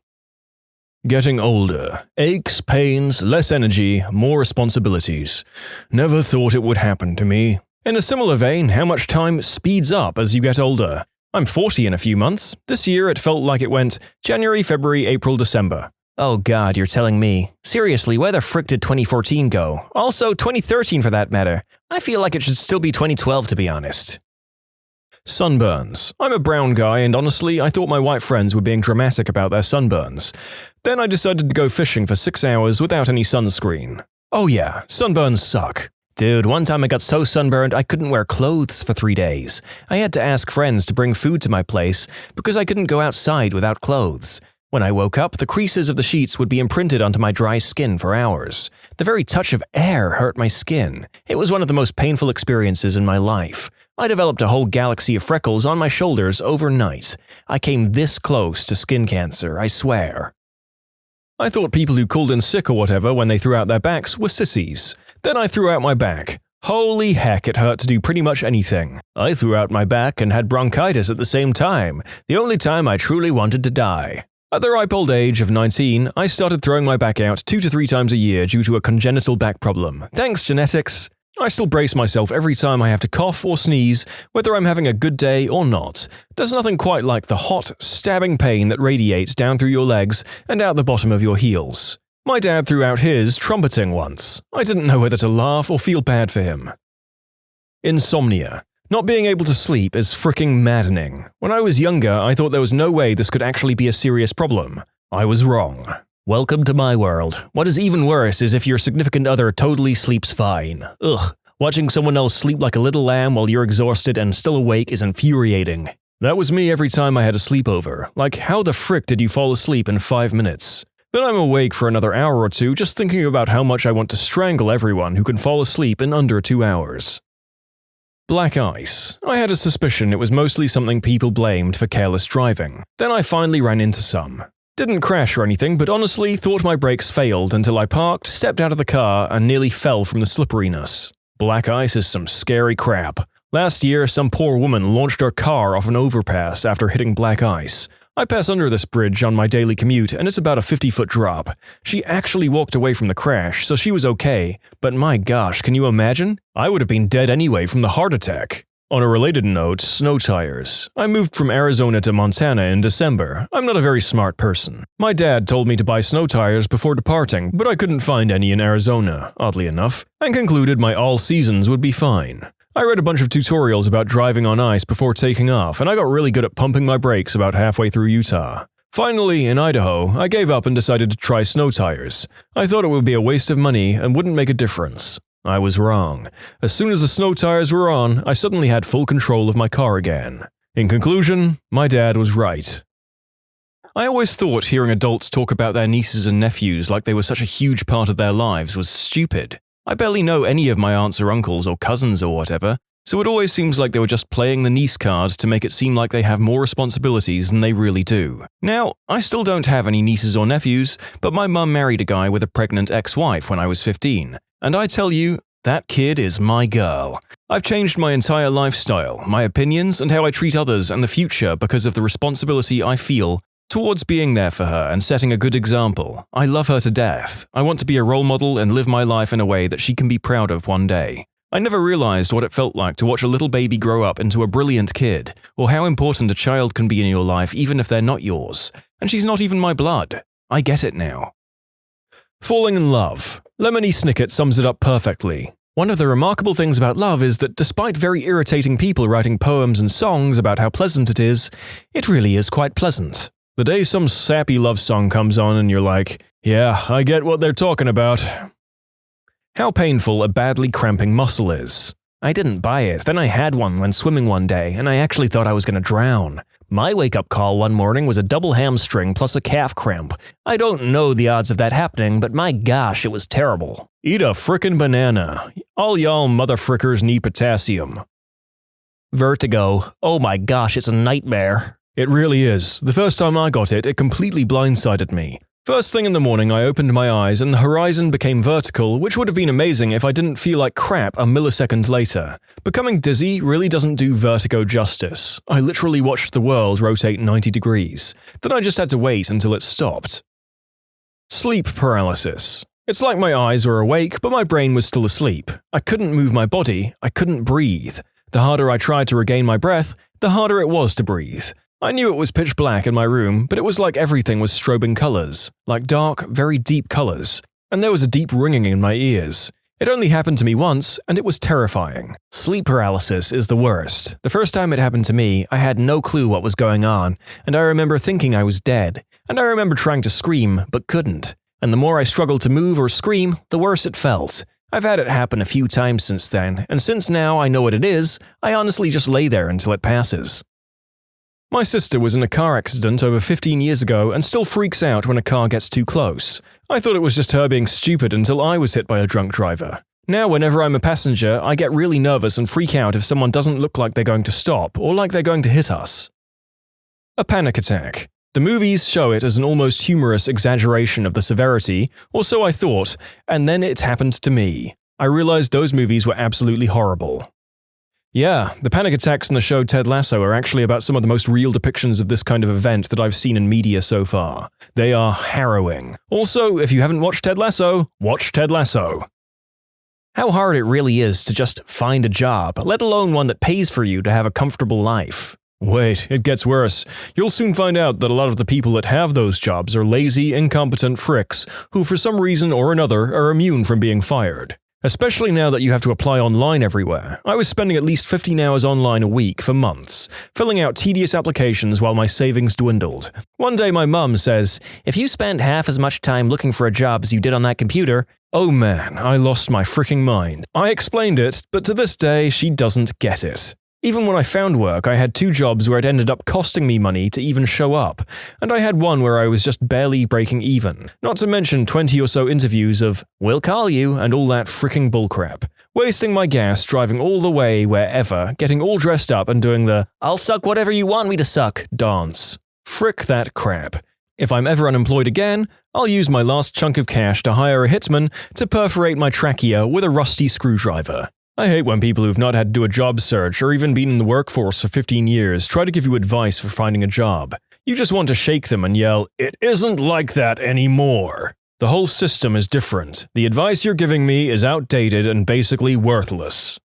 Getting older. Aches, pains, less energy, more responsibilities. Never thought it would happen to me. In a similar vein, how much time speeds up as you get older. I'm 40 in a few months. This year it felt like it went January, February, April, December. Oh god, you're telling me. Seriously, where the frick did 2014 go? Also, 2013 for that matter. I feel like it should still be 2012 to be honest. Sunburns. I'm a brown guy and honestly, I thought my white friends were being dramatic about their sunburns. Then I decided to go fishing for 6 hours without any sunscreen. Oh yeah, sunburns suck. Dude, one time I got so sunburned I couldn't wear clothes for 3 days. I had to ask friends to bring food to my place because I couldn't go outside without clothes. When I woke up, the creases of the sheets would be imprinted onto my dry skin for hours. The very touch of air hurt my skin. It was one of the most painful experiences in my life. I developed a whole galaxy of freckles on my shoulders overnight. I came this close to skin cancer, I swear. I thought people who called in sick or whatever when they threw out their backs were sissies. Then I threw out my back. Holy heck, it hurt to do pretty much anything. I threw out my back and had bronchitis at the same time, the only time I truly wanted to die. At the ripe old age of 19, I started throwing my back out 2 to 3 times a year due to a congenital back problem. Thanks, genetics. I still brace myself every time I have to cough or sneeze, whether I'm having a good day or not. There's nothing quite like the hot, stabbing pain that radiates down through your legs and out the bottom of your heels. My dad threw out his trumpeting once. I didn't know whether to laugh or feel bad for him. Insomnia. Not being able to sleep is fricking maddening. When I was younger, I thought there was no way this could actually be a serious problem. I was wrong. Welcome to my world. What is even worse is if your significant other totally sleeps fine. Ugh. Watching someone else sleep like a little lamb while you're exhausted and still awake is infuriating. That was me every time I had a sleepover. Like, how the frick did you fall asleep in 5 minutes? Then I'm awake for another hour or two just thinking about how much I want to strangle everyone who can fall asleep in under 2 hours. Black ice. I had a suspicion it was mostly something people blamed for careless driving. Then I finally ran into some. Didn't crash or anything, but honestly thought my brakes failed until I parked, stepped out of the car, and nearly fell from the slipperiness. Black ice is some scary crap. Last year, some poor woman launched her car off an overpass after hitting black ice. I pass under this bridge on my daily commute, and it's about a 50-foot drop. She actually walked away from the crash, so she was okay, but my gosh, can you imagine? I would have been dead anyway from the heart attack. On a related note, snow tires. I moved from Arizona to Montana in December. I'm not a very smart person. My dad told me to buy snow tires before departing, but I couldn't find any in Arizona, oddly enough, and concluded my all seasons would be fine. I read a bunch of tutorials about driving on ice before taking off, and I got really good at pumping my brakes about halfway through Utah. Finally, in Idaho, I gave up and decided to try snow tires. I thought it would be a waste of money and wouldn't make a difference. I was wrong. As soon as the snow tires were on, I suddenly had full control of my car again. In conclusion, my dad was right. I always thought hearing adults talk about their nieces and nephews like they were such a huge part of their lives was stupid. I barely know any of my aunts or uncles or cousins or whatever, so it always seems like they were just playing the niece card to make it seem like they have more responsibilities than they really do. Now, I still don't have any nieces or nephews, but my mum married a guy with a pregnant ex-wife when I was 15, and I tell you, that kid is my girl. I've changed my entire lifestyle, my opinions, and how I treat others and the future because of the responsibility I feel towards being there for her and setting a good example. I love her to death. I want to be a role model and live my life in a way that she can be proud of one day. I never realized what it felt like to watch a little baby grow up into a brilliant kid, or how important a child can be in your life even if they're not yours. And she's not even my blood. I get it now. Falling in love. Lemony Snicket sums it up perfectly. One of the remarkable things about love is that despite very irritating people writing poems and songs about how pleasant it really is quite pleasant. The day some sappy love song comes on and you're like, yeah, I get what they're talking about. How painful a badly cramping muscle is. I didn't buy it, then I had one when swimming one day, and I actually thought I was going to drown. My wake-up call one morning was a double hamstring plus a calf cramp. I don't know the odds of that happening, but my gosh, it was terrible. Eat a frickin' banana. All y'all motherfrickers need potassium. Vertigo. Oh my gosh, it's a nightmare. It really is. The first time I got it, it completely blindsided me. First thing in the morning, I opened my eyes and the horizon became vertical, which would have been amazing if I didn't feel like crap a millisecond later. Becoming dizzy really doesn't do vertigo justice. I literally watched the world rotate 90 degrees. Then I just had to wait until it stopped. Sleep paralysis. It's like my eyes were awake, but my brain was still asleep. I couldn't move my body. I couldn't breathe. The harder I tried to regain my breath, the harder it was to breathe. I knew it was pitch black in my room, but it was like everything was strobing colors, like dark, very deep colors, and there was a deep ringing in my ears. It only happened to me once, and it was terrifying. Sleep paralysis is the worst. The first time it happened to me, I had no clue what was going on, and I remember thinking I was dead, and I remember trying to scream, but couldn't. And the more I struggled to move or scream, the worse it felt. I've had it happen a few times since then, and since now I know what it is, I honestly just lay there until it passes. My sister was in a car accident over 15 years ago and still freaks out when a car gets too close. I thought it was just her being stupid until I was hit by a drunk driver. Now whenever I'm a passenger, I get really nervous and freak out if someone doesn't look like they're going to stop or like they're going to hit us. A panic attack. The movies show it as an almost humorous exaggeration of the severity, or so I thought, and then it happened to me. I realized those movies were absolutely horrible. Yeah, the panic attacks in the show Ted Lasso are actually about some of the most real depictions of this kind of event that I've seen in media so far. They are harrowing. Also, if you haven't watched Ted Lasso, watch Ted Lasso. How hard it really is to just find a job, let alone one that pays for you to have a comfortable life. Wait, it gets worse. You'll soon find out that a lot of the people that have those jobs are lazy, incompetent fricks who for some reason or another are immune from being fired. Especially now that you have to apply online everywhere. I was spending at least 15 hours online a week for months, filling out tedious applications while my savings dwindled. One day my mum says, "If you spend half as much time looking for a job as you did on that computer..." Oh man, I lost my freaking mind. I explained it, but to this day she doesn't get it. Even when I found work, I had 2 jobs where it ended up costing me money to even show up, and I had one where I was just barely breaking even, not to mention 20 or so interviews of, "We'll call you," and all that freaking bullcrap. Wasting my gas driving all the way wherever, getting all dressed up and doing the "I'll suck whatever you want me to suck" dance. Frick that crap. If I'm ever unemployed again, I'll use my last chunk of cash to hire a hitman to perforate my trachea with a rusty screwdriver. I hate when people who've not had to do a job search or even been in the workforce for 15 years try to give you advice for finding a job. You just want to shake them and yell, "It isn't like that anymore." The whole system is different. The advice you're giving me is outdated and basically worthless.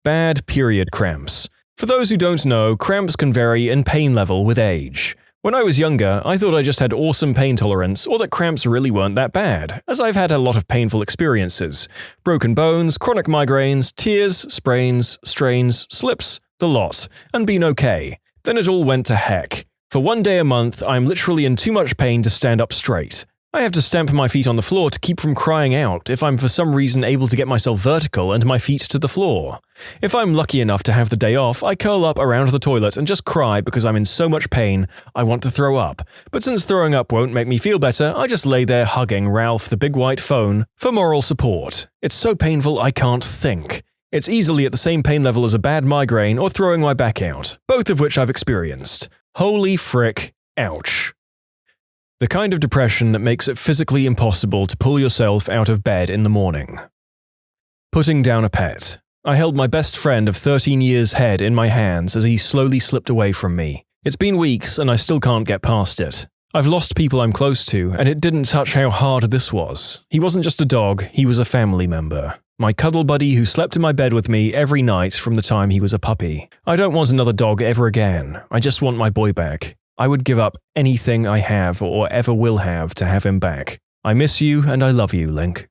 Bad period cramps. For those who don't know, cramps can vary in pain level with age. When I was younger, I thought I just had awesome pain tolerance or that cramps really weren't that bad, as I've had a lot of painful experiences. Broken bones, chronic migraines, tears, sprains, strains, slips, the lot, and been okay. Then it all went to heck. For one day a month, I'm literally in too much pain to stand up straight. I have to stamp my feet on the floor to keep from crying out if I'm for some reason able to get myself vertical and my feet to the floor. If I'm lucky enough to have the day off, I curl up around the toilet and just cry because I'm in so much pain I want to throw up. But since throwing up won't make me feel better, I just lay there hugging Ralph the big white phone for moral support. It's so painful I can't think. It's easily at the same pain level as a bad migraine or throwing my back out, both of which I've experienced. Holy frick, ouch. The kind of depression that makes it physically impossible to pull yourself out of bed in the morning. Putting down a pet. I held my best friend of 13 years' head in my hands as he slowly slipped away from me. It's been weeks and I still can't get past it. I've lost people I'm close to, and it didn't touch how hard this was. He wasn't just a dog, he was a family member. My cuddle buddy who slept in my bed with me every night from the time he was a puppy. I don't want another dog ever again. I just want my boy back. I would give up anything I have or ever will have to have him back. I miss you and I love you, Link.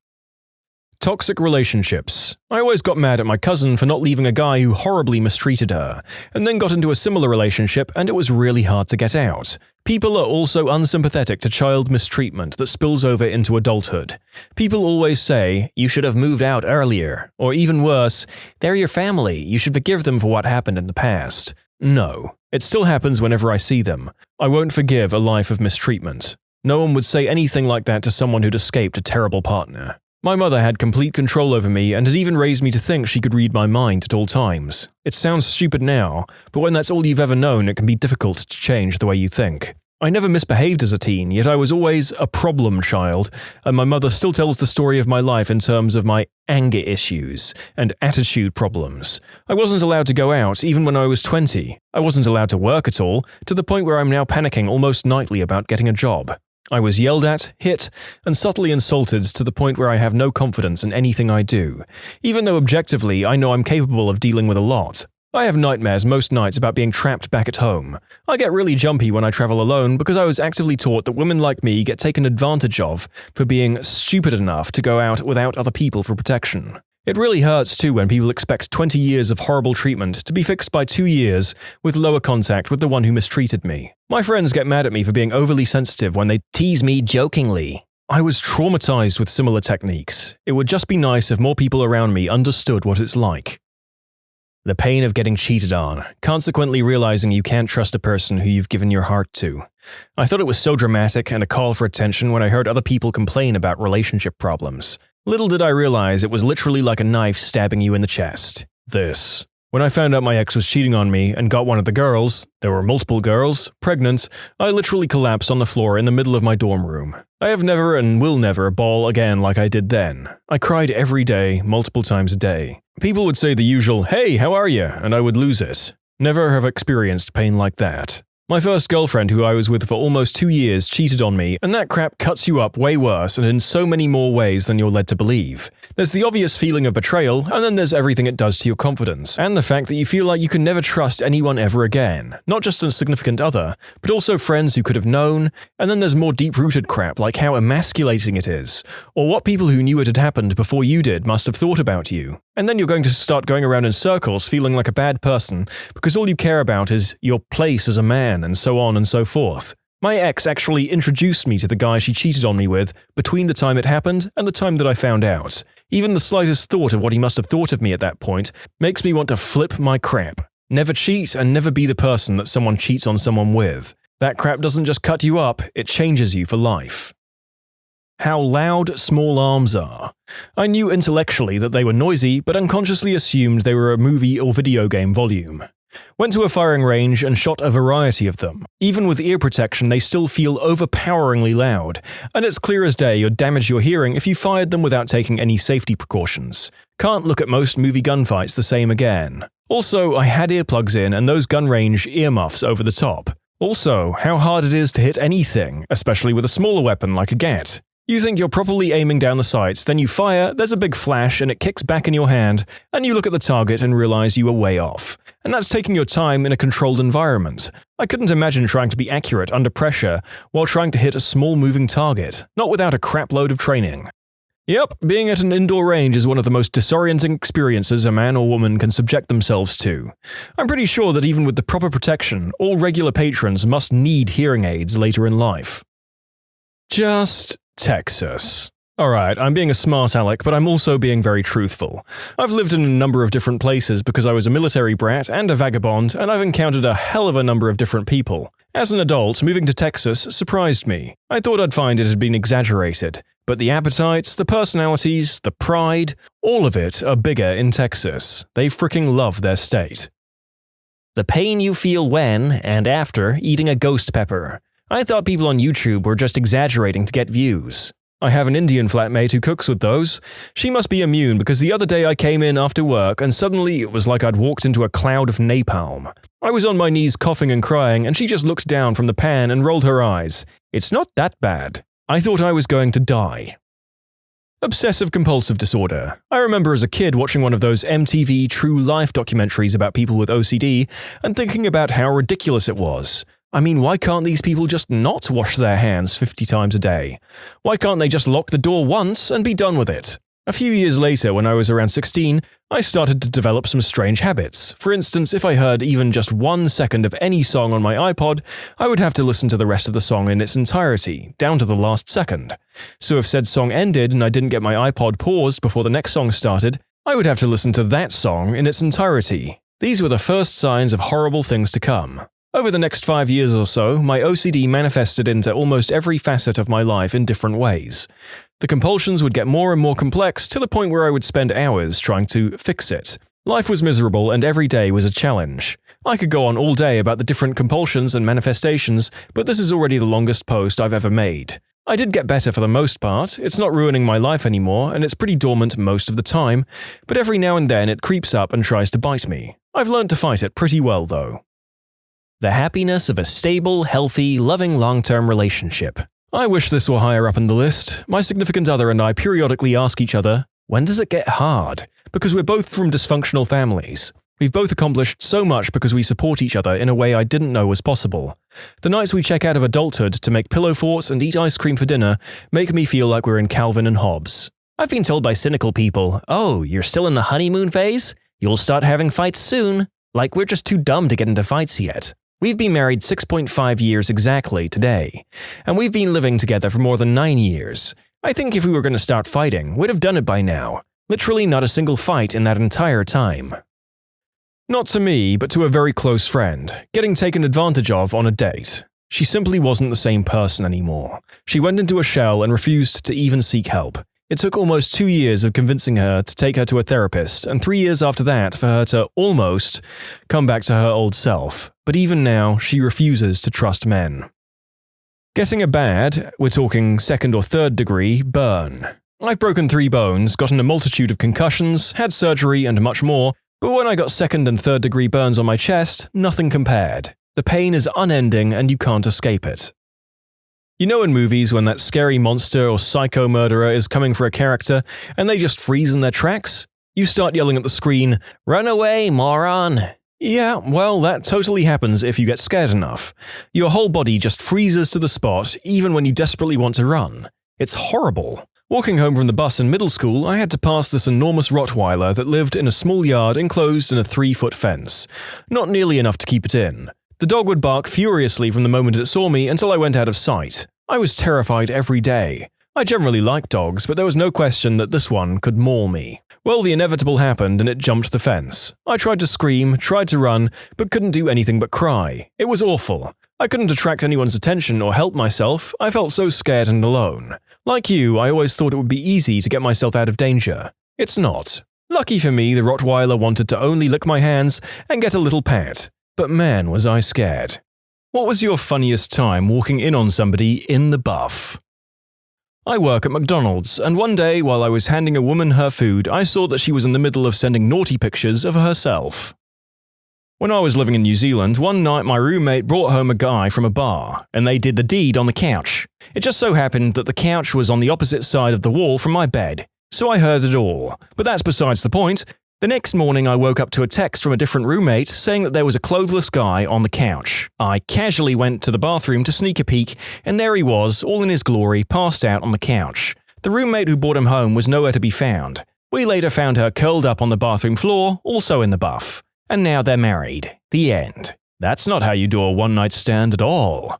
Toxic relationships. I always got mad at my cousin for not leaving a guy who horribly mistreated her, and then got into a similar relationship and it was really hard to get out. People are also unsympathetic to child mistreatment that spills over into adulthood. People always say, "You should have moved out earlier," or even worse, "They're your family, you should forgive them for what happened in the past." No, it still happens whenever I see them. I won't forgive a life of mistreatment. No one would say anything like that to someone who'd escaped a terrible partner. My mother had complete control over me and had even raised me to think she could read my mind at all times. It sounds stupid now, but when that's all you've ever known, it can be difficult to change the way you think. I never misbehaved as a teen, yet I was always a problem child, and my mother still tells the story of my life in terms of my anger issues and attitude problems. I wasn't allowed to go out even when I was 20. I wasn't allowed to work at all, to the point where I'm now panicking almost nightly about getting a job. I was yelled at, hit, and subtly insulted to the point where I have no confidence in anything I do, even though objectively I know I'm capable of dealing with a lot. I have nightmares most nights about being trapped back at home. I get really jumpy when I travel alone because I was actively taught that women like me get taken advantage of for being stupid enough to go out without other people for protection. It really hurts too when people expect 20 years of horrible treatment to be fixed by 2 years with lower contact with the one who mistreated me. My friends get mad at me for being overly sensitive when they tease me jokingly. I was traumatized with similar techniques. It would just be nice if more people around me understood what it's like. The pain of getting cheated on, consequently realizing you can't trust a person who you've given your heart to. I thought it was so dramatic and a call for attention when I heard other people complain about relationship problems. Little did I realize it was literally like a knife stabbing you in the chest. This. When I found out my ex was cheating on me and got one of the girls, there were multiple girls, pregnant, I literally collapsed on the floor in the middle of my dorm room. I have never and will never bawl again like I did then. I cried every day, multiple times a day. People would say the usual, "Hey, how are you?" and I would lose it. Never have experienced pain like that. My first girlfriend, who I was with for almost 2 years, cheated on me, and that crap cuts you up way worse and in so many more ways than you're led to believe. There's the obvious feeling of betrayal, and then there's everything it does to your confidence, and the fact that you feel like you can never trust anyone ever again. Not just a significant other, but also friends who could have known, and then there's more deep-rooted crap like how emasculating it is, or what people who knew it had happened before you did must have thought about you. And then you're going to start going around in circles feeling like a bad person because all you care about is your place as a man and so on and so forth. My ex actually introduced me to the guy she cheated on me with between the time it happened and the time that I found out. Even the slightest thought of what he must have thought of me at that point makes me want to flip my crap. Never cheat and never be the person that someone cheats on someone with. That crap doesn't just cut you up, it changes you for life. How loud small arms are. I knew intellectually that they were noisy, but unconsciously assumed they were a movie or video game volume. Went to a firing range and shot a variety of them. Even with ear protection, they still feel overpoweringly loud, and it's clear as day you'd damage your hearing if you fired them without taking any safety precautions. Can't look at most movie gunfights the same again. Also, I had earplugs in and those gun range earmuffs over the top. Also, how hard it is to hit anything, especially with a smaller weapon like a gat. You think you're properly aiming down the sights, then you fire, there's a big flash and it kicks back in your hand, and you look at the target and realize you were way off. And that's taking your time in a controlled environment. I couldn't imagine trying to be accurate under pressure while trying to hit a small moving target, not without a crapload of training. Yep, being at an indoor range is one of the most disorienting experiences a man or woman can subject themselves to. I'm pretty sure that even with the proper protection, all regular patrons must need hearing aids later in life. Just Texas. Alright, I'm being a smart aleck, but I'm also being very truthful. I've lived in a number of different places because I was a military brat and a vagabond, and I've encountered a hell of a number of different people. As an adult, moving to Texas surprised me. I thought I'd find it had been exaggerated, but the appetites, the personalities, the pride, all of it are bigger in Texas. They fricking love their state. The pain you feel when, and after, eating a ghost pepper. I thought people on YouTube were just exaggerating to get views. I have an Indian flatmate who cooks with those. She must be immune because the other day I came in after work and suddenly it was like I'd walked into a cloud of napalm. I was on my knees coughing and crying and she just looked down from the pan and rolled her eyes. It's not that bad. I thought I was going to die. Obsessive-compulsive disorder. I remember as a kid watching one of those MTV True Life documentaries about people with OCD and thinking about how ridiculous it was. I mean, why can't these people just not wash their hands 50 times a day? Why can't they just lock the door once and be done with it? A few years later, when I was around 16, I started to develop some strange habits. For instance, if I heard even just 1 second of any song on my iPod, I would have to listen to the rest of the song in its entirety, down to the last second. So if said song ended and I didn't get my iPod paused before the next song started, I would have to listen to that song in its entirety. These were the first signs of horrible things to come. Over the next 5 years or so, my OCD manifested into almost every facet of my life in different ways. The compulsions would get more and more complex to the point where I would spend hours trying to fix it. Life was miserable and every day was a challenge. I could go on all day about the different compulsions and manifestations, but this is already the longest post I've ever made. I did get better for the most part, it's not ruining my life anymore, and it's pretty dormant most of the time, but every now and then it creeps up and tries to bite me. I've learned to fight it pretty well though. The happiness of a stable, healthy, loving long-term relationship. I wish this were higher up in the list. My significant other and I periodically ask each other, when does it get hard? Because we're both from dysfunctional families. We've both accomplished so much because we support each other in a way I didn't know was possible. The nights we check out of adulthood to make pillow forts and eat ice cream for dinner make me feel like we're in Calvin and Hobbes. I've been told by cynical people, oh, you're still in the honeymoon phase? You'll start having fights soon. Like we're just too dumb to get into fights yet. We've been married 6.5 years exactly today, and we've been living together for more than 9 years. I think if we were going to start fighting, we'd have done it by now. Literally not a single fight in that entire time. Not to me, but to a very close friend, getting taken advantage of on a date. She simply wasn't the same person anymore. She went into a shell and refused to even seek help. It took almost 2 years of convincing her to take her to a therapist, and 3 years after that for her to almost come back to her old self. But even now, she refuses to trust men. Getting a bad, we're talking 2nd or 3rd degree, burn. I've broken 3 bones, gotten a multitude of concussions, had surgery and much more, but when I got 2nd and 3rd degree burns on my chest, nothing compared. The pain is unending and you can't escape it. You know in movies when that scary monster or psycho murderer is coming for a character and they just freeze in their tracks? You start yelling at the screen, "Run away, moron!" Yeah, well, that totally happens if you get scared enough. Your whole body just freezes to the spot even when you desperately want to run. It's horrible. Walking home from the bus in middle school, I had to pass this enormous Rottweiler that lived in a small yard enclosed in a 3-foot fence. Not nearly enough to keep it in. The dog would bark furiously from the moment it saw me until I went out of sight. I was terrified every day. I generally like dogs, but there was no question that this one could maul me. Well, the inevitable happened and it jumped the fence. I tried to scream, tried to run, but couldn't do anything but cry. It was awful. I couldn't attract anyone's attention or help myself. I felt so scared and alone. Like you, I always thought it would be easy to get myself out of danger. It's not. Lucky for me, the Rottweiler wanted to only lick my hands and get a little pat. But man, was I scared. What was your funniest time walking in on somebody in the buff? I work at McDonald's, and one day while I was handing a woman her food, I saw that she was in the middle of sending naughty pictures of herself. When I was living in New Zealand, one night my roommate brought home a guy from a bar, and they did the deed on the couch. It just so happened that the couch was on the opposite side of the wall from my bed, so I heard it all. But that's besides the point. The next morning I woke up to a text from a different roommate saying that there was a clothless guy on the couch. I casually went to the bathroom to sneak a peek, and there he was, all in his glory, passed out on the couch. The roommate who brought him home was nowhere to be found. We later found her curled up on the bathroom floor, also in the buff. And now they're married. The end. That's not how you do a one-night stand at all.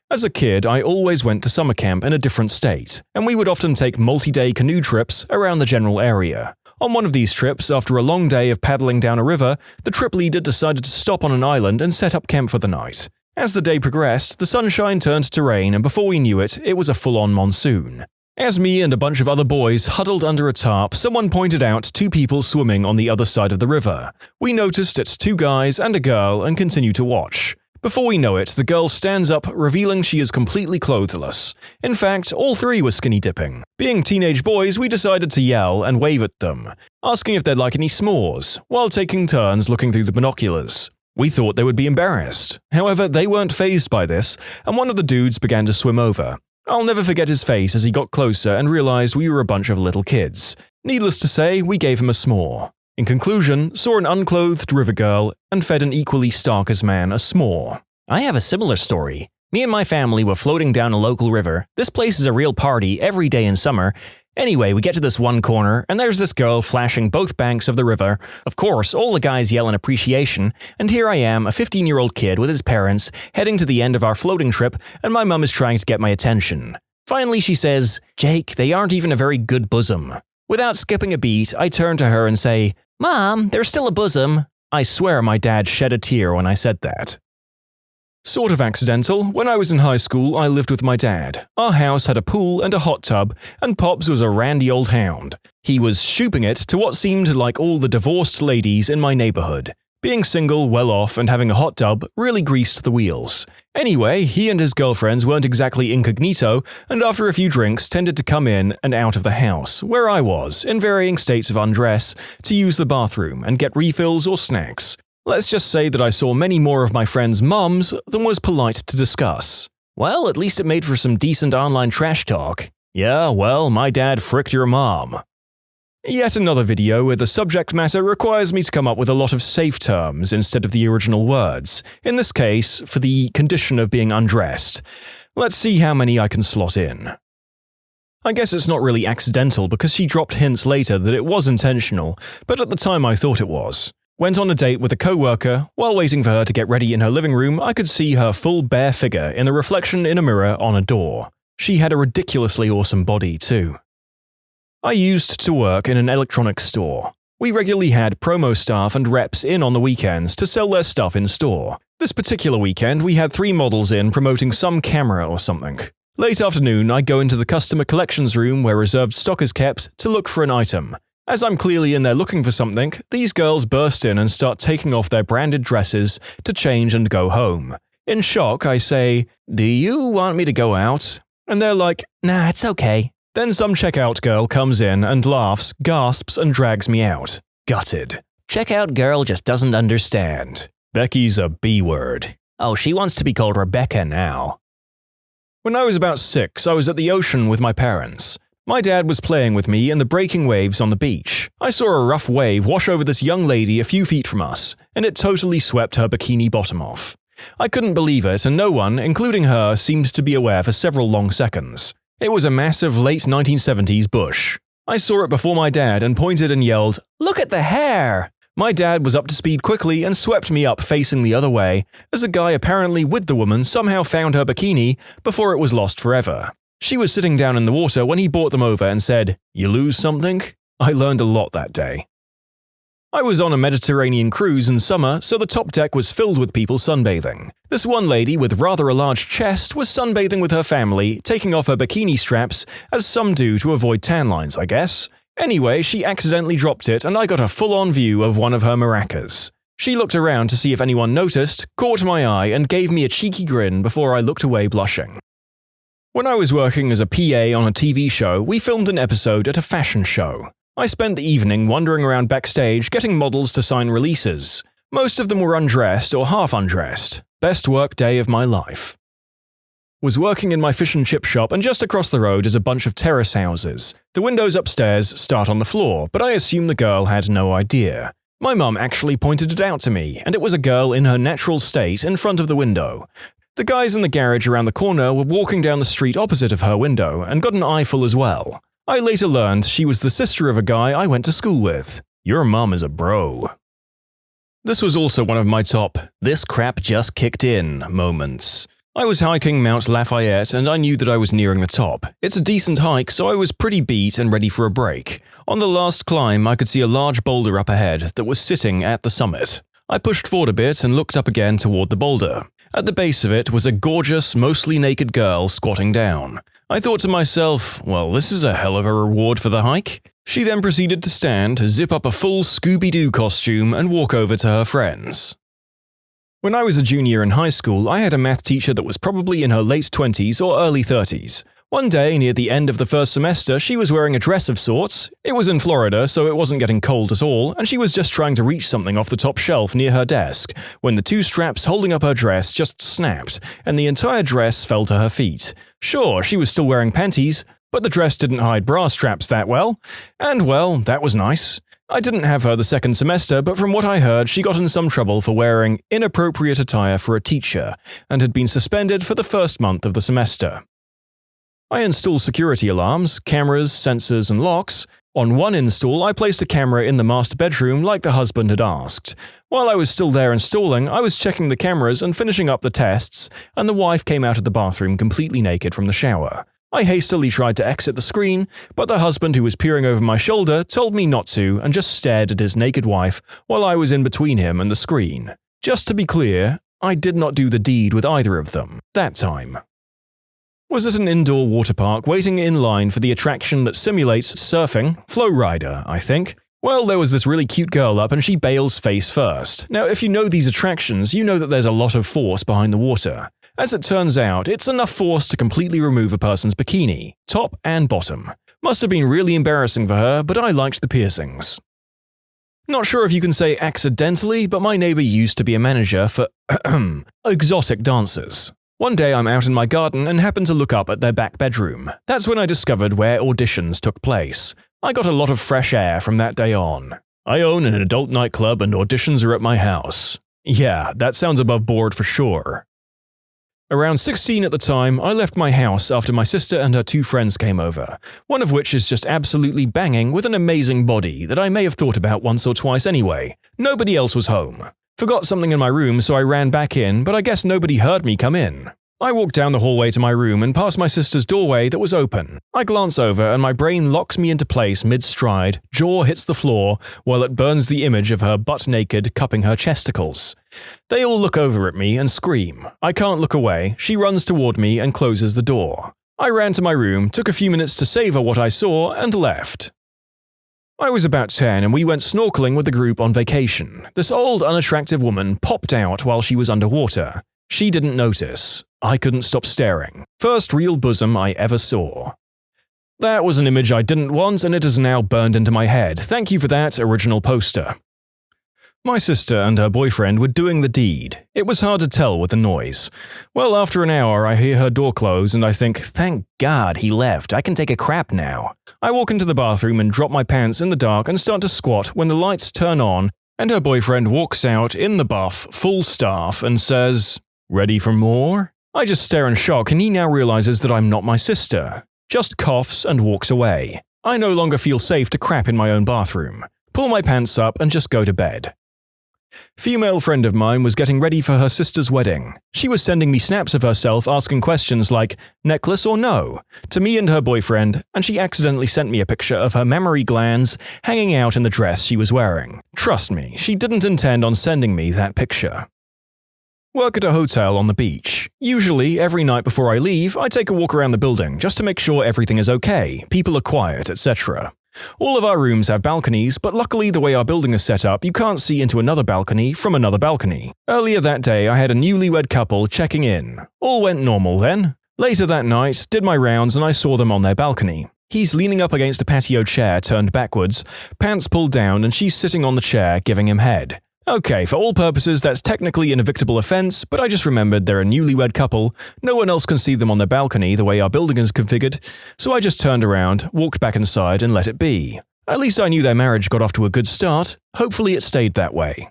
As a kid, I always went to summer camp in a different state, and we would often take multi-day canoe trips around the general area. On one of these trips, after a long day of paddling down a river, the trip leader decided to stop on an island and set up camp for the night. As the day progressed, the sunshine turned to rain, and before we knew it, it was a full-on monsoon. As me and a bunch of other boys huddled under a tarp, someone pointed out 2 people swimming on the other side of the river. We noticed it's 2 guys and a girl and continue to watch. Before we know it, the girl stands up, revealing she is completely clothless. In fact, all 3 were skinny dipping. Being teenage boys, we decided to yell and wave at them, asking if they'd like any s'mores, while taking turns looking through the binoculars. We thought they would be embarrassed. However, they weren't fazed by this, and one of the dudes began to swim over. I'll never forget his face as he got closer and realized we were a bunch of little kids. Needless to say, we gave him a s'more. In conclusion, saw an unclothed river girl and fed an equally stark-as man a s'more. I have a similar story. Me and my family were floating down a local river. This place is a real party every day in summer. Anyway, we get to this one corner, and there's this girl flashing both banks of the river. Of course, all the guys yell in appreciation, and here I am, a 15-year-old kid with his parents, heading to the end of our floating trip, and my mum is trying to get my attention. Finally, she says, "Jake, they aren't even a very good bosom." Without skipping a beat, I turn to her and say, "Mom, they're still a bosom." I swear my dad shed a tear when I said that. Sort of accidental. When I was in high school, I lived with my dad. Our house had a pool and a hot tub, and Pops was a randy old hound. He was shooping it to what seemed like all the divorced ladies in my neighborhood. Being single, well-off, and having a hot tub really greased the wheels. Anyway, he and his girlfriends weren't exactly incognito, and after a few drinks tended to come in and out of the house, where I was, in varying states of undress, to use the bathroom and get refills or snacks. Let's just say that I saw many more of my friends' mums than was polite to discuss. Well, at least it made for some decent online trash talk. Yeah, well, my dad fricked your mom. Yet another video where the subject matter requires me to come up with a lot of safe terms instead of the original words, in this case, for the condition of being undressed. Let's see how many I can slot in. I guess it's not really accidental because she dropped hints later that it was intentional, but at the time I thought it was. Went on a date with a co-worker. While waiting for her to get ready in her living room, I could see her full bare figure in the reflection in a mirror on a door. She had a ridiculously awesome body, too. I used to work in an electronics store. We regularly had promo staff and reps in on the weekends to sell their stuff in store. This particular weekend, we had 3 models in promoting some camera or something. Late afternoon, I go into the customer collections room where reserved stock is kept to look for an item. As I'm clearly in there looking for something, these girls burst in and start taking off their branded dresses to change and go home. In shock, I say, "Do you want me to go out?" And they're like, "Nah, it's okay." Then some checkout girl comes in and laughs, gasps, and drags me out. Gutted. Checkout girl just doesn't understand. Becky's a B-word. Oh, she wants to be called Rebecca now. When I was about 6, I was at the ocean with my parents. My dad was playing with me in the breaking waves on the beach. I saw a rough wave wash over this young lady a few feet from us, and it totally swept her bikini bottom off. I couldn't believe it, and no one, including her, seemed to be aware for several long seconds. It was a massive late 1970s bush. I saw it before my dad and pointed and yelled, "Look at the hair!" My dad was up to speed quickly and swept me up facing the other way, as a guy apparently with the woman somehow found her bikini before it was lost forever. She was sitting down in the water when he brought them over and said, "You lose something?" I learned a lot that day. I was on a Mediterranean cruise in summer, so the top deck was filled with people sunbathing. This one lady with rather a large chest was sunbathing with her family, taking off her bikini straps, as some do to avoid tan lines, I guess. Anyway, she accidentally dropped it and I got a full-on view of one of her maracas. She looked around to see if anyone noticed, caught my eye, and gave me a cheeky grin before I looked away blushing. When I was working as a PA on a TV show, we filmed an episode at a fashion show. I spent the evening wandering around backstage getting models to sign releases. Most of them were undressed or half undressed. Best work day of my life. Was working in my fish and chip shop, and just across the road is a bunch of terrace houses. The windows upstairs start on the floor, but I assume the girl had no idea. My mum actually pointed it out to me, and it was a girl in her natural state in front of the window. The guys in the garage around the corner were walking down the street opposite of her window and got an eyeful as well. I later learned she was the sister of a guy I went to school with. Your mum is a bro. This was also one of my top "this crap just kicked in" moments. I was hiking Mount Lafayette and I knew that I was nearing the top. It's a decent hike, so I was pretty beat and ready for a break. On the last climb, I could see a large boulder up ahead that was sitting at the summit. I pushed forward a bit and looked up again toward the boulder. At the base of it was a gorgeous, mostly naked girl squatting down. I thought to myself, well, this is a hell of a reward for the hike. She then proceeded to stand, zip up a full Scooby-Doo costume, and walk over to her friends. When I was a junior in high school, I had a math teacher that was probably in her late 20s or early 30s. One day, near the end of the first semester, she was wearing a dress of sorts. It was in Florida, so it wasn't getting cold at all, and she was just trying to reach something off the top shelf near her desk, when the 2 straps holding up her dress just snapped, and the entire dress fell to her feet. Sure, she was still wearing panties, but the dress didn't hide bra straps that well. And well, that was nice. I didn't have her the second semester, but from what I heard, she got in some trouble for wearing inappropriate attire for a teacher, and had been suspended for the first month of the semester. I installed security alarms, cameras, sensors, and locks. On one install, I placed a camera in the master bedroom like the husband had asked. While I was still there installing, I was checking the cameras and finishing up the tests, and the wife came out of the bathroom completely naked from the shower. I hastily tried to exit the screen, but the husband who was peering over my shoulder told me not to and just stared at his naked wife while I was in between him and the screen. Just to be clear, I did not do the deed with either of them that time. Was at an indoor water park waiting in line for the attraction that simulates surfing, Flow Rider, I think. Well, there was this really cute girl up and she bails face first. Now, if you know these attractions, you know that there's a lot of force behind the water. As it turns out, it's enough force to completely remove a person's bikini, top and bottom. Must have been really embarrassing for her, but I liked the piercings. Not sure if you can say accidentally, but my neighbor used to be a manager for exotic dancers. One day I'm out in my garden and happened to look up at their back bedroom. That's when I discovered where auditions took place. I got a lot of fresh air from that day on. I own an adult nightclub and auditions are at my house. Yeah, that sounds above board for sure. Around 16 at the time, I left my house after my sister and her 2 friends came over, one of which is just absolutely banging with an amazing body that I may have thought about once or twice anyway. Nobody else was home. Forgot something in my room, so I ran back in, but I guess nobody heard me come in. I walked down the hallway to my room and past my sister's doorway that was open. I glance over and my brain locks me into place mid-stride, jaw hits the floor, while it burns the image of her butt-naked cupping her chesticles. They all look over at me and scream. I can't look away. She runs toward me and closes the door. I ran to my room, took a few minutes to savor what I saw, and left. I was about 10 and we went snorkeling with the group on vacation. This old, unattractive woman popped out while she was underwater. She didn't notice. I couldn't stop staring. First real bosom I ever saw. That was an image I didn't want and it is now burned into my head. Thank you for that, original poster. My sister and her boyfriend were doing the deed. It was hard to tell with the noise. Well, after an hour, I hear her door close and I think, thank God he left. I can take a crap now. I walk into the bathroom and drop my pants in the dark and start to squat when the lights turn on and her boyfriend walks out in the buff, full staff, and says, "Ready for more?" I just stare in shock and he now realizes that I'm not my sister. Just coughs and walks away. I no longer feel safe to crap in my own bathroom. Pull my pants up and just go to bed. Female friend of mine was getting ready for her sister's wedding. She was sending me snaps of herself asking questions like, necklace or no, to me and her boyfriend, and she accidentally sent me a picture of her mammary glands hanging out in the dress she was wearing. Trust me, she didn't intend on sending me that picture. Work at a hotel on the beach. Usually, every night before I leave, I take a walk around the building just to make sure everything is okay, people are quiet, etc. All of our rooms have balconies, but luckily the way our building is set up, you can't see into another balcony from another balcony. Earlier that day, I had a newlywed couple checking in. All went normal then. Later that night, did my rounds and I saw them on their balcony. He's leaning up against a patio chair turned backwards, pants pulled down, and she's sitting on the chair giving him head. Okay, for all purposes, that's technically an evictable offense, but I just remembered they're a newlywed couple, no one else can see them on their balcony the way our building is configured, so I just turned around, walked back inside, and let it be. At least I knew their marriage got off to a good start, hopefully it stayed that way.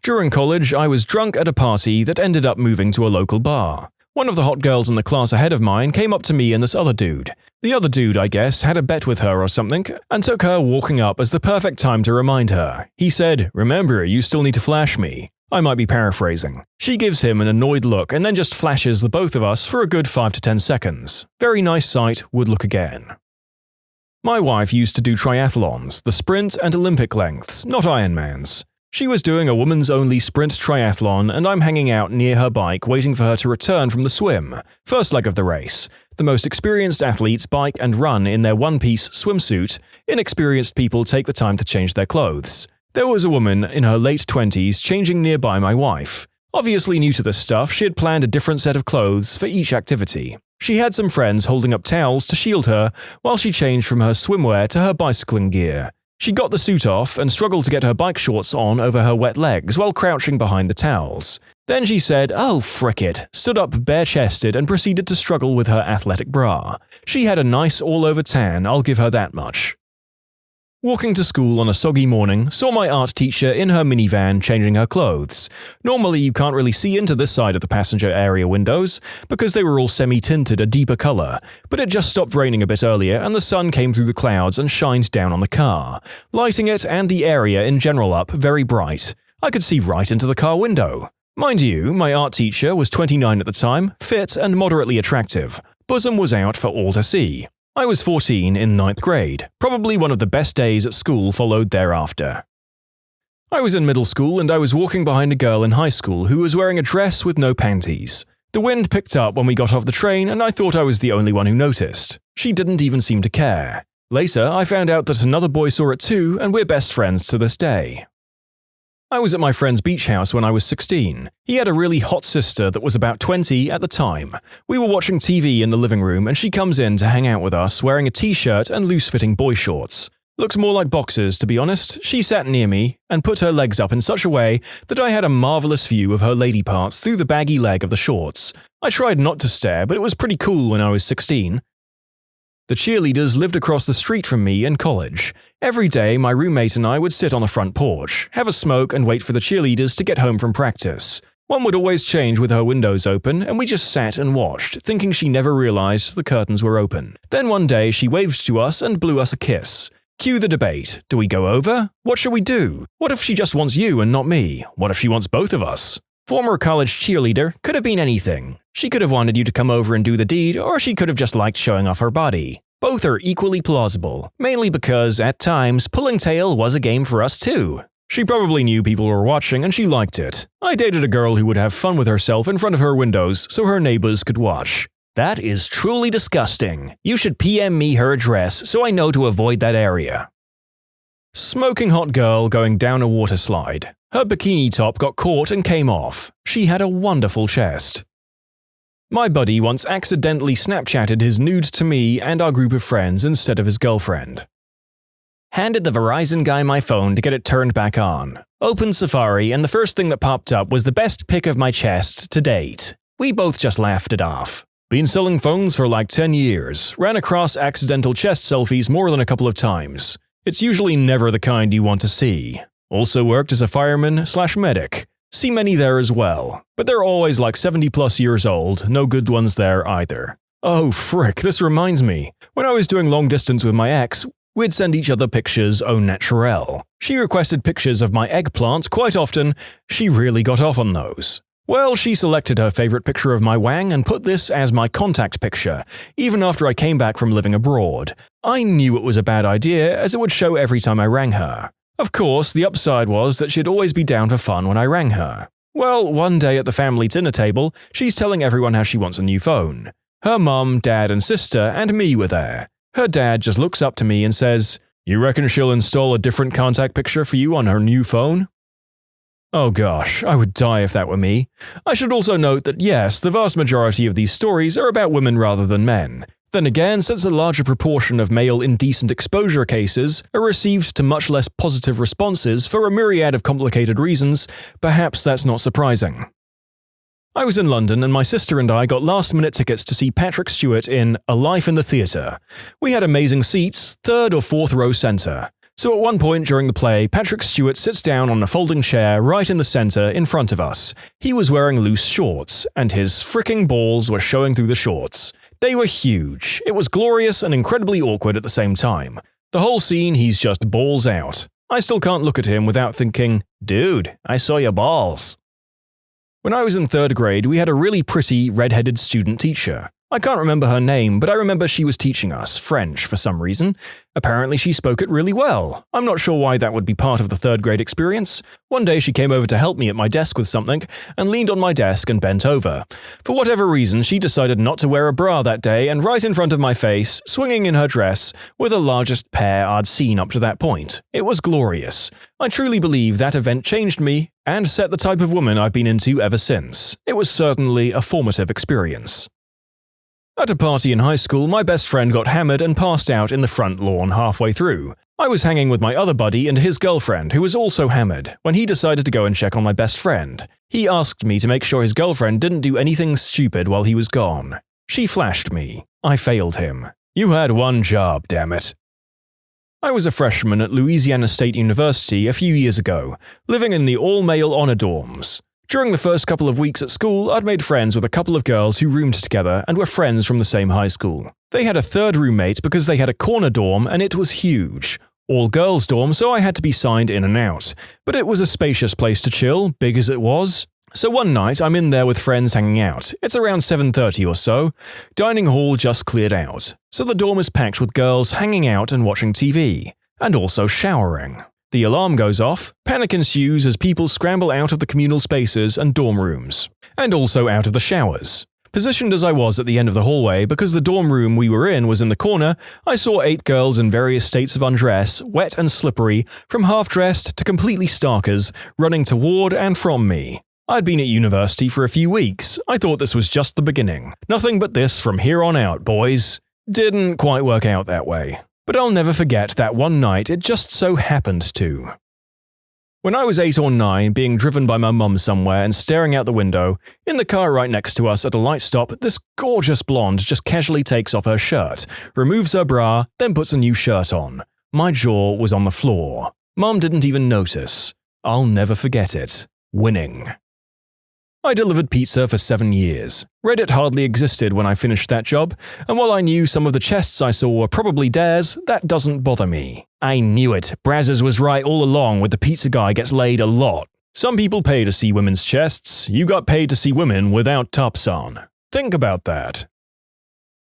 During college, I was drunk at a party that ended up moving to a local bar. One of the hot girls in the class ahead of mine came up to me and this other dude. The other dude, I guess, had a bet with her or something, and took her walking up as the perfect time to remind her. He said, "Remember, you still need to flash me." I might be paraphrasing. She gives him an annoyed look and then just flashes the both of us for a good 5 to 10 seconds. Very nice sight, would look again. My wife used to do triathlons, the sprint and Olympic lengths, not Ironmans. She was doing a woman's-only sprint triathlon and I'm hanging out near her bike waiting for her to return from the swim. First leg of the race. The most experienced athletes bike and run in their one-piece swimsuit. Inexperienced people take the time to change their clothes. There was a woman in her late 20s changing nearby my wife. Obviously new to this stuff, she had planned a different set of clothes for each activity. She had some friends holding up towels to shield her while she changed from her swimwear to her bicycling gear. She got the suit off and struggled to get her bike shorts on over her wet legs while crouching behind the towels. Then she said, "Oh, frick it," stood up bare-chested and proceeded to struggle with her athletic bra. She had a nice all-over tan, I'll give her that much. Walking to school on a soggy morning, saw my art teacher in her minivan changing her clothes. Normally you can't really see into this side of the passenger area windows, because they were all semi-tinted a deeper color, but it just stopped raining a bit earlier and the sun came through the clouds and shined down on the car, lighting it and the area in general up very bright. I could see right into the car window. Mind you, my art teacher was 29 at the time, fit and moderately attractive. Bosom was out for all to see. I was 14 in 9th grade. Probably one of the best days at school followed thereafter. I was in middle school and I was walking behind a girl in high school who was wearing a dress with no panties. The wind picked up when we got off the train and I thought I was the only one who noticed. She didn't even seem to care. Later, I found out that another boy saw it too and we're best friends to this day. I was at my friend's beach house when I was 16. He had a really hot sister that was about 20 at the time. We were watching TV in the living room and she comes in to hang out with us wearing a t-shirt and loose-fitting boy shorts. Looked more like boxers, to be honest. She sat near me and put her legs up in such a way that I had a marvelous view of her lady parts through the baggy leg of the shorts. I tried not to stare, but it was pretty cool when I was 16. The cheerleaders lived across the street from me in college. Every day, my roommate and I would sit on the front porch, have a smoke and wait for the cheerleaders to get home from practice. One would always change with her windows open, and we just sat and watched, thinking she never realized the curtains were open. Then one day, she waved to us and blew us a kiss. Cue the debate. Do we go over? What should we do? What if she just wants you and not me? What if she wants both of us? Former college cheerleader could have been anything. She could have wanted you to come over and do the deed, or she could have just liked showing off her body. Both are equally plausible, mainly because, at times, pulling tail was a game for us too. She probably knew people were watching and she liked it. I dated a girl who would have fun with herself in front of her windows so her neighbors could watch. That is truly disgusting. You should PM me her address so I know to avoid that area. Smoking hot girl going down a water slide. Her bikini top got caught and came off. She had a wonderful chest. My buddy once accidentally Snapchatted his nude to me and our group of friends instead of his girlfriend. Handed the Verizon guy my phone to get it turned back on. Opened Safari and the first thing that popped up was the best pic of my chest to date. We both just laughed it off. Been selling phones for like 10 years. Ran across accidental chest selfies more than a couple of times. It's usually never the kind you want to see. Also worked as a fireman/medic. See many there as well. But they're always like 70+ years old, no good ones there either. Oh frick, this reminds me. When I was doing long distance with my ex, we'd send each other pictures au naturel. She requested pictures of my eggplant quite often. She really got off on those. Well, she selected her favorite picture of my wang and put this as my contact picture, even after I came back from living abroad. I knew it was a bad idea, as it would show every time I rang her. Of course, the upside was that she'd always be down for fun when I rang her. Well, one day at the family dinner table, she's telling everyone how she wants a new phone. Her mum, dad, and sister, and me were there. Her dad just looks up to me and says, "You reckon she'll install a different contact picture for you on her new phone?" Oh gosh, I would die if that were me. I should also note that yes, the vast majority of these stories are about women rather than men. Then again, since a larger proportion of male indecent exposure cases are received to much less positive responses for a myriad of complicated reasons, perhaps that's not surprising. I was in London and my sister and I got last-minute tickets to see Patrick Stewart in A Life in the Theatre. We had amazing seats, 3rd or 4th row centre. So at one point during the play, Patrick Stewart sits down on a folding chair right in the center in front of us. He was wearing loose shorts, and his fricking balls were showing through the shorts. They were huge. It was glorious and incredibly awkward at the same time. The whole scene, he's just balls out. I still can't look at him without thinking, dude, I saw your balls. When I was in 3rd grade, we had a really pretty, red-headed student teacher. I can't remember her name, but I remember she was teaching us French for some reason. Apparently she spoke it really well. I'm not sure why that would be part of the 3rd grade experience. One day she came over to help me at my desk with something, and leaned on my desk and bent over. For whatever reason, she decided not to wear a bra that day, and right in front of my face, swinging in her dress, were the largest pair I'd seen up to that point. It was glorious. I truly believe that event changed me, and set the type of woman I've been into ever since. It was certainly a formative experience. At a party in high school, my best friend got hammered and passed out in the front lawn halfway through. I was hanging with my other buddy and his girlfriend, who was also hammered, when he decided to go and check on my best friend. He asked me to make sure his girlfriend didn't do anything stupid while he was gone. She flashed me. I failed him. You had one job, damn it. I was a freshman at Louisiana State University a few years ago, living in the all-male honor dorms. During the first couple of weeks at school, I'd made friends with a couple of girls who roomed together and were friends from the same high school. They had a third roommate because they had a corner dorm and it was huge. All-girls dorm, so I had to be signed in and out. But it was a spacious place to chill, big as it was. So one night, I'm in there with friends hanging out. It's around 7:30 or so. Dining hall just cleared out. So the dorm is packed with girls hanging out and watching TV. And also showering. The alarm goes off, panic ensues as people scramble out of the communal spaces and dorm rooms, and also out of the showers. Positioned as I was at the end of the hallway because the dorm room we were in was in the corner, I saw 8 girls in various states of undress, wet and slippery, from half-dressed to completely starkers, running toward and from me. I'd been at university for a few weeks. I thought this was just the beginning. Nothing but this from here on out, boys. Didn't quite work out that way. But I'll never forget that one night it just so happened to. When I was 8 or 9, being driven by my mum somewhere and staring out the window, in the car right next to us at a light stop, this gorgeous blonde just casually takes off her shirt, removes her bra, then puts a new shirt on. My jaw was on the floor. Mum didn't even notice. I'll never forget it. Winning. I delivered pizza for 7 years. Reddit hardly existed when I finished that job, and while I knew some of the chests I saw were probably dares, that doesn't bother me. I knew it. Brazzers was right all along with the pizza guy gets laid a lot. Some people pay to see women's chests. You got paid to see women without tops on. Think about that.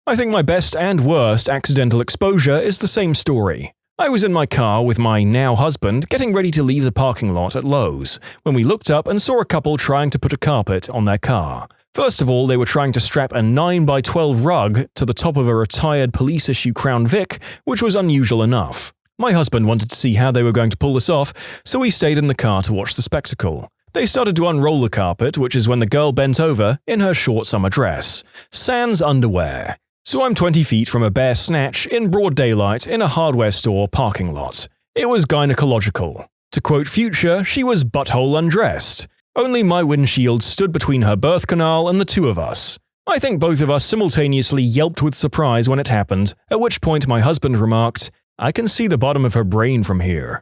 I think my best and worst accidental exposure is the same story. I was in my car with my now husband getting ready to leave the parking lot at Lowe's when we looked up and saw a couple trying to put a carpet on their car. First of all, they were trying to strap a 9x12 rug to the top of a retired police-issue Crown Vic, which was unusual enough. My husband wanted to see how they were going to pull this off, so we stayed in the car to watch the spectacle. They started to unroll the carpet, which is when the girl bent over in her short summer dress. Sans underwear. So I'm 20 feet from a bare snatch in broad daylight in a hardware store parking lot. It was gynecological. To quote Future, she was butthole undressed. Only my windshield stood between her birth canal and the two of us. I think both of us simultaneously yelped with surprise when it happened, at which point my husband remarked, "I can see the bottom of her brain from here."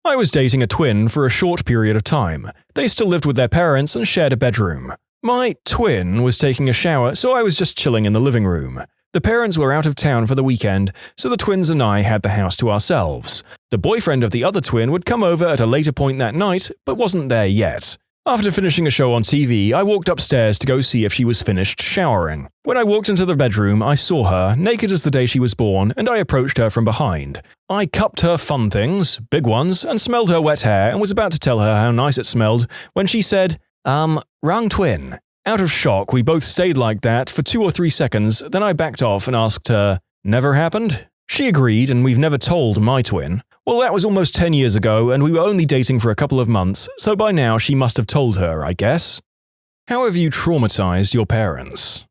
I was dating a twin for a short period of time. They still lived with their parents and shared a bedroom. My twin was taking a shower, so I was just chilling in the living room. The parents were out of town for the weekend, so the twins and I had the house to ourselves. The boyfriend of the other twin would come over at a later point that night, but wasn't there yet. After finishing a show on TV, I walked upstairs to go see if she was finished showering. When I walked into the bedroom, I saw her, naked as the day she was born, and I approached her from behind. I cupped her fun things, big ones, and smelled her wet hair and was about to tell her how nice it smelled when she said, wrong twin. Out of shock, we both stayed like that for 2 or 3 seconds, then I backed off and asked her, "Never happened?" She agreed, and we've never told my twin. Well, that was almost 10 years ago, and we were only dating for a couple of months, so by now she must have told her, I guess. How have you traumatized your parents?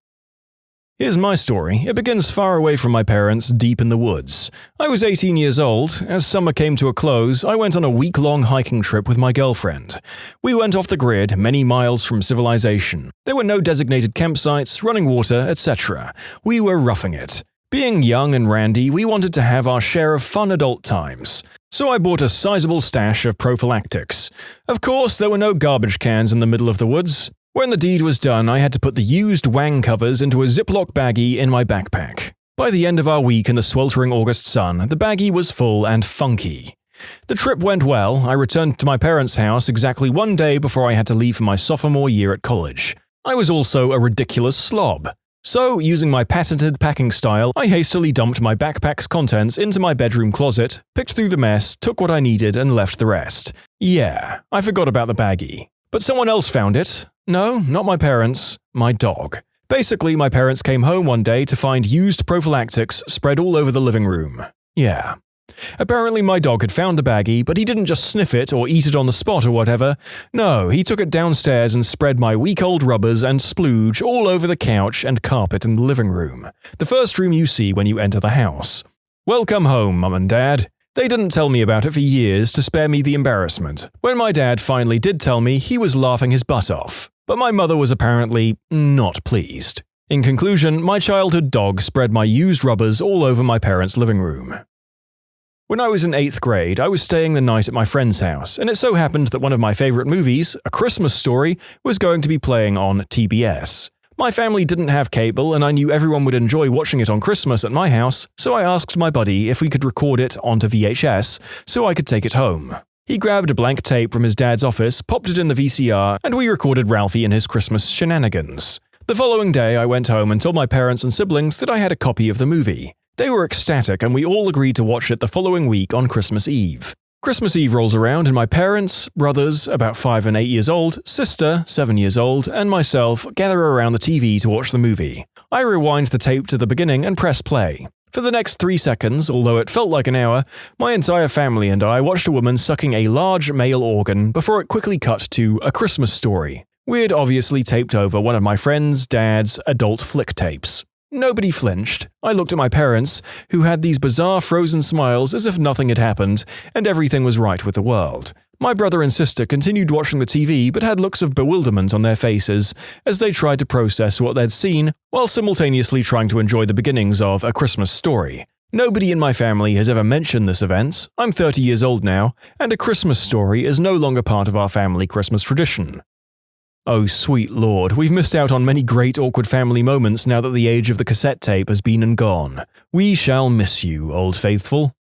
Here's my story. It begins far away from my parents, deep in the woods. I was 18 years old. As summer came to a close, I went on a week-long hiking trip with my girlfriend. We went off the grid, many miles from civilization. There were no designated campsites, running water, etc. We were roughing it. Being young and randy, we wanted to have our share of fun adult times. So I bought a sizable stash of prophylactics. Of course, there were no garbage cans in the middle of the woods. When the deed was done, I had to put the used wang covers into a Ziploc baggie in my backpack. By the end of our week in the sweltering August sun, the baggie was full and funky. The trip went well. I returned to my parents' house exactly 1 day before I had to leave for my sophomore year at college. I was also a ridiculous slob. So, using my patented packing style, I hastily dumped my backpack's contents into my bedroom closet, picked through the mess, took what I needed, and left the rest. Yeah, I forgot about the baggie. But someone else found it. No, not my parents. My dog. Basically, my parents came home one day to find used prophylactics spread all over the living room. Yeah. Apparently my dog had found the baggie, but he didn't just sniff it or eat it on the spot or whatever. No, he took it downstairs and spread my week-old rubbers and splooge all over the couch and carpet in the living room. The first room you see when you enter the house. Welcome home, Mum and Dad. They didn't tell me about it for years to spare me the embarrassment. When my dad finally did tell me, he was laughing his butt off. But my mother was apparently not pleased. In conclusion, my childhood dog spread my used rubbers all over my parents' living room. When I was in 8th grade, I was staying the night at my friend's house, and it so happened that one of my favorite movies, A Christmas Story, was going to be playing on TBS. My family didn't have cable, and I knew everyone would enjoy watching it on Christmas at my house, so I asked my buddy if we could record it onto VHS so I could take it home. He grabbed a blank tape from his dad's office, popped it in the VCR, and we recorded Ralphie and his Christmas shenanigans. The following day, I went home and told my parents and siblings that I had a copy of the movie. They were ecstatic, and we all agreed to watch it the following week on Christmas Eve. Christmas Eve rolls around, and my parents, brothers, about 5 and 8 years old, sister, 7 years old, and myself gather around the TV to watch the movie. I rewind the tape to the beginning and press play. For the next 3 seconds, although it felt like an hour, my entire family and I watched a woman sucking a large male organ before it quickly cut to A Christmas Story. We'd obviously taped over one of my friend's dad's adult flick tapes. Nobody flinched. I looked at my parents, who had these bizarre frozen smiles as if nothing had happened, and everything was right with the world. My brother and sister continued watching the TV but had looks of bewilderment on their faces as they tried to process what they'd seen while simultaneously trying to enjoy the beginnings of A Christmas Story. Nobody in my family has ever mentioned this event. I'm 30 years old now, and A Christmas Story is no longer part of our family Christmas tradition. Oh sweet lord, we've missed out on many great awkward family moments now that the age of the cassette tape has been and gone. We shall miss you, Old Faithful.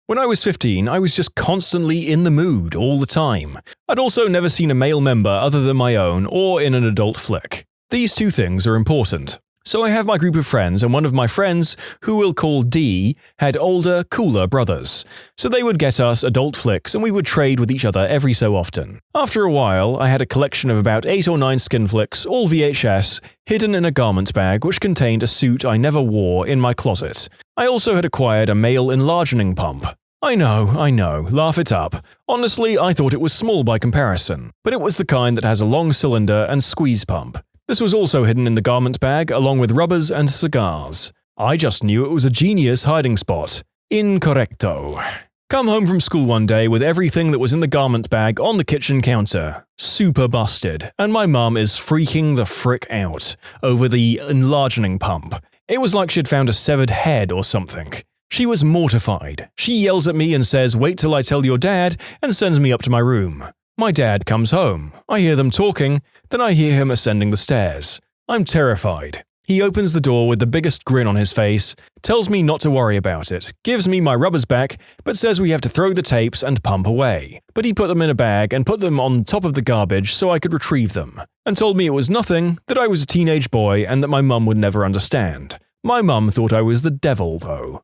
When I was 15, I was just constantly in the mood all the time. I'd also never seen a male member other than my own or in an adult flick. These two things are important. So I have my group of friends, and one of my friends, who we'll call D, had older, cooler brothers. So they would get us adult flicks and we would trade with each other every so often. After a while, I had a collection of about 8 or 9 skin flicks, all VHS, hidden in a garment bag which contained a suit I never wore in my closet. I also had acquired a male enlarging pump. I know, laugh it up. Honestly, I thought it was small by comparison, but it was the kind that has a long cylinder and squeeze pump. This was also hidden in the garment bag along with rubbers and cigars. I just knew it was a genius hiding spot. Incorrecto. Come home from school one day with everything that was in the garment bag on the kitchen counter. Super busted, and my mum is freaking the frick out over the enlarging pump. It was like she'd found a severed head or something. She was mortified. She yells at me and says, "Wait till I tell your dad," and sends me up to my room. My dad comes home. I hear them talking, then I hear him ascending the stairs. I'm terrified. He opens the door with the biggest grin on his face, tells me not to worry about it, gives me my rubbers back, but says we have to throw the tapes and pump away. But he put them in a bag and put them on top of the garbage so I could retrieve them, and told me it was nothing, that I was a teenage boy and that my mum would never understand. My mum thought I was the devil, though.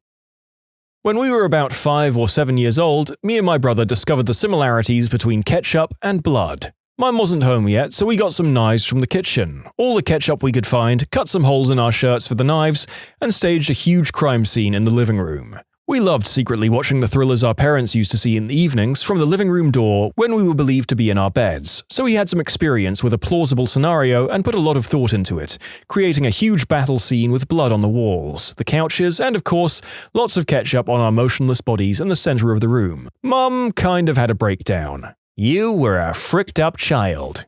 When we were about 5 or 7 years old, me and my brother discovered the similarities between ketchup and blood. Mum wasn't home yet, so we got some knives from the kitchen, all the ketchup we could find, cut some holes in our shirts for the knives, and staged a huge crime scene in the living room. We loved secretly watching the thrillers our parents used to see in the evenings from the living room door when we were believed to be in our beds, so we had some experience with a plausible scenario and put a lot of thought into it, creating a huge battle scene with blood on the walls, the couches, and of course, lots of ketchup on our motionless bodies in the center of the room. Mum kind of had a breakdown. You were a fricked up child.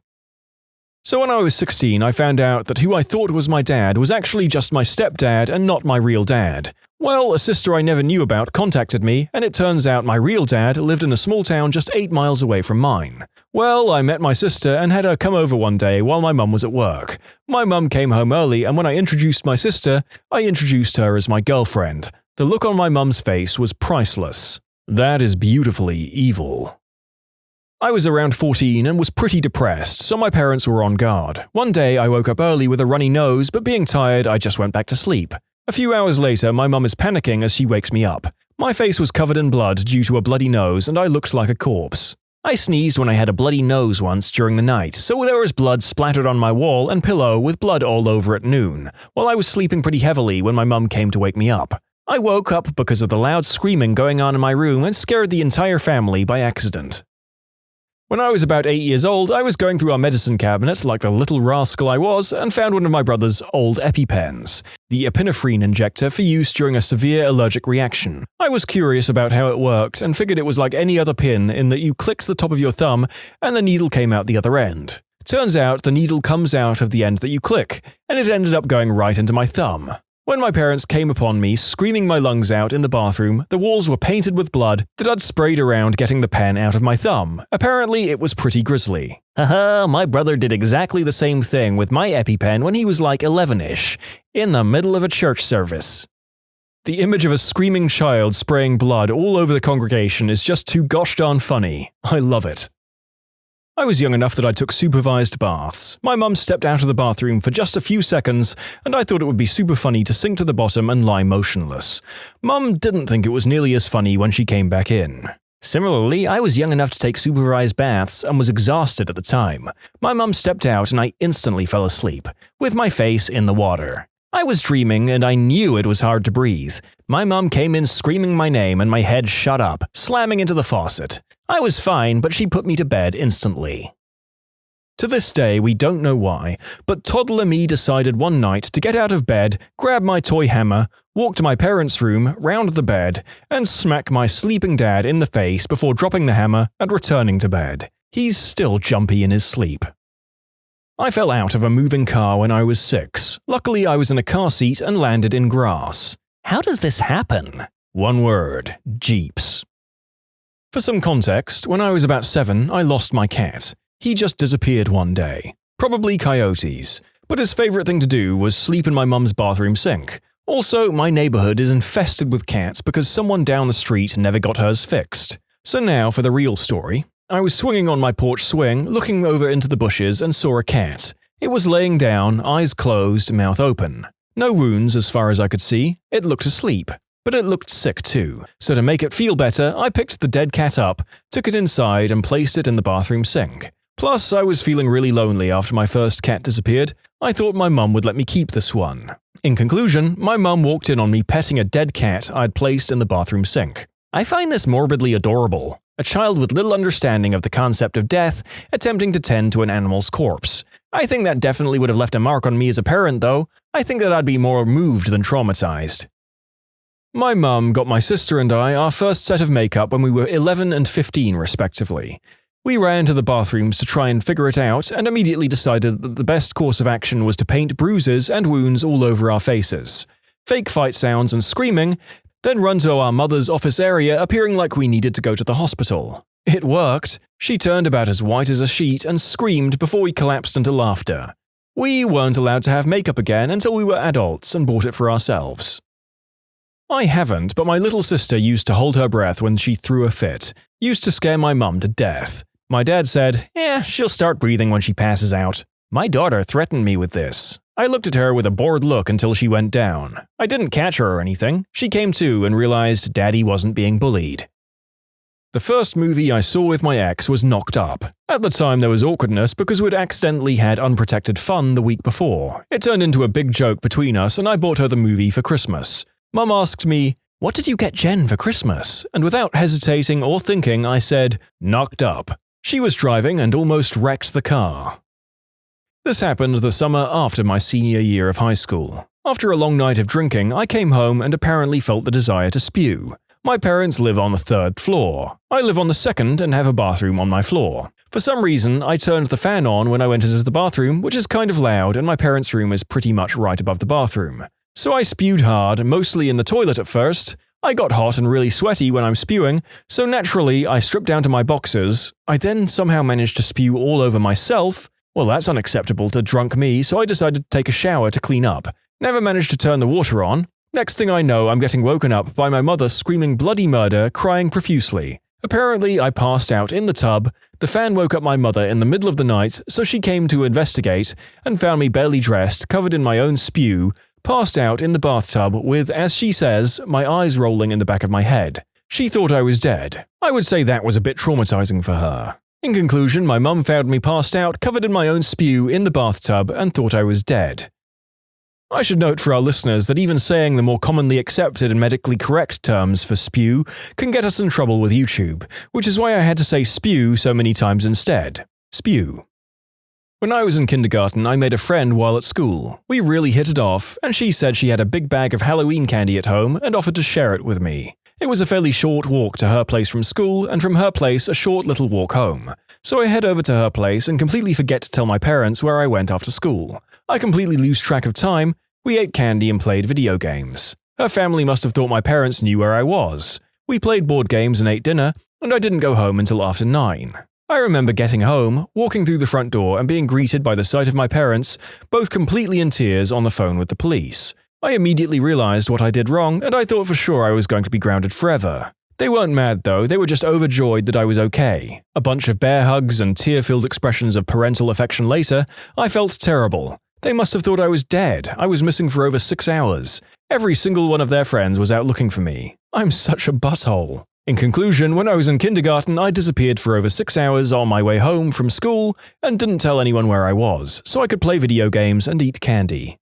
So when I was 16, I found out that who I thought was my dad was actually just my stepdad and not my real dad. Well, a sister I never knew about contacted me, and it turns out my real dad lived in a small town just 8 miles away from mine. Well, I met my sister and had her come over one day while my mum was at work. My mum came home early, and when I introduced my sister, I introduced her as my girlfriend. The look on my mum's face was priceless. That is beautifully evil. I was around 14 and was pretty depressed, so my parents were on guard. One day I woke up early with a runny nose, but being tired, I just went back to sleep. A few hours later, my mum is panicking as she wakes me up. My face was covered in blood due to a bloody nose, and I looked like a corpse. I sneezed when I had a bloody nose once during the night, so there was blood splattered on my wall and pillow with blood all over at noon, while I was sleeping pretty heavily when my mum came to wake me up. I woke up because of the loud screaming going on in my room and scared the entire family by accident. When I was about 8 years old, I was going through our medicine cabinet like the little rascal I was and found one of my brother's old EpiPens, the epinephrine injector for use during a severe allergic reaction. I was curious about how it worked and figured it was like any other pin in that you clicked the top of your thumb and the needle came out the other end. Turns out the needle comes out of the end that you click, and it ended up going right into my thumb. When my parents came upon me screaming my lungs out in the bathroom, the walls were painted with blood that I'd sprayed around getting the pen out of my thumb. Apparently, it was pretty grisly. Haha, my brother did exactly the same thing with my EpiPen when he was like 11-ish, in the middle of a church service. The image of a screaming child spraying blood all over the congregation is just too gosh darn funny. I love it. I was young enough that I took supervised baths. My mum stepped out of the bathroom for just a few seconds, and I thought it would be super funny to sink to the bottom and lie motionless. Mum didn't think it was nearly as funny when she came back in. Similarly, I was young enough to take supervised baths and was exhausted at the time. My mum stepped out and I instantly fell asleep, with my face in the water. I was dreaming and I knew it was hard to breathe. My mum came in screaming my name and my head shot up, slamming into the faucet. I was fine, but she put me to bed instantly. To this day, we don't know why, but toddler me decided one night to get out of bed, grab my toy hammer, walk to my parents' room, round the bed, and smack my sleeping dad in the face before dropping the hammer and returning to bed. He's still jumpy in his sleep. I fell out of a moving car when I was 6. Luckily, I was in a car seat and landed in grass. How does this happen? One word: Jeeps. For some context, when I was about 7, I lost my cat. He just disappeared one day. Probably coyotes. But his favorite thing to do was sleep in my mum's bathroom sink. Also, my neighborhood is infested with cats because someone down the street never got hers fixed. So now for the real story. I was swinging on my porch swing, looking over into the bushes and saw a cat. It was laying down, eyes closed, mouth open. No wounds as far as I could see. It looked asleep. But it looked sick too. So to make it feel better, I picked the dead cat up, took it inside and placed it in the bathroom sink. Plus, I was feeling really lonely after my first cat disappeared. I thought my mum would let me keep this one. In conclusion, my mum walked in on me petting a dead cat I'd placed in the bathroom sink. I find this morbidly adorable. A child with little understanding of the concept of death attempting to tend to an animal's corpse. I think that definitely would have left a mark on me as a parent, though. I think that I'd be more moved than traumatized. My mum got my sister and I our first set of makeup when we were 11 and 15 respectively. We ran to the bathrooms to try and figure it out and immediately decided that the best course of action was to paint bruises and wounds all over our faces, fake fight sounds and screaming, then run to our mother's office area appearing like we needed to go to the hospital. It worked. She turned about as white as a sheet and screamed before we collapsed into laughter. We weren't allowed to have makeup again until we were adults and bought it for ourselves. I haven't, but my little sister used to hold her breath when she threw a fit. Used to scare my mum to death. My dad said, she'll start breathing when she passes out. My daughter threatened me with this. I looked at her with a bored look until she went down. I didn't catch her or anything. She came to and realized Daddy wasn't being bullied. The first movie I saw with my ex was Knocked Up. At the time there was awkwardness because we'd accidentally had unprotected fun the week before. It turned into a big joke between us and I bought her the movie for Christmas. Mum asked me, "What did you get Jen for Christmas?" And without hesitating or thinking, I said, "Knocked Up." She was driving and almost wrecked the car. This happened the summer after my senior year of high school. After a long night of drinking, I came home and apparently felt the desire to spew. My parents live on the 3rd floor. I live on the 2nd and have a bathroom on my floor. For some reason, I turned the fan on when I went into the bathroom, which is kind of loud, and my parents' room is pretty much right above the bathroom. So I spewed hard, mostly in the toilet at first. I got hot and really sweaty when I'm spewing, so naturally I stripped down to my boxers. I then somehow managed to spew all over myself. Well, that's unacceptable to drunk me, so I decided to take a shower to clean up. Never managed to turn the water on. Next thing I know, I'm getting woken up by my mother screaming bloody murder, crying profusely. Apparently, I passed out in the tub. The fan woke up my mother in the middle of the night, so she came to investigate and found me barely dressed, covered in my own spew, passed out in the bathtub with, as she says, my eyes rolling in the back of my head. She thought I was dead. I would say that was a bit traumatizing for her. In conclusion, my mum found me passed out, covered in my own spew in the bathtub and thought I was dead. I should note for our listeners that even saying the more commonly accepted and medically correct terms for spew can get us in trouble with YouTube, which is why I had to say spew so many times instead. Spew. When I was in kindergarten, I made a friend while at school. We really hit it off, and she said she had a big bag of Halloween candy at home and offered to share it with me. It was a fairly short walk to her place from school, and from her place a short little walk home. So I head over to her place and completely forget to tell my parents where I went after school. I completely lose track of time. We ate candy and played video games. Her family must have thought my parents knew where I was. We played board games and ate dinner, and I didn't go home until after 9. I remember getting home, walking through the front door and being greeted by the sight of my parents, both completely in tears on the phone with the police. I immediately realized what I did wrong, and I thought for sure I was going to be grounded forever. They weren't mad though, they were just overjoyed that I was okay. A bunch of bear hugs and tear-filled expressions of parental affection later, I felt terrible. They must have thought I was dead. I was missing for over 6 hours. Every single one of their friends was out looking for me. I'm such a butthole. In conclusion, when I was in kindergarten, I disappeared for over 6 hours on my way home from school and didn't tell anyone where I was, so I could play video games and eat candy.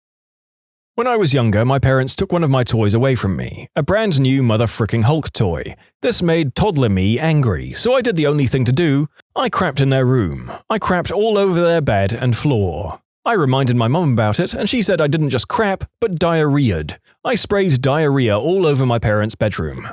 When I was younger, my parents took one of my toys away from me, a brand new mother-fricking Hulk toy. This made toddler me angry, so I did the only thing to do. I crapped in their room. I crapped all over their bed and floor. I reminded my mum about it, and she said I didn't just crap, but diarrheaed. I sprayed diarrhea all over my parents' bedroom.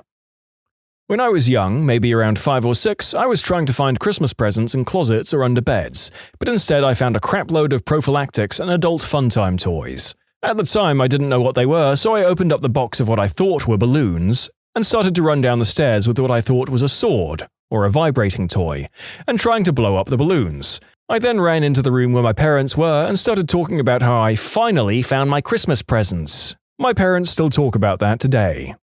When I was young, maybe around 5 or 6, I was trying to find Christmas presents in closets or under beds, but instead I found a crapload of prophylactics and adult fun-time toys. At the time, I didn't know what they were, so I opened up the box of what I thought were balloons and started to run down the stairs with what I thought was a sword, or a vibrating toy, and trying to blow up the balloons. I then ran into the room where my parents were and started talking about how I finally found my Christmas presents. My parents still talk about that today.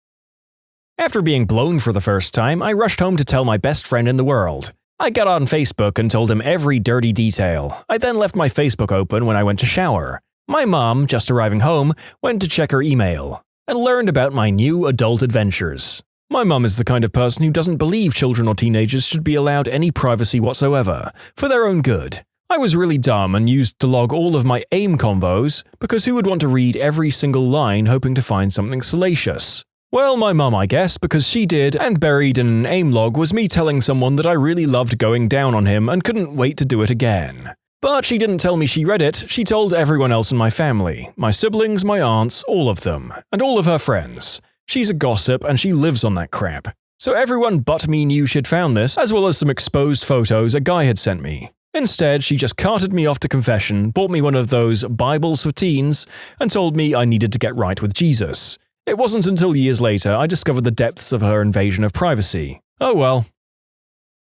After being blown for the first time, I rushed home to tell my best friend in the world. I got on Facebook and told him every dirty detail. I then left my Facebook open when I went to shower. My mom, just arriving home, went to check her email and learned about my new adult adventures. My mum is the kind of person who doesn't believe children or teenagers should be allowed any privacy whatsoever, for their own good. I was really dumb and used to log all of my AIM convos, because who would want to read every single line hoping to find something salacious? Well, my mum, I guess, because she did, and buried in an AIM log was me telling someone that I really loved going down on him and couldn't wait to do it again. But she didn't tell me she read it, she told everyone else in my family, my siblings, my aunts, all of them, and all of her friends. She's a gossip and she lives on that crap. So everyone but me knew she'd found this, as well as some exposed photos a guy had sent me. Instead, she just carted me off to confession, bought me one of those Bibles for teens, and told me I needed to get right with Jesus. It wasn't until years later I discovered the depths of her invasion of privacy. Oh well.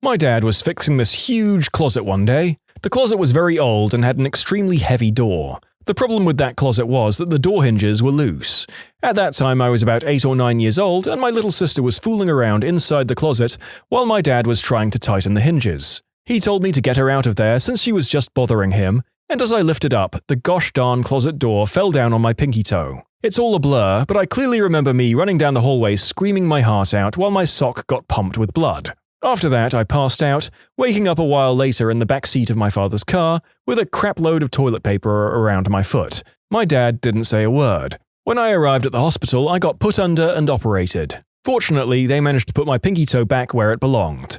My dad was fixing this huge closet one day. The closet was very old and had an extremely heavy door. The problem with that closet was that the door hinges were loose. At that time I was about 8 or 9 years old and my little sister was fooling around inside the closet while my dad was trying to tighten the hinges. He told me to get her out of there since she was just bothering him, and as I lifted up, the gosh darn closet door fell down on my pinky toe. It's all a blur, but I clearly remember me running down the hallway screaming my heart out while my sock got pumped with blood. After that, I passed out, waking up a while later in the back seat of my father's car with a crapload of toilet paper around my foot. My dad didn't say a word. When I arrived at the hospital, I got put under and operated. Fortunately, they managed to put my pinky toe back where it belonged.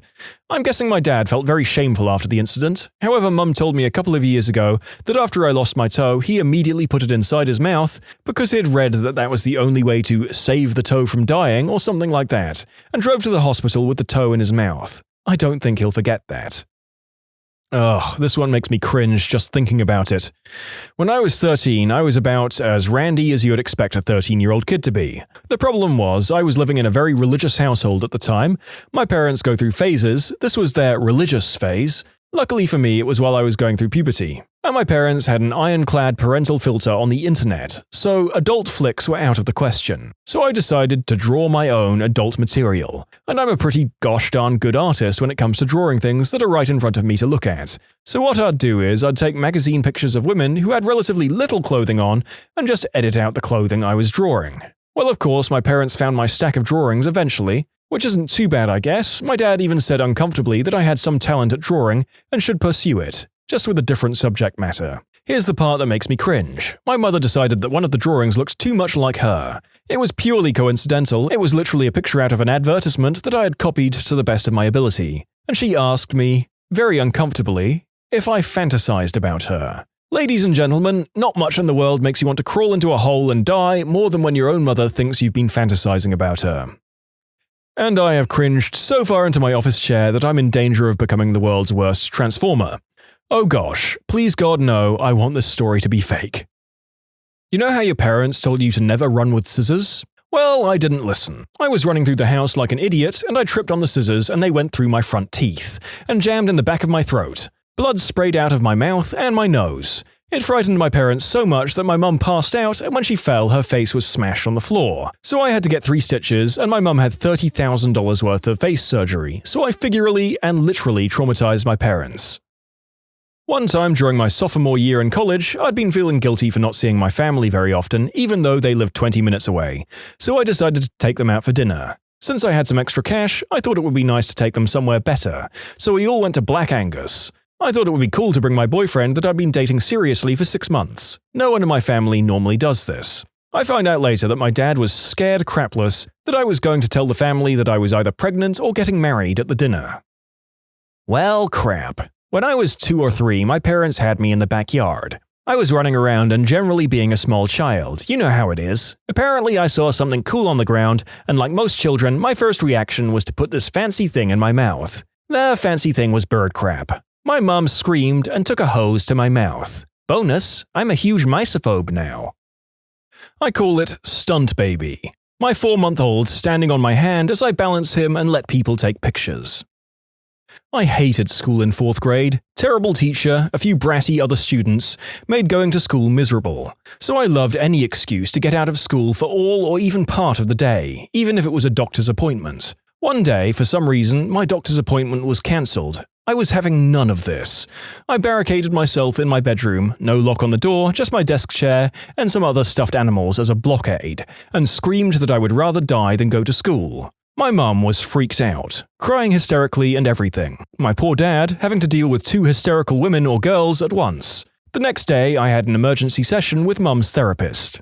I'm guessing my dad felt very shameful after the incident. However, Mum told me a couple of years ago that after I lost my toe, he immediately put it inside his mouth because he'd read that that was the only way to save the toe from dying or something like that, and drove to the hospital with the toe in his mouth. I don't think he'll forget that. Ugh, this one makes me cringe just thinking about it. When I was 13, I was about as randy as you would expect a 13-year-old kid to be. The problem was, I was living in a very religious household at the time. My parents go through phases. This was their religious phase. Luckily for me, it was while I was going through puberty. And my parents had an ironclad parental filter on the internet, so adult flicks were out of the question. So I decided to draw my own adult material. And I'm a pretty gosh darn good artist when it comes to drawing things that are right in front of me to look at. So what I'd do is I'd take magazine pictures of women who had relatively little clothing on and just edit out the clothing I was drawing. Well, of course, my parents found my stack of drawings eventually, which isn't too bad, I guess. My dad even said uncomfortably that I had some talent at drawing and should pursue it, just with a different subject matter. Here's the part that makes me cringe. My mother decided that one of the drawings looked too much like her. It was purely coincidental. It was literally a picture out of an advertisement that I had copied to the best of my ability. And she asked me, very uncomfortably, if I fantasized about her. Ladies and gentlemen, not much in the world makes you want to crawl into a hole and die more than when your own mother thinks you've been fantasizing about her. And I have cringed so far into my office chair that I'm in danger of becoming the world's worst transformer. Oh gosh, please God no, I want this story to be fake. You know how your parents told you to never run with scissors? Well, I didn't listen. I was running through the house like an idiot and I tripped on the scissors and they went through my front teeth and jammed in the back of my throat. Blood sprayed out of my mouth and my nose. It frightened my parents so much that my mum passed out, and when she fell, her face was smashed on the floor. So I had to get 3 stitches, and my mum had $30,000 worth of face surgery, so I figuratively and literally traumatized my parents. One time during my sophomore year in college, I'd been feeling guilty for not seeing my family very often, even though they lived 20 minutes away, so I decided to take them out for dinner. Since I had some extra cash, I thought it would be nice to take them somewhere better, so we all went to Black Angus. I thought it would be cool to bring my boyfriend that I'd been dating seriously for 6 months. No one in my family normally does this. I found out later that my dad was scared crapless that I was going to tell the family that I was either pregnant or getting married at the dinner. Well, crap. When I was 2 or 3, my parents had me in the backyard. I was running around and generally being a small child. You know how it is. Apparently, I saw something cool on the ground, and like most children, my first reaction was to put this fancy thing in my mouth. The fancy thing was bird crap. My mom screamed and took a hose to my mouth. Bonus, I'm a huge misophobe now. I call it Stunt Baby. My 4-month-old standing on my hand as I balance him and let people take pictures. I hated school in 4th grade. Terrible teacher, a few bratty other students, made going to school miserable. So I loved any excuse to get out of school for all or even part of the day, even if it was a doctor's appointment. One day, for some reason, my doctor's appointment was cancelled. I was having none of this. I barricaded myself in my bedroom, no lock on the door, just my desk chair, and some other stuffed animals as a blockade, and screamed that I would rather die than go to school. My mum was freaked out, crying hysterically and everything. My poor dad having to deal with 2 hysterical women or girls at once. The next day, I had an emergency session with mum's therapist.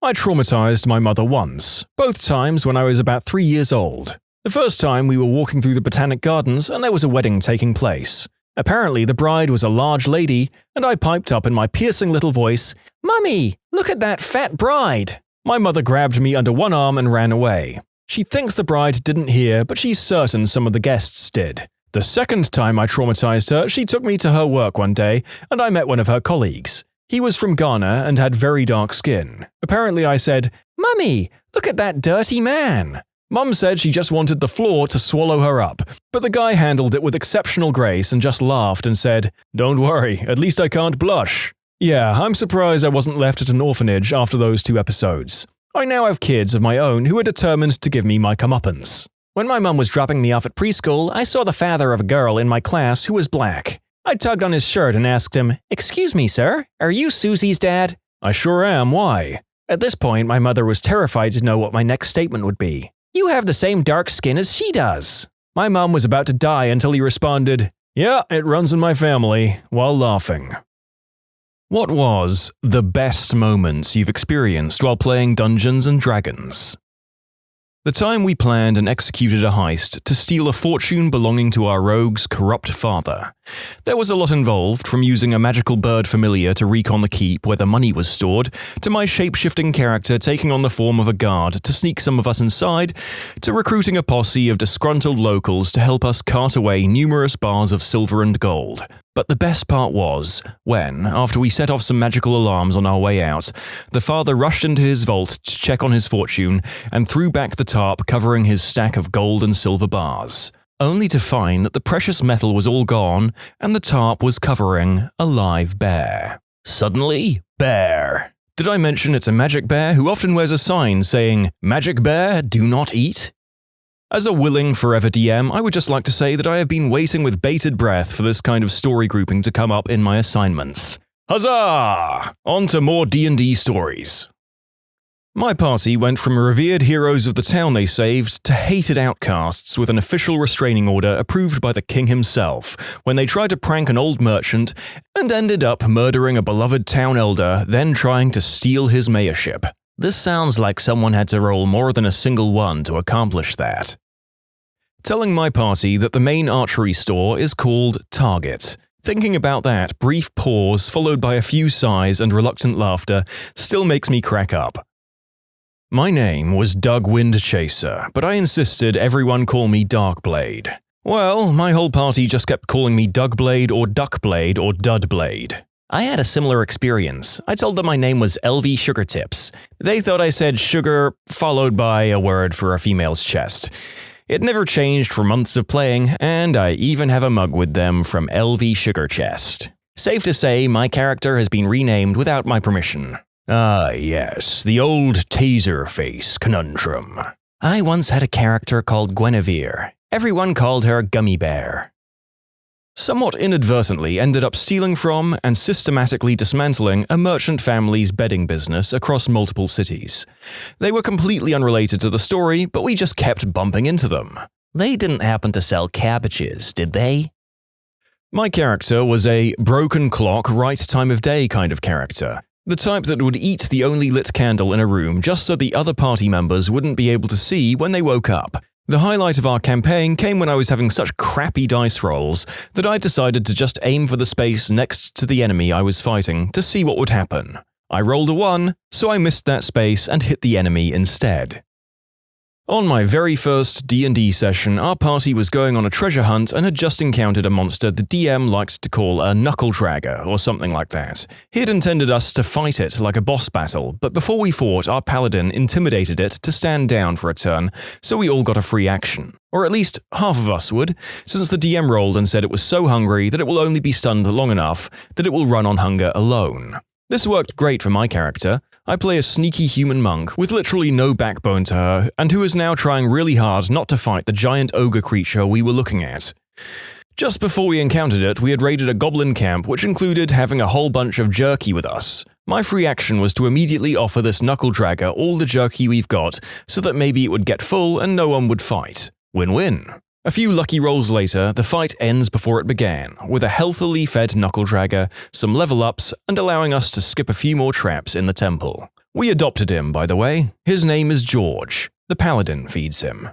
I traumatized my mother once, both times when I was about 3 years old. The first time we were walking through the Botanic Gardens and there was a wedding taking place. Apparently the bride was a large lady, and I piped up in my piercing little voice, "Mummy, look at that fat bride!" My mother grabbed me under one arm and ran away. She thinks the bride didn't hear, but she's certain some of the guests did. The second time I traumatized her, she took me to her work one day, and I met one of her colleagues. He was from Ghana and had very dark skin. Apparently I said, "Mummy, look at that dirty man." Mum said she just wanted the floor to swallow her up, but the guy handled it with exceptional grace and just laughed and said, "Don't worry, at least I can't blush." Yeah, I'm surprised I wasn't left at an orphanage after those 2 episodes. I now have kids of my own who are determined to give me my comeuppance. When my mum was dropping me off at preschool, I saw the father of a girl in my class who was black. I tugged on his shirt and asked him, "Excuse me, sir, are you Susie's dad?" "I sure am, why?" At this point, my mother was terrified to know what my next statement would be. "You have the same dark skin as she does." My mum was about to die until he responded, "Yeah, it runs in my family," while laughing. What was the best moments you've experienced while playing Dungeons & Dragons? The time we planned and executed a heist to steal a fortune belonging to our rogue's corrupt father. There was a lot involved, from using a magical bird familiar to recon the keep where the money was stored, to my shape-shifting character taking on the form of a guard to sneak some of us inside, to recruiting a posse of disgruntled locals to help us cart away numerous bars of silver and gold. But the best part was when, after we set off some magical alarms on our way out, the father rushed into his vault to check on his fortune and threw back the tarp covering his stack of gold and silver bars, only to find that the precious metal was all gone and the tarp was covering a live bear. Suddenly, bear. Did I mention it's a magic bear who often wears a sign saying, "Magic bear, do not eat"? As a willing forever DM, I would just like to say that I have been waiting with bated breath for this kind of story grouping to come up in my assignments. Huzzah! On to more D&D stories. My party went from revered heroes of the town they saved to hated outcasts with an official restraining order approved by the king himself when they tried to prank an old merchant and ended up murdering a beloved town elder, then trying to steal his mayorship. This sounds like someone had to roll more than a single one to accomplish that. Telling my party that the main archery store is called Target. Thinking about that brief pause followed by a few sighs and reluctant laughter still makes me crack up. My name was Doug Windchaser, but I insisted everyone call me Darkblade. Well, my whole party just kept calling me Dougblade or Duckblade or Dudblade. I had a similar experience. I told them my name was LV Sugartips. They thought I said sugar followed by a word for a female's chest. It never changed for months of playing, and I even have a mug with them from LV Sugar Chest. Safe to say, my character has been renamed without my permission. Ah yes, the old Taserface conundrum. I once had a character called Guinevere. Everyone called her Gummy Bear. Somewhat inadvertently ended up stealing from and systematically dismantling a merchant family's bedding business across multiple cities. They were completely unrelated to the story, but we just kept bumping into them. They didn't happen to sell cabbages, did they? My character was a broken clock, right time of day kind of character. The type that would eat the only lit candle in a room just so the other party members wouldn't be able to see when they woke up. The highlight of our campaign came when I was having such crappy dice rolls that I decided to just aim for the space next to the enemy I was fighting to see what would happen. I rolled a 1, so I missed that space and hit the enemy instead. On my very first D&D session, our party was going on a treasure hunt and had just encountered a monster the DM liked to call a knuckle dragger or something like that. He had intended us to fight it like a boss battle, but before we fought, our paladin intimidated it to stand down for a turn, so we all got a free action. Or at least half of us would, since the DM rolled and said it was so hungry that it will only be stunned long enough that it will run on hunger alone. This worked great for my character. I play a sneaky human monk with literally no backbone to her and who is now trying really hard not to fight the giant ogre creature we were looking at. Just before we encountered it, we had raided a goblin camp which included having a whole bunch of jerky with us. My free action was to immediately offer this knuckle dragger all the jerky we've got so that maybe it would get full and no one would fight. Win-win. A few lucky rolls later, the fight ends before it began, with a healthily fed knuckle dragger, some level ups, and allowing us to skip a few more traps in the temple. We adopted him, by the way. His name is George. The paladin feeds him.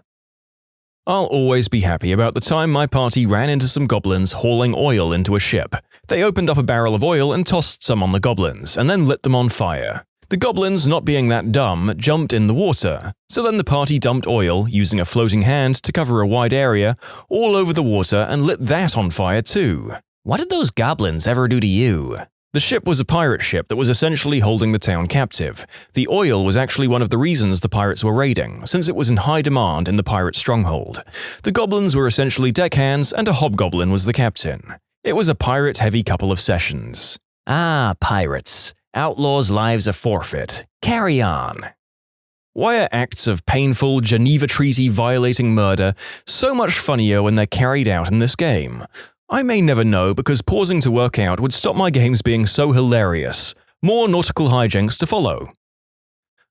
I'll always be happy about the time my party ran into some goblins hauling oil into a ship. They opened up a barrel of oil and tossed some on the goblins, and then lit them on fire. The goblins, not being that dumb, jumped in the water. So then the party dumped oil, using a floating hand to cover a wide area, all over the water and lit that on fire too. What did those goblins ever do to you? The ship was a pirate ship that was essentially holding the town captive. The oil was actually one of the reasons the pirates were raiding, since it was in high demand in the pirate stronghold. The goblins were essentially deckhands and a hobgoblin was the captain. It was a pirate-heavy couple of sessions. Ah, pirates. Outlaws' lives are forfeit. Carry on. Why are acts of painful, Geneva Treaty violating murder so much funnier when they're carried out in this game? I may never know because pausing to work out would stop my games being so hilarious. More nautical hijinks to follow.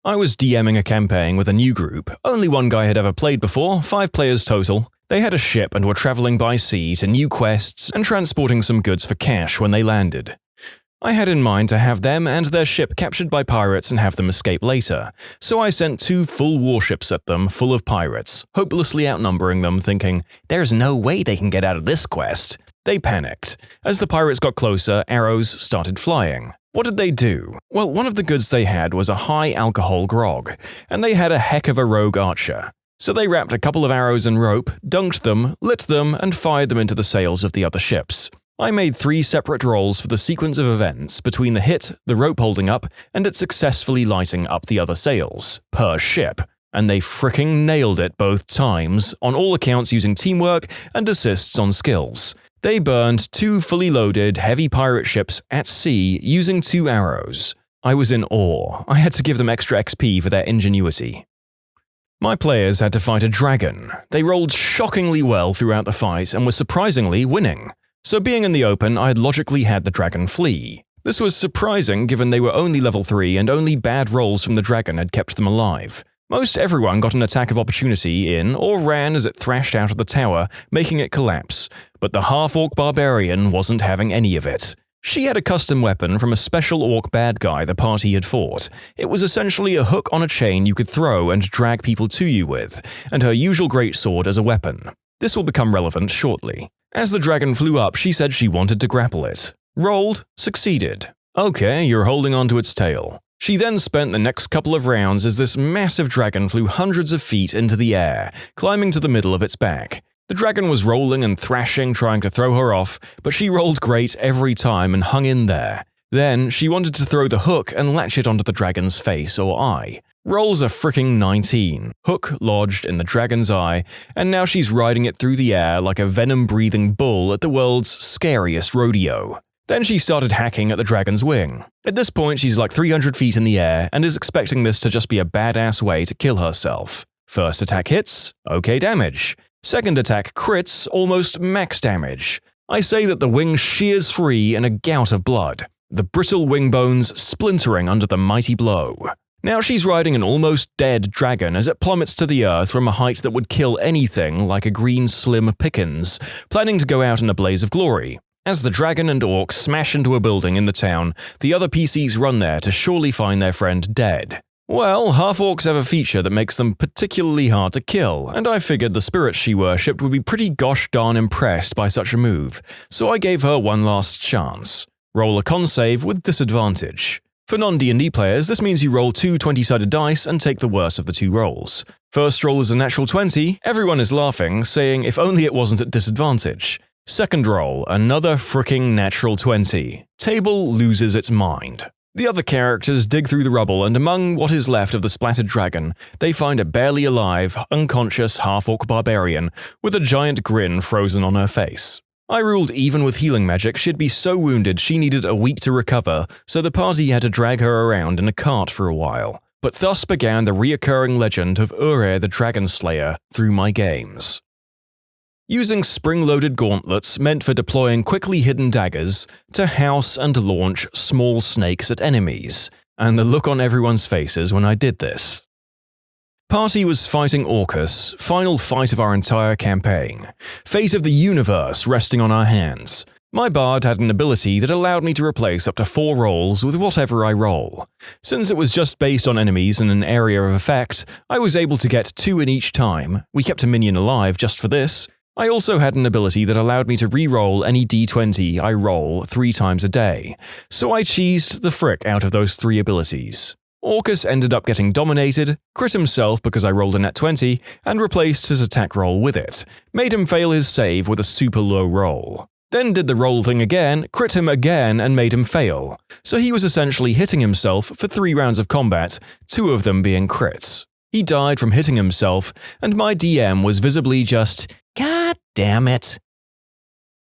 I was DMing a campaign with a new group. Only one guy had ever played before, 5 players total. They had a ship and were traveling by sea to new quests and transporting some goods for cash when they landed. I had in mind to have them and their ship captured by pirates and have them escape later, so I sent 2 full warships at them full of pirates, hopelessly outnumbering them, thinking, "There's no way they can get out of this quest." They panicked. As the pirates got closer, arrows started flying. What did they do? Well, one of the goods they had was a high-alcohol grog, and they had a heck of a rogue archer. So they wrapped a couple of arrows in rope, dunked them, lit them, and fired them into the sails of the other ships. I made 3 separate rolls for the sequence of events between the hit, the rope holding up, and it successfully lighting up the other sails, per ship. And they fricking nailed it both times, on all accounts using teamwork and assists on skills. They burned 2 fully loaded, heavy pirate ships at sea using 2 arrows. I was in awe. I had to give them extra XP for their ingenuity. My players had to fight a dragon. They rolled shockingly well throughout the fight and were surprisingly winning. So being in the open, I had logically had the dragon flee. This was surprising given they were only level 3 and only bad rolls from the dragon had kept them alive. Most everyone got an attack of opportunity in or ran as it thrashed out of the tower, making it collapse, but the half-orc barbarian wasn't having any of it. She had a custom weapon from a special orc bad guy the party had fought. It was essentially a hook on a chain you could throw and drag people to you with, and her usual greatsword as a weapon. This will become relevant shortly. As the dragon flew up, she said she wanted to grapple it. Rolled, succeeded. Okay, you're holding onto its tail. She then spent the next couple of rounds as this massive dragon flew hundreds of feet into the air, climbing to the middle of its back. The dragon was rolling and thrashing, trying to throw her off, but she rolled great every time and hung in there. Then, she wanted to throw the hook and latch it onto the dragon's face or eye. Rolls a fricking 19. Hook lodged in the dragon's eye, and now she's riding it through the air like a venom-breathing bull at the world's scariest rodeo. Then she started hacking at the dragon's wing. At this point, she's like 300 feet in the air and is expecting this to just be a badass way to kill herself. First attack hits, okay damage. Second attack crits, almost max damage. I say that the wing shears free in a gout of blood, the brittle wing bones splintering under the mighty blow. Now she's riding an almost dead dragon as it plummets to the earth from a height that would kill anything like a green Slim Pickens, planning to go out in a blaze of glory. As the dragon and orcs smash into a building in the town, the other PCs run there to surely find their friend dead. Well, half-orcs have a feature that makes them particularly hard to kill, and I figured the spirits she worshipped would be pretty gosh darn impressed by such a move, so I gave her one last chance. Roll a con save with disadvantage. For non-D&D players, this means you roll two 20-sided dice and take the worst of the two rolls. First roll is a natural 20, everyone is laughing, saying if only it wasn't at disadvantage. Second roll, another fricking natural 20. Table loses its mind. The other characters dig through the rubble, and among what is left of the splattered dragon, they find a barely alive, unconscious half-orc barbarian with a giant grin frozen on her face. I ruled even with healing magic, she'd be so wounded she needed a week to recover, so the party had to drag her around in a cart for a while. But thus began the reoccurring legend of Ure the Dragon Slayer through my games. Using spring-loaded gauntlets meant for deploying quickly hidden daggers to house and launch small snakes at enemies, and the look on everyone's faces when I did this. Party was fighting Orcus, final fight of our entire campaign. Fate of the universe resting on our hands. My bard had an ability that allowed me to replace up to 4 rolls with whatever I roll. Since it was just based on enemies in an area of effect, I was able to get 2 in each time. We kept a minion alive just for this. I also had an ability that allowed me to re-roll any d20 I roll 3 times a day, so I cheesed the frick out of those 3 abilities. Orcus ended up getting dominated, crit himself because I rolled a nat 20, and replaced his attack roll with it, made him fail his save with a super low roll. Then did the roll thing again, crit him again, and made him fail. So he was essentially hitting himself for 3 rounds of combat, 2 of them being crits. He died from hitting himself, and my DM was visibly just, "God damn it."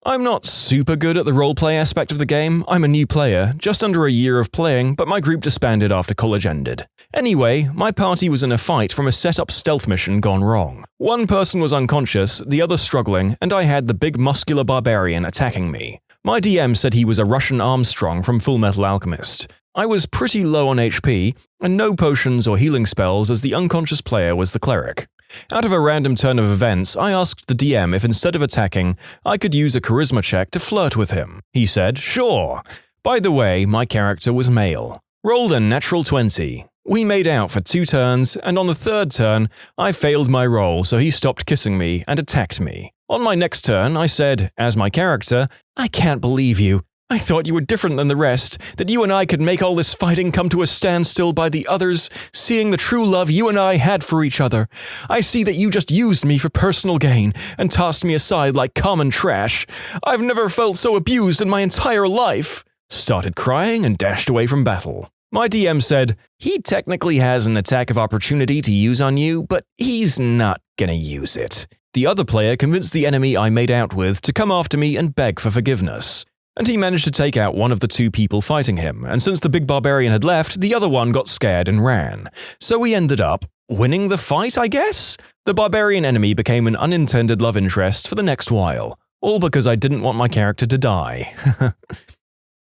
I'm not super good at the roleplay aspect of the game. I'm a new player, just under a year of playing, but my group disbanded after college ended. Anyway, my party was in a fight from a set-up stealth mission gone wrong. One person was unconscious, the other struggling, and I had the big muscular barbarian attacking me. My DM said he was a Russian Armstrong from Fullmetal Alchemist. I was pretty low on HP, and no potions or healing spells as the unconscious player was the cleric. Out of a random turn of events, I asked the DM if instead of attacking, I could use a charisma check to flirt with him. He said, sure. By the way, my character was male. Rolled a natural 20. We made out for 2 turns, and on the 3rd turn, I failed my roll, so he stopped kissing me and attacked me. On my next turn, I said, as my character, I can't believe you. I thought you were different than the rest, that you and I could make all this fighting come to a standstill by the others, seeing the true love you and I had for each other. I see that you just used me for personal gain and tossed me aside like common trash. I've never felt so abused in my entire life. Started crying and dashed away from battle. My DM said, he technically has an attack of opportunity to use on you, but he's not gonna use it. The other player convinced the enemy I made out with to come after me and beg for forgiveness. And he managed to take out one of the 2 people fighting him, and since the big barbarian had left, the other one got scared and ran. So we ended up winning the fight, I guess? The barbarian enemy became an unintended love interest for the next while, all because I didn't want my character to die.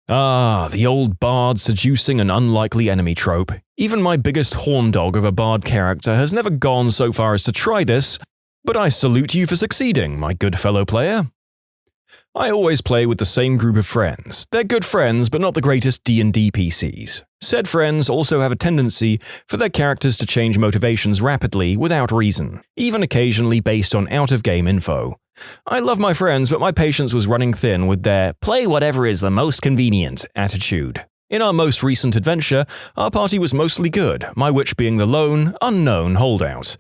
The old bard seducing an unlikely enemy trope. Even my biggest horn dog of a bard character has never gone so far as to try this, but I salute you for succeeding, my good fellow player. I always play with the same group of friends. They're good friends, but not the greatest D&D PCs. Said friends also have a tendency for their characters to change motivations rapidly without reason, even occasionally based on out-of-game info. I love my friends, but my patience was running thin with their play whatever is the most convenient attitude. In our most recent adventure, our party was mostly good, my witch being the lone, unknown holdout.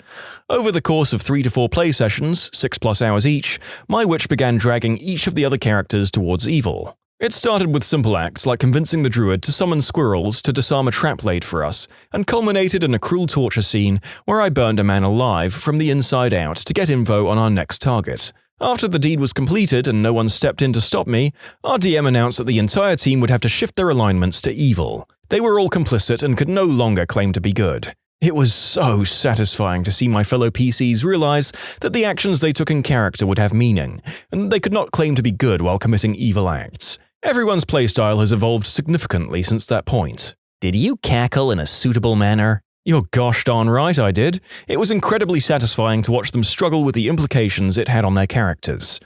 Over the course of 3 to 4 play sessions, 6+ hours each, my witch began dragging each of the other characters towards evil. It started with simple acts like convincing the druid to summon squirrels to disarm a trap laid for us, and culminated in a cruel torture scene where I burned a man alive from the inside out to get info on our next target. After the deed was completed and no one stepped in to stop me, our DM announced that the entire team would have to shift their alignments to evil. They were all complicit and could no longer claim to be good. It was so satisfying to see my fellow PCs realize that the actions they took in character would have meaning, and they could not claim to be good while committing evil acts. Everyone's playstyle has evolved significantly since that point. Did you cackle in a suitable manner? You're gosh darn right I did. It was incredibly satisfying to watch them struggle with the implications it had on their characters.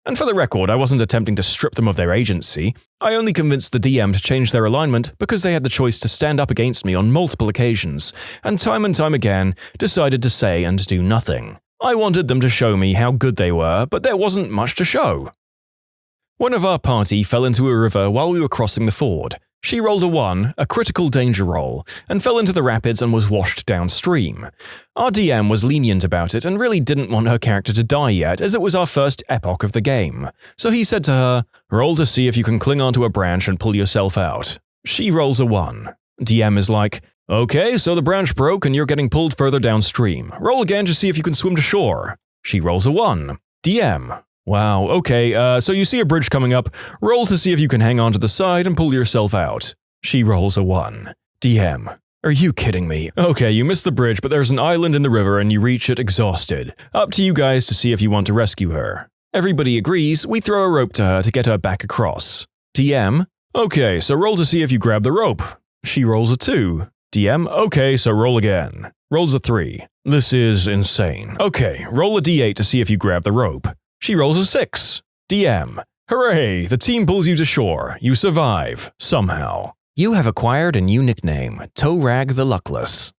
And for the record, I wasn't attempting to strip them of their agency. I only convinced the DM to change their alignment because they had the choice to stand up against me on multiple occasions, and time again decided to say and do nothing. I wanted them to show me how good they were, but there wasn't much to show. One of our party fell into a river while we were crossing the ford. She rolled a 1, a critical danger roll, and fell into the rapids and was washed downstream. Our DM was lenient about it and really didn't want her character to die yet, as it was our first epoch of the game. So he said to her, "Roll to see if you can cling onto a branch and pull yourself out." She rolls a 1. DM is like, "Okay, so the branch broke and you're getting pulled further downstream. Roll again to see if you can swim to shore." She rolls a 1. DM, "Wow, okay, so you see a bridge coming up. Roll to see if you can hang on to the side and pull yourself out." She rolls a 1. DM, "Are you kidding me? Okay, you missed the bridge, but there's an island in the river and you reach it exhausted. Up to you guys to see if you want to rescue her." Everybody agrees. We throw a rope to her to get her back across. DM, "Okay, so roll to see if you grab the rope." She rolls a 2. DM, "Okay, so roll again." Rolls a 3. "This is insane. Okay, roll a D8 to see if you grab the rope." She rolls a 6. DM, "Hooray, the team pulls you to shore. You survive, somehow." You have acquired a new nickname, Toe Rag the Luckless.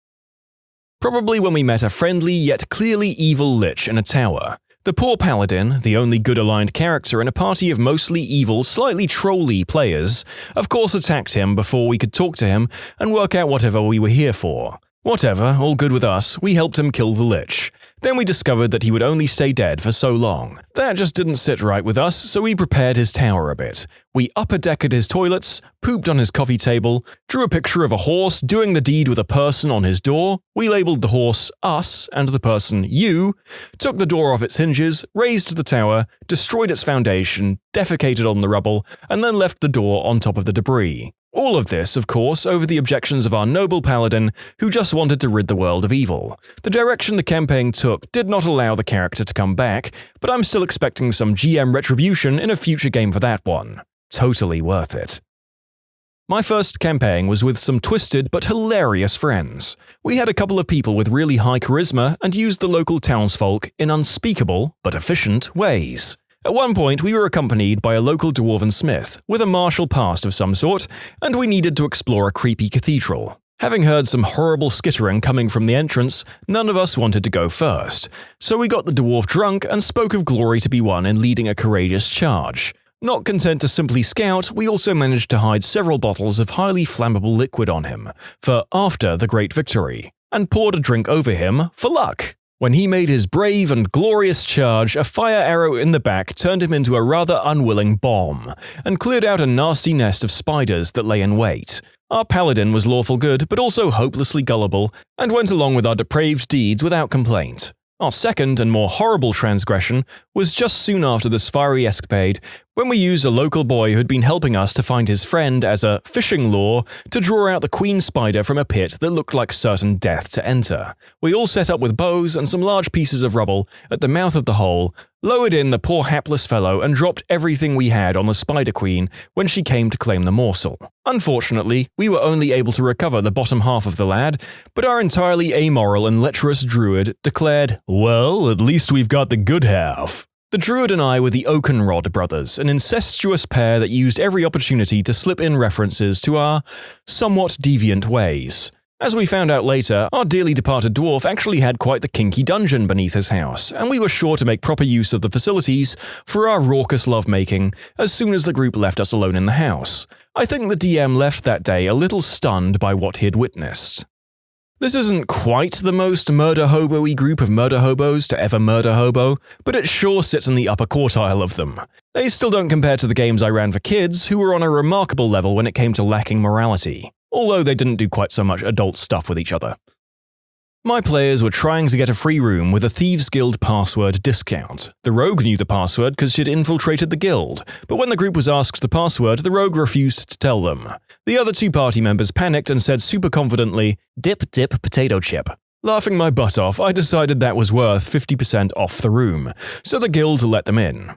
Probably when we met a friendly yet clearly evil lich in a tower. The poor paladin, the only good-aligned character in a party of mostly evil, slightly trolly players, of course attacked him before we could talk to him and work out whatever we were here for. Whatever, all good with us, we helped him kill the lich. Then we discovered that he would only stay dead for so long. That just didn't sit right with us, so we prepared his tower a bit. We upper-decked his toilets, pooped on his coffee table, drew a picture of a horse doing the deed with a person on his door, we labeled the horse us and the person you, took the door off its hinges, raised the tower, destroyed its foundation, defecated on the rubble, and then left the door on top of the debris. All of this, of course, over the objections of our noble paladin, who just wanted to rid the world of evil. The direction the campaign took did not allow the character to come back, but I'm still expecting some GM retribution in a future game for that one. Totally worth it. My first campaign was with some twisted but hilarious friends. We had a couple of people with really high charisma and used the local townsfolk in unspeakable but efficient ways. At one point, we were accompanied by a local dwarven smith, with a martial past of some sort, and we needed to explore a creepy cathedral. Having heard some horrible skittering coming from the entrance, none of us wanted to go first, so we got the dwarf drunk and spoke of glory to be won in leading a courageous charge. Not content to simply scout, we also managed to hide several bottles of highly flammable liquid on him, for after the great victory, and poured a drink over him for luck. When he made his brave and glorious charge, a fire arrow in the back turned him into a rather unwilling bomb, and cleared out a nasty nest of spiders that lay in wait. Our paladin was lawful good, but also hopelessly gullible, and went along with our depraved deeds without complaint. Our second and more horrible transgression was just soon after this fiery escapade, when we used a local boy who'd been helping us to find his friend as a fishing lure to draw out the queen spider from a pit that looked like certain death to enter. We all set up with bows and some large pieces of rubble at the mouth of the hole, lowered in the poor hapless fellow and dropped everything we had on the spider queen when she came to claim the morsel. Unfortunately, we were only able to recover the bottom half of the lad, but our entirely amoral and lecherous druid declared, "Well, at least we've got the good half." The druid and I were the Oakenrod brothers, an incestuous pair that used every opportunity to slip in references to our somewhat deviant ways. As we found out later, our dearly departed dwarf actually had quite the kinky dungeon beneath his house, and we were sure to make proper use of the facilities for our raucous lovemaking as soon as the group left us alone in the house. I think the DM left that day a little stunned by what he had witnessed. This isn't quite the most murder hobo-y group of murder hobos to ever murder hobo, but it sure sits in the upper quartile of them. They still don't compare to the games I ran for kids, who were on a remarkable level when it came to lacking morality, although they didn't do quite so much adult stuff with each other. My players were trying to get a free room with a Thieves Guild password discount. The rogue knew the password because she'd infiltrated the guild, but when the group was asked the password, the rogue refused to tell them. The other two party members panicked and said super confidently, "Dip, dip, potato chip." Laughing my butt off, I decided that was worth 50% off the room, so the guild let them in.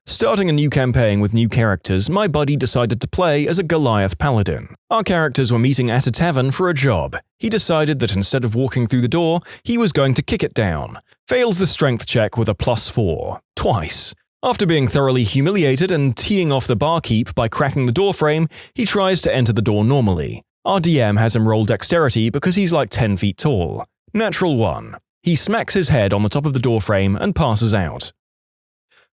Starting a new campaign with new characters, my buddy decided to play as a Goliath paladin. Our characters were meeting at a tavern for a job. He decided that instead of walking through the door, he was going to kick it down. Fails the strength check with a +4. Twice. After being thoroughly humiliated and teeing off the barkeep by cracking the doorframe, he tries to enter the door normally. Our DM has him roll dexterity because he's like 10 feet tall. Natural 1. He smacks his head on the top of the doorframe and passes out.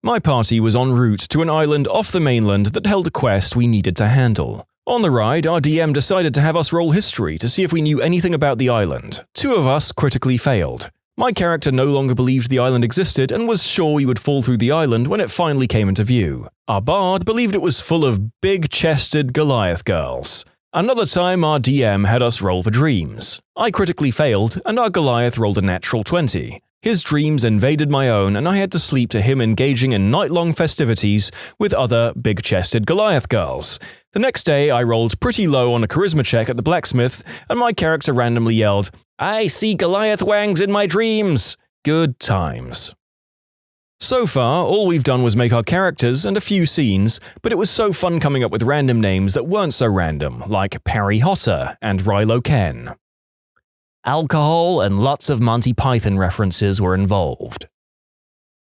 My party was en route to an island off the mainland that held a quest we needed to handle. On the ride, our DM decided to have us roll history to see if we knew anything about the island. 2 of us critically failed. My character no longer believed the island existed and was sure we would fall through the island when it finally came into view. Our bard believed it was full of big-chested Goliath girls. Another time, our DM had us roll for dreams. I critically failed, and our Goliath rolled a natural 20. His dreams invaded my own, and I had to sleep to him engaging in night-long festivities with other big-chested Goliath girls. The next day, I rolled pretty low on a charisma check at the blacksmith, and my character randomly yelled, "I see Goliath wangs in my dreams!" Good times. So far, all we've done was make our characters and a few scenes, but it was so fun coming up with random names that weren't so random, like Parry Hotter and Rilo Ken. Alcohol and lots of Monty Python references were involved.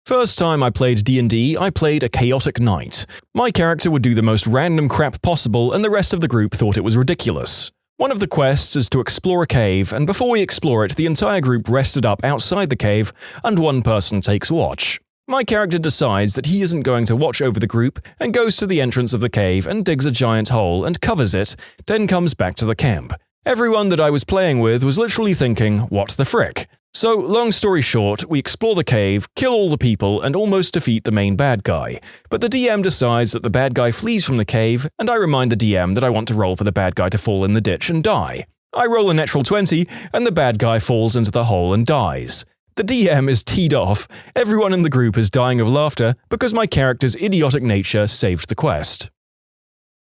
First time I played D&D, I played a chaotic knight. My character would do the most random crap possible, and the rest of the group thought it was ridiculous. One of the quests is to explore a cave, and before we explore it, the entire group rested up outside the cave, and one person takes watch. My character decides that he isn't going to watch over the group and goes to the entrance of the cave and digs a giant hole and covers it, then comes back to the camp. Everyone that I was playing with was literally thinking, what the frick? So, long story short, we explore the cave, kill all the people, and almost defeat the main bad guy. But the DM decides that the bad guy flees from the cave, and I remind the DM that I want to roll for the bad guy to fall in the ditch and die. I roll a natural 20, and the bad guy falls into the hole and dies. The DM is teed off. Everyone in the group is dying of laughter because my character's idiotic nature saved the quest.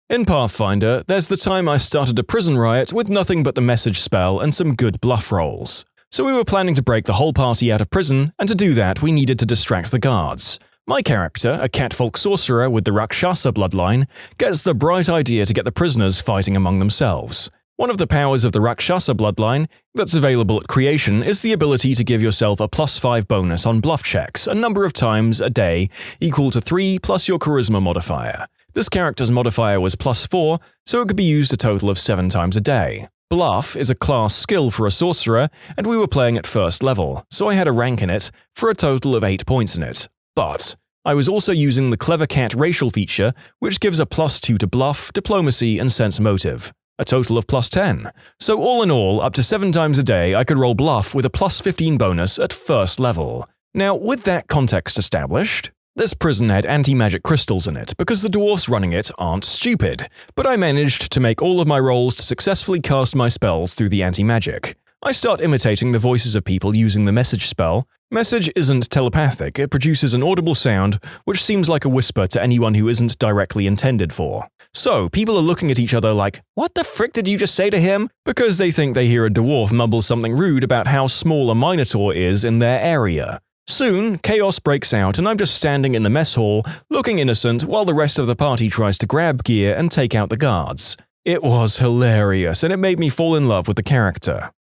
In Pathfinder, there's the time I started a prison riot with nothing but the message spell and some good bluff rolls. So we were planning to break the whole party out of prison, and to do that we needed to distract the guards. My character, a catfolk sorcerer with the Rakshasa bloodline, gets the bright idea to get the prisoners fighting among themselves. One of the powers of the Rakshasa bloodline that's available at creation is the ability to give yourself a +5 bonus on bluff checks a number of times a day equal to 3 plus your charisma modifier. This character's modifier was +4, so it could be used a total of 7 times a day. Bluff is a class skill for a sorcerer, and we were playing at first level, so I had a rank in it for a total of 8 points in it. But I was also using the Clever Cat racial feature, which gives a +2 to bluff, diplomacy, and sense motive. A total of +10. So all in all, up to 7 times a day, I could roll bluff with a +15 bonus at first level. Now, with that context established, this prison had anti-magic crystals in it because the dwarfs running it aren't stupid, but I managed to make all of my rolls to successfully cast my spells through the anti-magic. I start imitating the voices of people using the message spell. Message isn't telepathic, it produces an audible sound which seems like a whisper to anyone who isn't directly intended for. So, people are looking at each other like, "What the frick did you just say to him?" because they think they hear a dwarf mumble something rude about how small a minotaur is in their area. Soon, chaos breaks out and I'm just standing in the mess hall, looking innocent while the rest of the party tries to grab gear and take out the guards. It was hilarious and it made me fall in love with the character.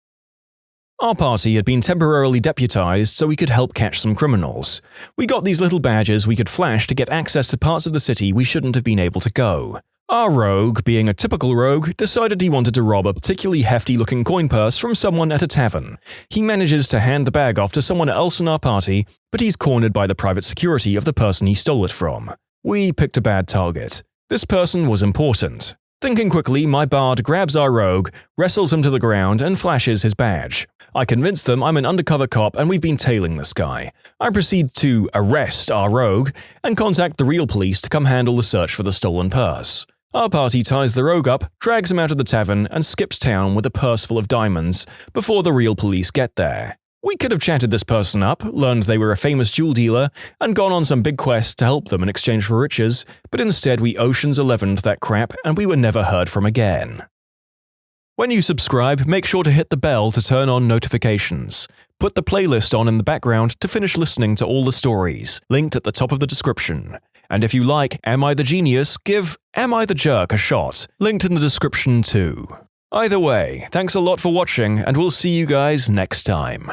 Our party had been temporarily deputized so we could help catch some criminals. We got these little badges we could flash to get access to parts of the city we shouldn't have been able to go. Our rogue, being a typical rogue, decided he wanted to rob a particularly hefty-looking coin purse from someone at a tavern. He manages to hand the bag off to someone else in our party, but he's cornered by the private security of the person he stole it from. We picked a bad target. This person was important. Thinking quickly, my bard grabs our rogue, wrestles him to the ground, and flashes his badge. I convince them I'm an undercover cop and we've been tailing this guy. I proceed to arrest our rogue and contact the real police to come handle the search for the stolen purse. Our party ties the rogue up, drags him out of the tavern, and skips town with a purse full of diamonds before the real police get there. We could have chatted this person up, learned they were a famous jewel dealer, and gone on some big quest to help them in exchange for riches, but instead we Ocean's 11'd that crap and we were never heard from again. When you subscribe, make sure to hit the bell to turn on notifications. Put the playlist on in the background to finish listening to all the stories, linked at the top of the description. And if you like Am I the Genius, give Am I the Jerk a shot, linked in the description too. Either way, thanks a lot for watching, and we'll see you guys next time.